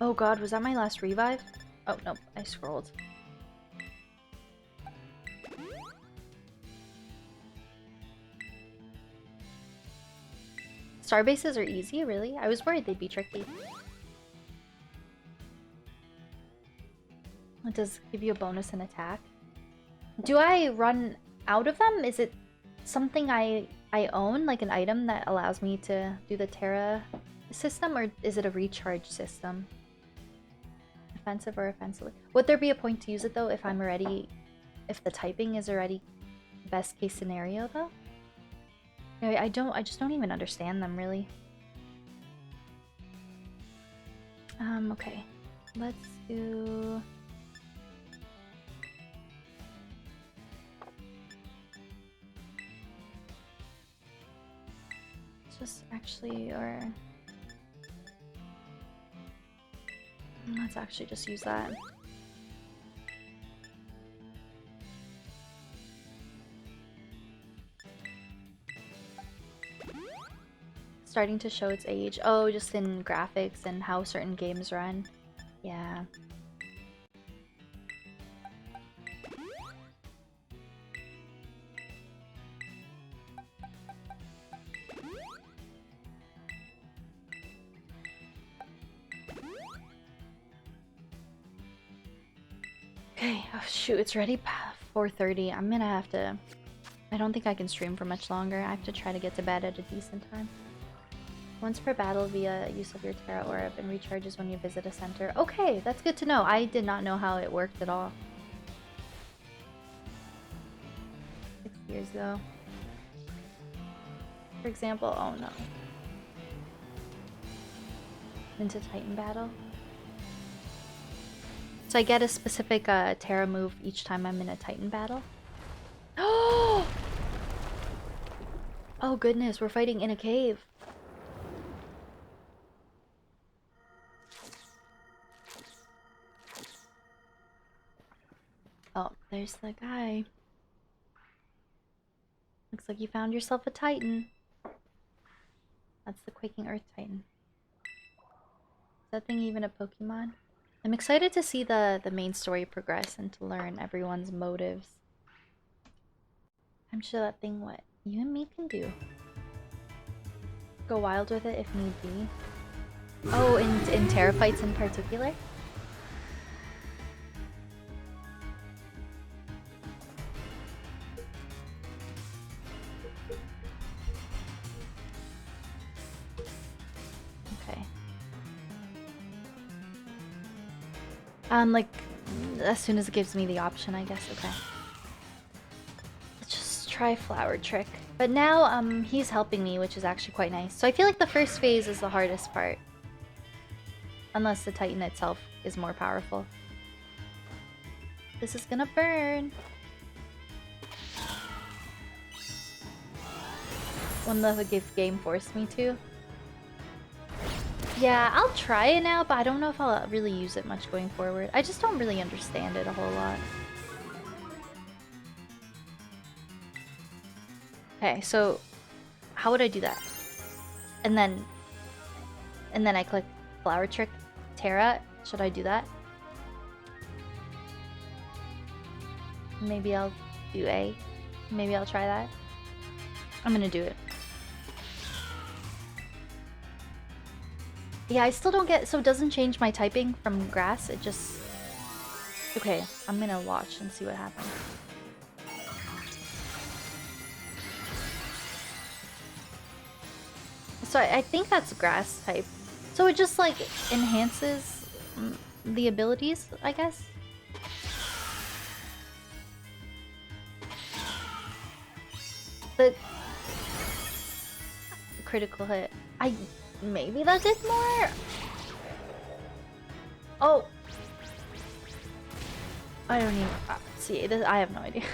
Oh god, was that my last revive? Oh, nope, I scrolled. Starbases are easy, really? I was worried they'd be tricky. It does give you a bonus in attack. Do I run out of them? Is it something I own, like an item that allows me to do the Terra system, or is it a recharge system? Offensive or offensive? Would there be a point to use it though if I'm already, if the typing is already best case scenario though? I just don't even understand them really. Okay. Let's do... Just actually, or... Let's actually just use that. Starting to show its age. Oh, just in graphics and how certain games run. Yeah. Okay, oh shoot, it's already 4:30. I'm gonna have to... I don't think I can stream for much longer. I have to try to get to bed at a decent time. Once per battle via use of your Terra Orb and recharges when you visit a center. Okay, that's good to know. I did not know how it worked at all. 6 years ago. For example, oh no. Into Titan battle. So I get a specific Terra move each time I'm in a Titan battle. Oh! Oh goodness, we're fighting in a cave. Oh, there's the guy. Looks like you found yourself a Titan. That's the Quaking Earth Titan. Is that thing even a Pokemon? I'm excited to see the main story progress and to learn everyone's motives. I'm sure that thing what you and me can do. Go wild with it if need be. Oh, in Terra fights in particular? Okay. Like, as soon as it gives me the option, I guess. Okay. Let's just try Flower Trick. But now, he's helping me, which is actually quite nice. So I feel like the first phase is the hardest part. Unless the Titan itself is more powerful. This is gonna burn. When the game forced me to. Yeah, I'll try it now, but I don't know if I'll really use it much going forward. I just don't really understand it a whole lot. Okay, so how would I do that? And then I click Flower Trick Terra. Should I do that? Maybe I'll do A. Maybe I'll try that. I'm gonna do it. Yeah, I still don't get... So it doesn't change my typing from grass, it just... Okay, I'm gonna watch and see what happens. So I think that's grass type. So it just like enhances the abilities, I guess? The critical hit. Maybe that did more? Oh! I don't even see this. I have no idea.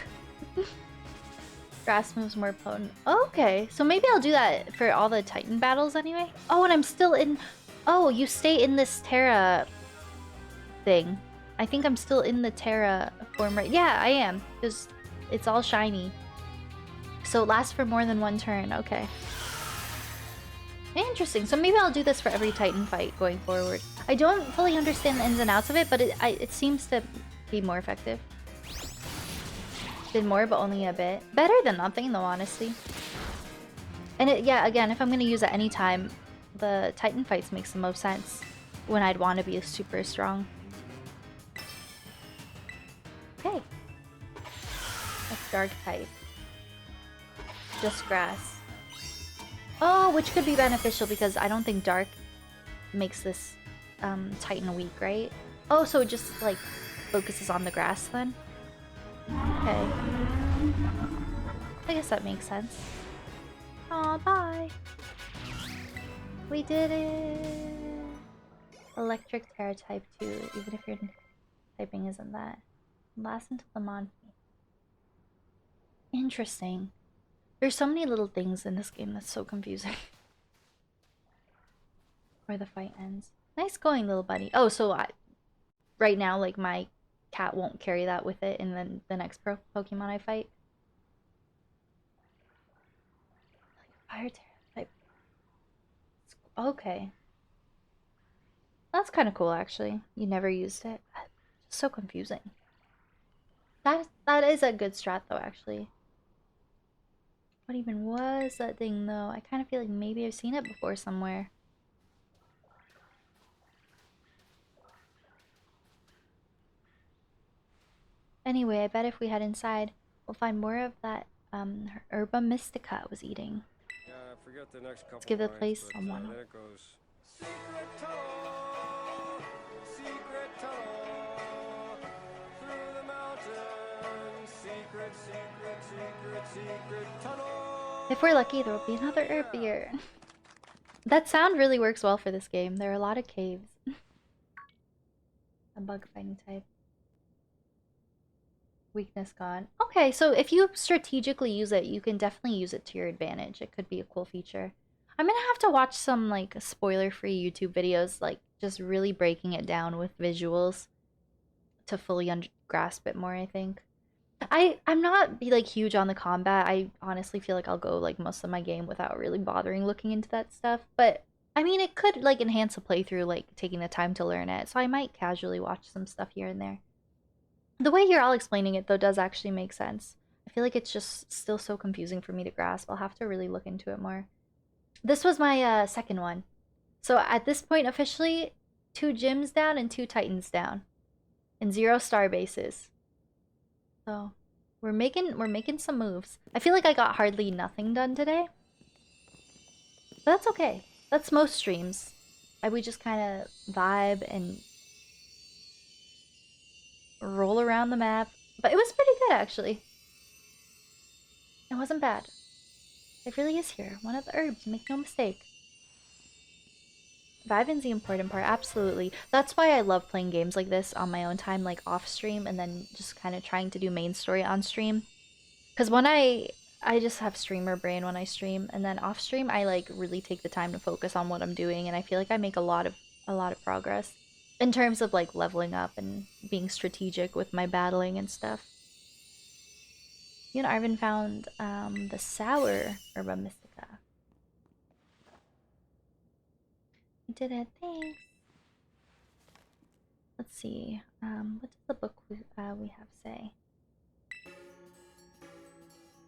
Grass moves more potent. Oh, okay, so maybe I'll do that for all the Titan battles anyway. Oh, and I'm still in. Oh, you stay in this Terra thing. I think I'm still in the Terra form, right? Yeah, I am, because it's all shiny. So it lasts for more than one turn. Okay. Interesting. So maybe I'll do this for every Titan fight going forward. I don't fully understand the ins and outs of it, but it seems to be more effective. Did more, but only a bit. Better than nothing, though, honestly. And yeah, again, if I'm gonna use it any time, the Titan fights makes the most sense when I'd want to be super strong. Okay. That's dark type. Just grass. Oh, which could be beneficial because I don't think dark makes this Titan weak, right? Oh, so it just like focuses on the grass then? Okay. I guess that makes sense. Aw, bye. We did it. Electric Terra type 2, even if your typing isn't that. Last until the Monty. Interesting. There's so many little things in this game that's so confusing. Where the fight ends. Nice going, little buddy. Oh, so right now, like, my cat won't carry that with it in the next Pokemon I fight. Fire type. Okay. That's kind of cool, actually. You never used it. So confusing. That is a good strat, though, actually. What even was that thing, though? I kind of feel like maybe I've seen it before somewhere. Anyway, I bet if we head inside, we'll find more of that Herba Mystica I was eating. Yeah, I forget the next couple. Let's give the lines, place but, someone. Then it goes. Secret tunnel, secret tunnel, through the mountains, secret tunnel. If we're lucky, there will be another herb here. That sound really works well for this game. There are a lot of caves. A bug fighting type. Weakness gone. Okay, so if you strategically use it, you can definitely use it to your advantage. It could be a cool feature. I'm gonna have to watch some like spoiler-free YouTube videos, like just really breaking it down with visuals to fully grasp it more, I think. I'm not like huge on the combat. I honestly feel like I'll go like most of my game without really bothering looking into that stuff. But I mean, it could like enhance a playthrough, like taking the time to learn it. So I might casually watch some stuff here and there. The way you're all explaining it, though, does actually make sense. I feel like it's just still so confusing for me to grasp. I'll have to really look into it more. This was my second one. So at this point, officially, 2 gyms down and 2 Titans down. And 0 star bases. So we're making some moves. I feel like I got hardly nothing done today. But that's okay. That's most streams. We just kind of vibe and roll around the map. But it was pretty good, actually. It wasn't bad. It really is here. One of the herbs, make no mistake. Vibing's the important part, absolutely. That's why I love playing games like this on my own time, like off stream, and then just kind of trying to do main story on stream. Because when I just have streamer brain when I stream, and then off stream I like really take the time to focus on what I'm doing, and I feel like I make a lot of progress in terms of like leveling up and being strategic with my battling and stuff. You and Arvin found the sour Herba Mystica. We did it, thanks. Let's see. What does the book we have say?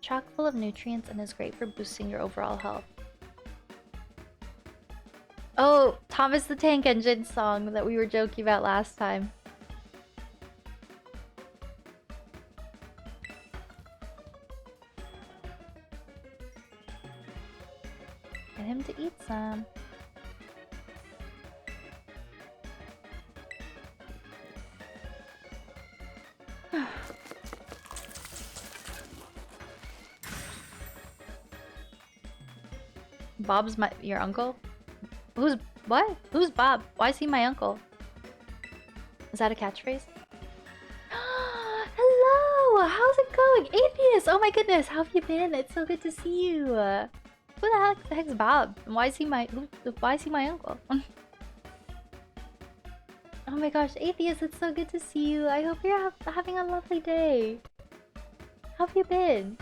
Chock full of nutrients and is great for boosting your overall health. Oh, Thomas the Tank Engine song that we were joking about last time. Get him to eat some. Bob's your uncle? What? Who's Bob? Why is he my uncle? Is that a catchphrase? dog! Atheist! Oh my goodness, how have you been? It's so good to see you. Who the heck's Bob? Why is he my uncle? Oh my gosh, Atheist, it's so good to see you. I hope you're having a lovely day. How have you been?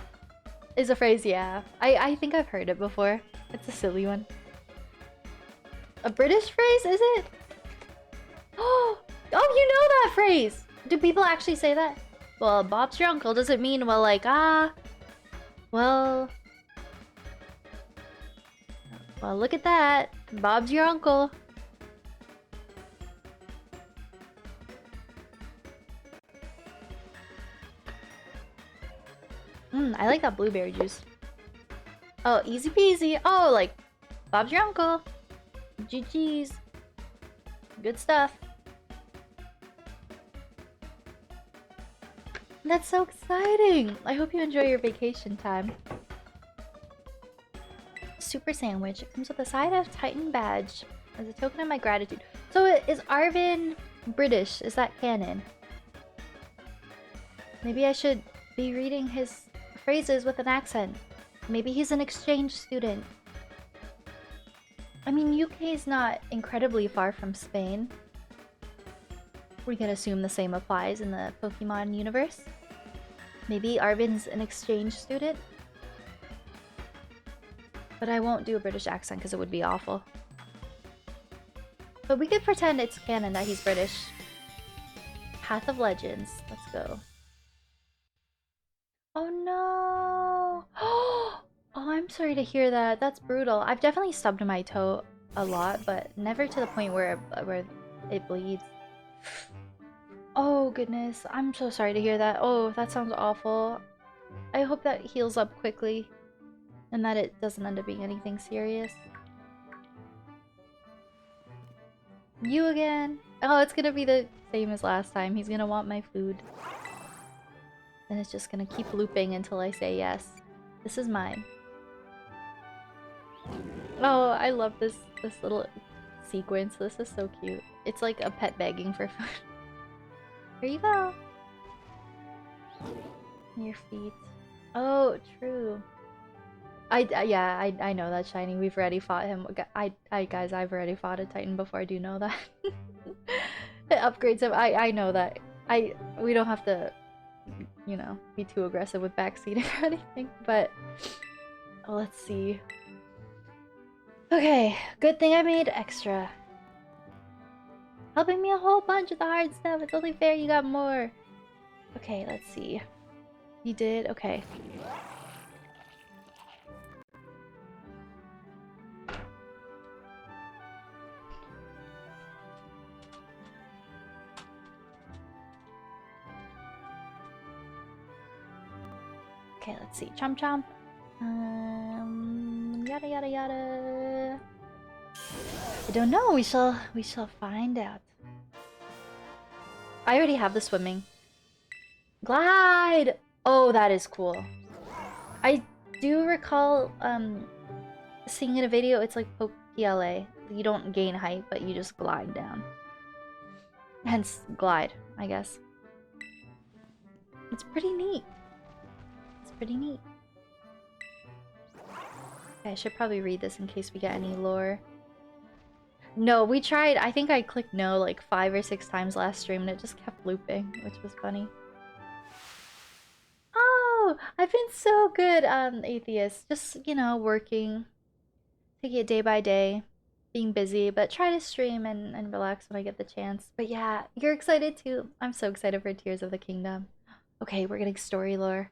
Is a phrase, yeah. I think I've heard it before. It's a silly one. A British phrase, is it? Oh, you know that phrase! Do people actually say that? Well, Bob's your uncle doesn't mean, well, like, well, look at that. Bob's your uncle. I like that blueberry juice. Oh, easy peasy. Oh, like, Bob's your uncle. GG's. Good stuff. That's so exciting! I hope you enjoy your vacation time. Super sandwich. It comes with a side of Titan badge as a token of my gratitude. So is Arvin British? Is that canon? Maybe I should be reading his phrases with an accent. Maybe he's an exchange student. I mean, UK is not incredibly far from Spain. We can assume the same applies in the Pokemon universe. Maybe Arvin's an exchange student? But I won't do a British accent because it would be awful. But we could pretend it's canon that he's British. Path of Legends. Let's go. Oh no! Oh, I'm sorry to hear that. That's brutal. I've definitely stubbed my toe a lot, but never to the point where it bleeds. Oh goodness, I'm so sorry to hear that. Oh, that sounds awful. I hope that heals up quickly and that it doesn't end up being anything serious. You again? Oh, it's gonna be the same as last time. He's gonna want my food. And it's just gonna keep looping until I say yes. This is mine. Oh, I love this little sequence. This is so cute. It's like a pet begging for food. Here you go. Your feet. Oh, true. Yeah, I know that, Shiny. We've already fought him. Guys, I've already fought a Titan before. I do know that. It upgrades him. I know that. We don't have to, you know, be too aggressive with backseating or anything. But let's see. Okay, good thing I made extra. Helping me a whole bunch of the hard stuff. It's only fair you got more. Okay, let's see. You did? Okay. Okay, let's see. Chomp chomp. Yada yada yada. I don't know. We shall find out. I already have the swimming. Glide! Oh, that is cool. I do recall seeing in a video it's like PLA. You don't gain height, but you just glide down. Hence glide, I guess. It's pretty neat. It's pretty neat. Okay, I should probably read this in case we get any lore. No, we tried. I think I clicked no like 5 or 6 times last stream and it just kept looping, which was funny. Oh, I've been so good, Atheist. Just, you know, working. Taking it day by day. Being busy, but try to stream and relax when I get the chance. But yeah, you're excited too. I'm so excited for Tears of the Kingdom. Okay, we're getting story lore.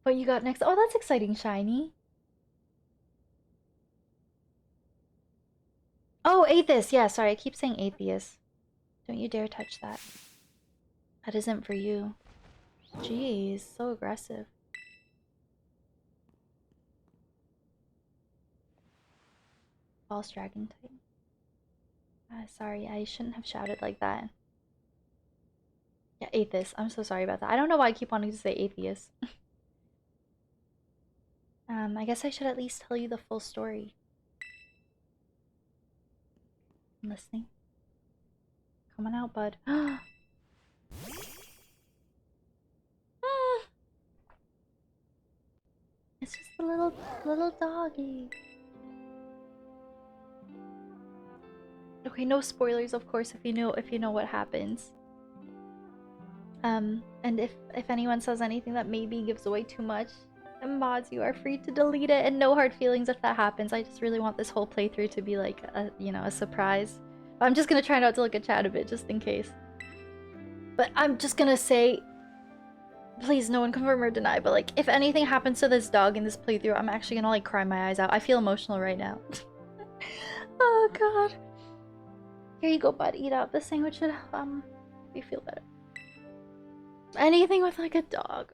What you got next? Oh, that's exciting, Shiny. Oh, Atheist. Yeah, sorry, I keep saying Atheist. Don't you dare touch that. That isn't for you. Jeez, so aggressive. False Dragon Titan. Sorry, I shouldn't have shouted like that. Yeah, Atheist. I'm so sorry about that. I don't know why I keep wanting to say Atheist. I guess I should at least tell you the full story. I'm listening. Come on out, bud. Little doggy. Okay, no spoilers, of course, if you know what happens. And if anyone says anything that maybe gives away too much, and mods, you are free to delete it, and no hard feelings if that happens. I just really want this whole playthrough to be like a, you know, a surprise. But I'm just gonna try not to look at chat a bit, just in case. But I'm just gonna say, please, no one confirm or deny, but like, if anything happens to this dog in this playthrough, I'm actually gonna like cry my eyes out. I feel emotional right now. Oh god. Here you go, bud. Eat up. This sandwich should make you feel better. Anything with like a dog.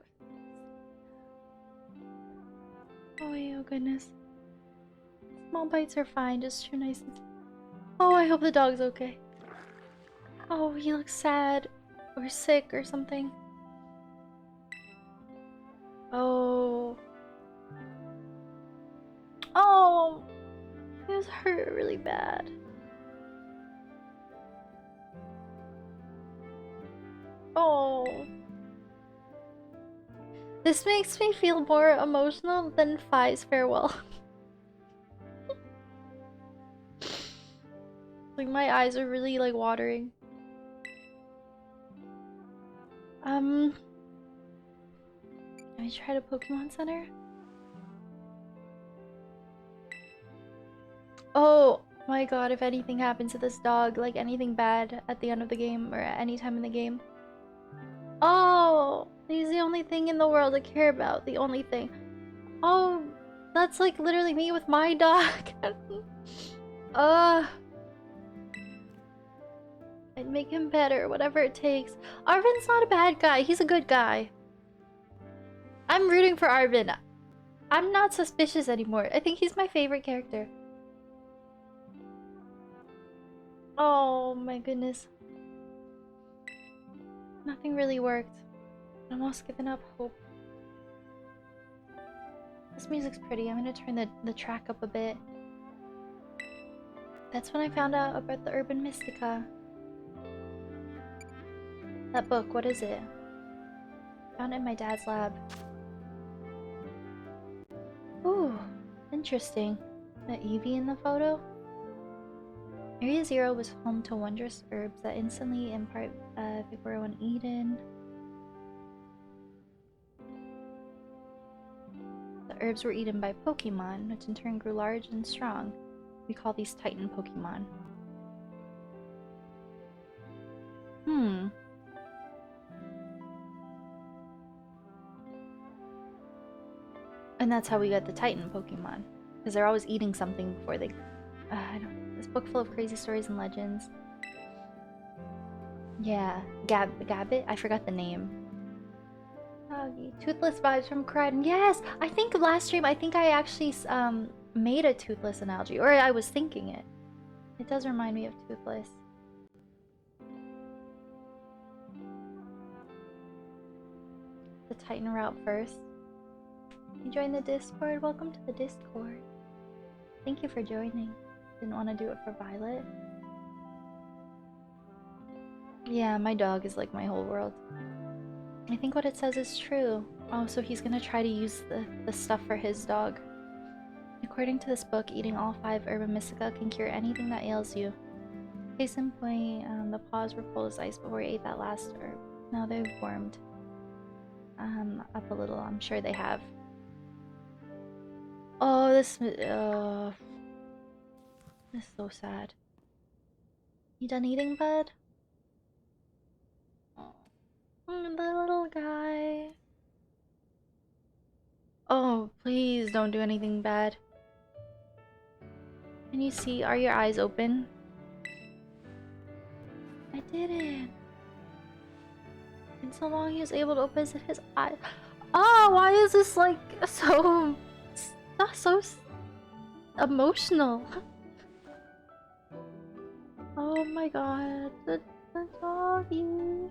Oh goodness. Small bites are fine, just chew nice and... Oh, I hope the dog's okay. Oh, he looks sad. Or sick or something. Oh. Oh. He was hurt really bad. Oh. This makes me feel more emotional than Fi's farewell. Like, my eyes are really like watering. Can I try to Pokemon Center? Oh my god, if anything happens to this dog, like anything bad at the end of the game or at any time in the game. Oh, he's the only thing in the world I care about. The only thing. Oh, that's like literally me with my dog. I'd make him better, whatever it takes. Arvin's not a bad guy. He's a good guy. I'm rooting for Arvin. I'm not suspicious anymore. I think he's my favorite character. Oh my goodness. Nothing really worked. I'm almost given up hope. This music's pretty. I'm gonna turn the track up a bit. That's when I found out about the Urban Mystica. That book, what is it? Found it in my dad's lab. Ooh, interesting. That Eevee in the photo? Area Zero was home to wondrous herbs that instantly impart vigor when eaten. The herbs were eaten by Pokemon, which in turn grew large and strong. We call these Titan Pokemon. And that's how we got the Titan Pokemon. Because they're always eating something before they... I don't... This book full of crazy stories and legends. Yeah, Gabbit? I forgot the name. Doggy. Toothless vibes from Crichton. Yes! I think last stream, I think I actually made a Toothless analogy. Or I was thinking it. It does remind me of Toothless. The Titan route first. You joined the Discord? Welcome to the Discord. Thank you for joining. Didn't want to do it for Violet. Yeah, my dog is like my whole world. I think what it says is true. Oh, so he's gonna try to use the stuff for his dog. According to this book, eating all 5 Urban Mystica can cure anything that ails you. Case in point, the paws were cold as ice before he ate that last herb. Now they've warmed up a little. I'm sure they have. Oh, this is so sad. You done eating, bud? Oh, the little guy. Oh, please don't do anything bad. Can you see? Are your eyes open? I didn't. In so long he was able to open his eyes. Oh, why is this like so emotional? Oh my god, the doggy.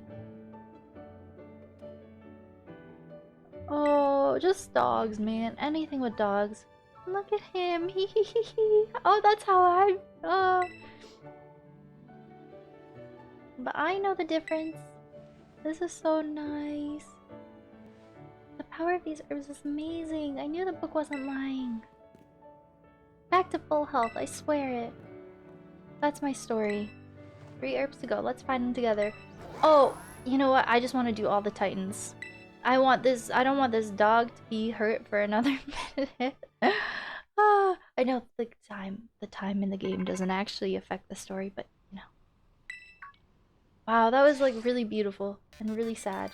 Oh, just dogs, man. Anything with dogs. Look at him. Oh, that's how I. But I know the difference. This is so nice. The power of these herbs is amazing. I knew the book wasn't lying. Back to full health, I swear it. That's my story. 3 herbs to go. Let's find them together. Oh, you know what? I just want to do all the Titans. I want this. I don't want this dog to be hurt for another minute. I know the time in the game doesn't actually affect the story, but you know. Wow, that was like really beautiful and really sad.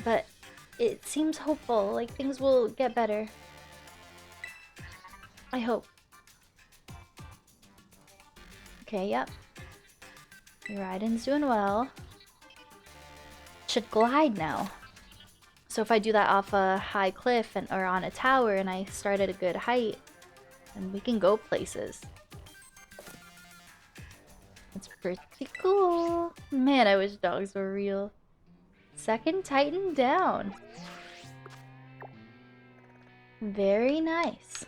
But it seems hopeful, like things will get better. I hope. Okay, yep. Raiden's doing well. Should glide now. So if I do that off a high cliff or on a tower and I start at a good height, then we can go places. That's pretty cool. Man, I wish dogs were real. Second Titan down. Very nice.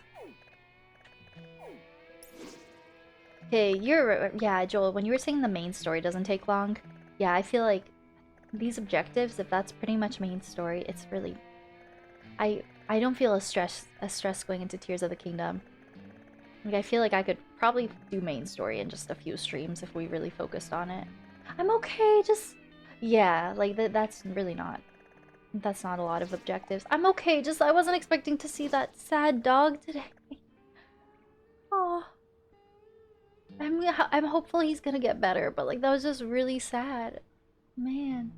Okay, yeah, Joel, when you were saying the main story doesn't take long, yeah, I feel like these objectives, if that's pretty much main story, it's really... I don't feel a stress going into Tears of the Kingdom. Like, I feel like I could probably do main story in just a few streams if we really focused on it. I'm okay, just... Yeah, like, that's really not... That's not a lot of objectives. I'm okay, just I wasn't expecting to see that sad dog today. Oh. I'm hopeful he's gonna get better, but like, that was just really sad. Man.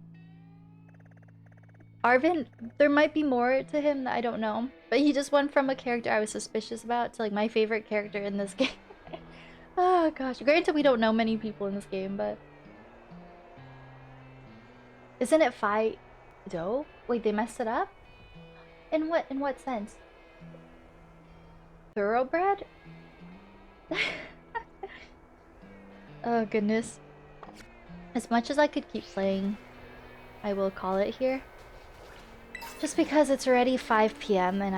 Arvin, there might be more to him that I don't know, but he just went from a character I was suspicious about to like my favorite character in this game. Oh gosh, granted we don't know many people in this game, but... Isn't it Fido? Wait, they messed it up? In what sense? Thoroughbred? Oh goodness. As much as I could keep playing, I will call it here. Just because it's already 5 p.m. and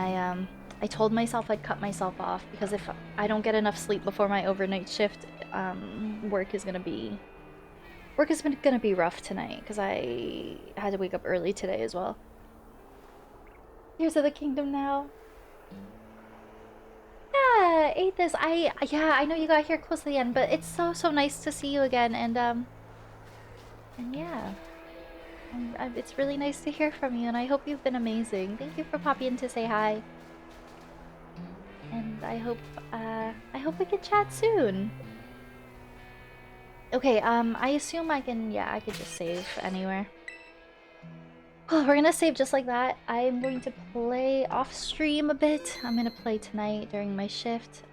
I told myself I'd cut myself off because if I don't get enough sleep before my overnight shift, work is gonna be rough tonight because I had to wake up early today as well. Tears of the Kingdom now. Yeah, Aethys, I know you got here close to the end, but it's so nice to see you again, and yeah. It's really nice to hear from you, and I hope you've been amazing. Thank you for popping in to say hi. And I hope we can chat soon. Okay, I assume I could just save anywhere. Well, we're gonna save just like that. I'm going to play off stream a bit. I'm gonna play tonight during my shift.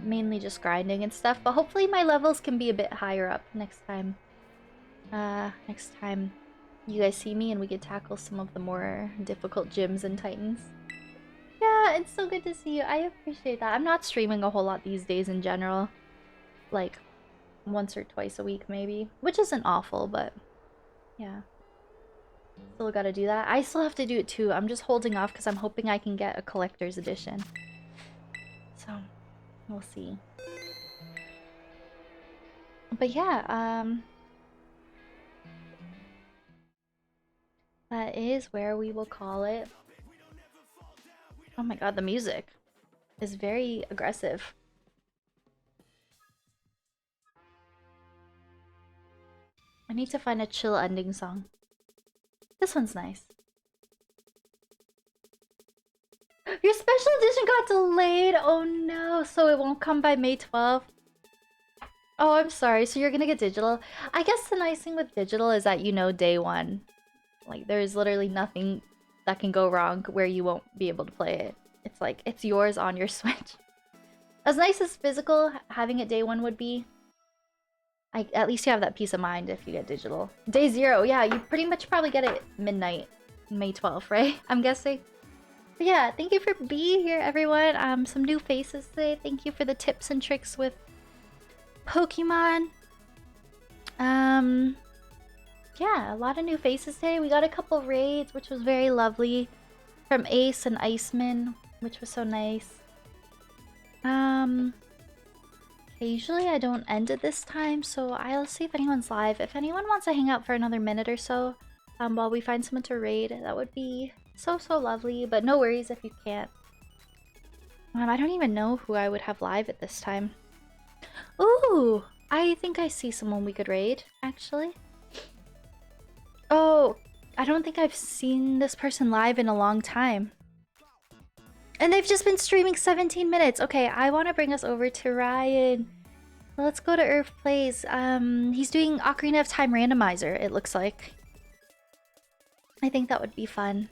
Mainly just grinding and stuff, but hopefully my levels can be a bit higher up next time. Next time you guys see me and we can tackle some of the more difficult gyms and titans. Yeah, it's so good to see you. I appreciate that. I'm not streaming a whole lot these days in general. Like, once or twice a week maybe. Which isn't awful, but... Yeah. Still gotta do that. I still have to do it too. I'm just holding off because I'm hoping I can get a collector's edition. So, we'll see. But yeah, that is where we will call it. Oh my god, the music is very aggressive. I need to find a chill ending song. This one's nice. Your special edition got delayed! Oh no, so it won't come by May 12th? Oh, I'm sorry, so you're gonna get digital? I guess the nice thing with digital is that you know day one. Like, there's literally nothing that can go wrong where you won't be able to play it. It's like, it's yours on your Switch. As nice as physical, having it day one would be, at least you have that peace of mind if you get digital. Day 0, yeah, you pretty much probably get it midnight, May 12th, right? I'm guessing. But yeah, thank you for being here, everyone. Some new faces today. Thank you for the tips and tricks with Pokemon. Yeah, a lot of new faces today. We got a couple raids, which was very lovely. From Ace and Iceman, which was so nice. Usually I don't end it this time, so I'll see if anyone's live. If anyone wants to hang out for another minute or so, while we find someone to raid. That would be so lovely, but no worries if you can't. I don't even know who I would have live at this time. Ooh, I think I see someone we could raid, actually. Oh, I don't think I've seen this person live in a long time. And they've just been streaming 17 minutes. Okay, I want to bring us over to Ryan. Let's go to Earth Plays. He's doing Ocarina of Time randomizer, it looks like. I think that would be fun.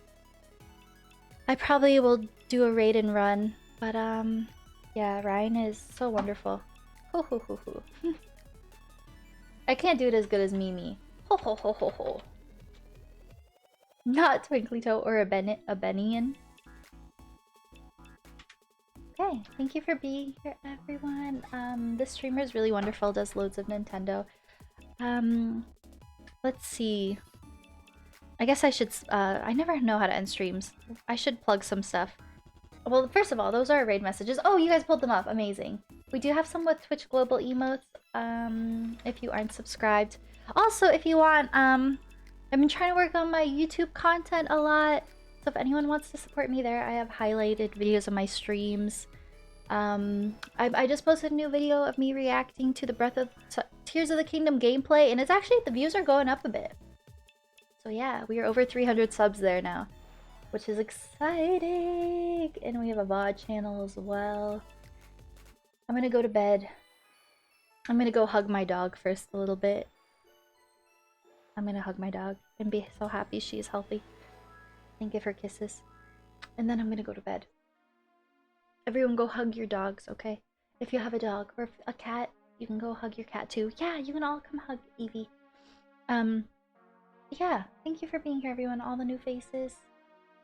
I probably will do a raid and run, but yeah, Ryan is so wonderful. Ho ho ho ho. I can't do it as good as Mimi. Ho ho ho ho ho. Not TwinklyTor or a Benian. Okay, thank you for being here, everyone. This streamer is really wonderful, does loads of Nintendo. Let's see. I guess I should, I never know how to end streams. I should plug some stuff. Well, first of all, those are raid messages. Oh, you guys pulled them up. Amazing. We do have some with Twitch Global emotes, if you aren't subscribed. Also, if you want, I've been trying to work on my YouTube content a lot. So if anyone wants to support me there, I have highlighted videos of my streams. I just posted a new video of me reacting to the Tears of the Kingdom gameplay, and it's actually, the views are going up a bit. So yeah, we are over 300 subs there now, which is exciting. And we have a VOD channel as well. I'm gonna go to bed. I'm gonna go hug my dog first a little bit. I'm gonna hug my dog and be so happy she's healthy. And give her kisses. And then I'm gonna go to bed. Everyone go hug your dogs, okay? If you have a dog or a cat, you can go hug your cat too. Yeah, you can all come hug Evie. Yeah, thank you for being here, everyone. All the new faces.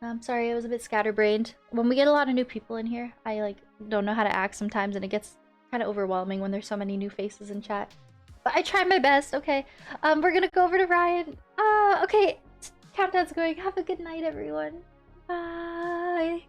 I'm sorry, I was a bit scatterbrained. When we get a lot of new people in here, I like don't know how to act sometimes, and it gets kind of overwhelming when there's so many new faces in chat. But I try my best, okay? We're gonna go over to Ryan. Okay, countdown's going. Have a good night, everyone. Bye.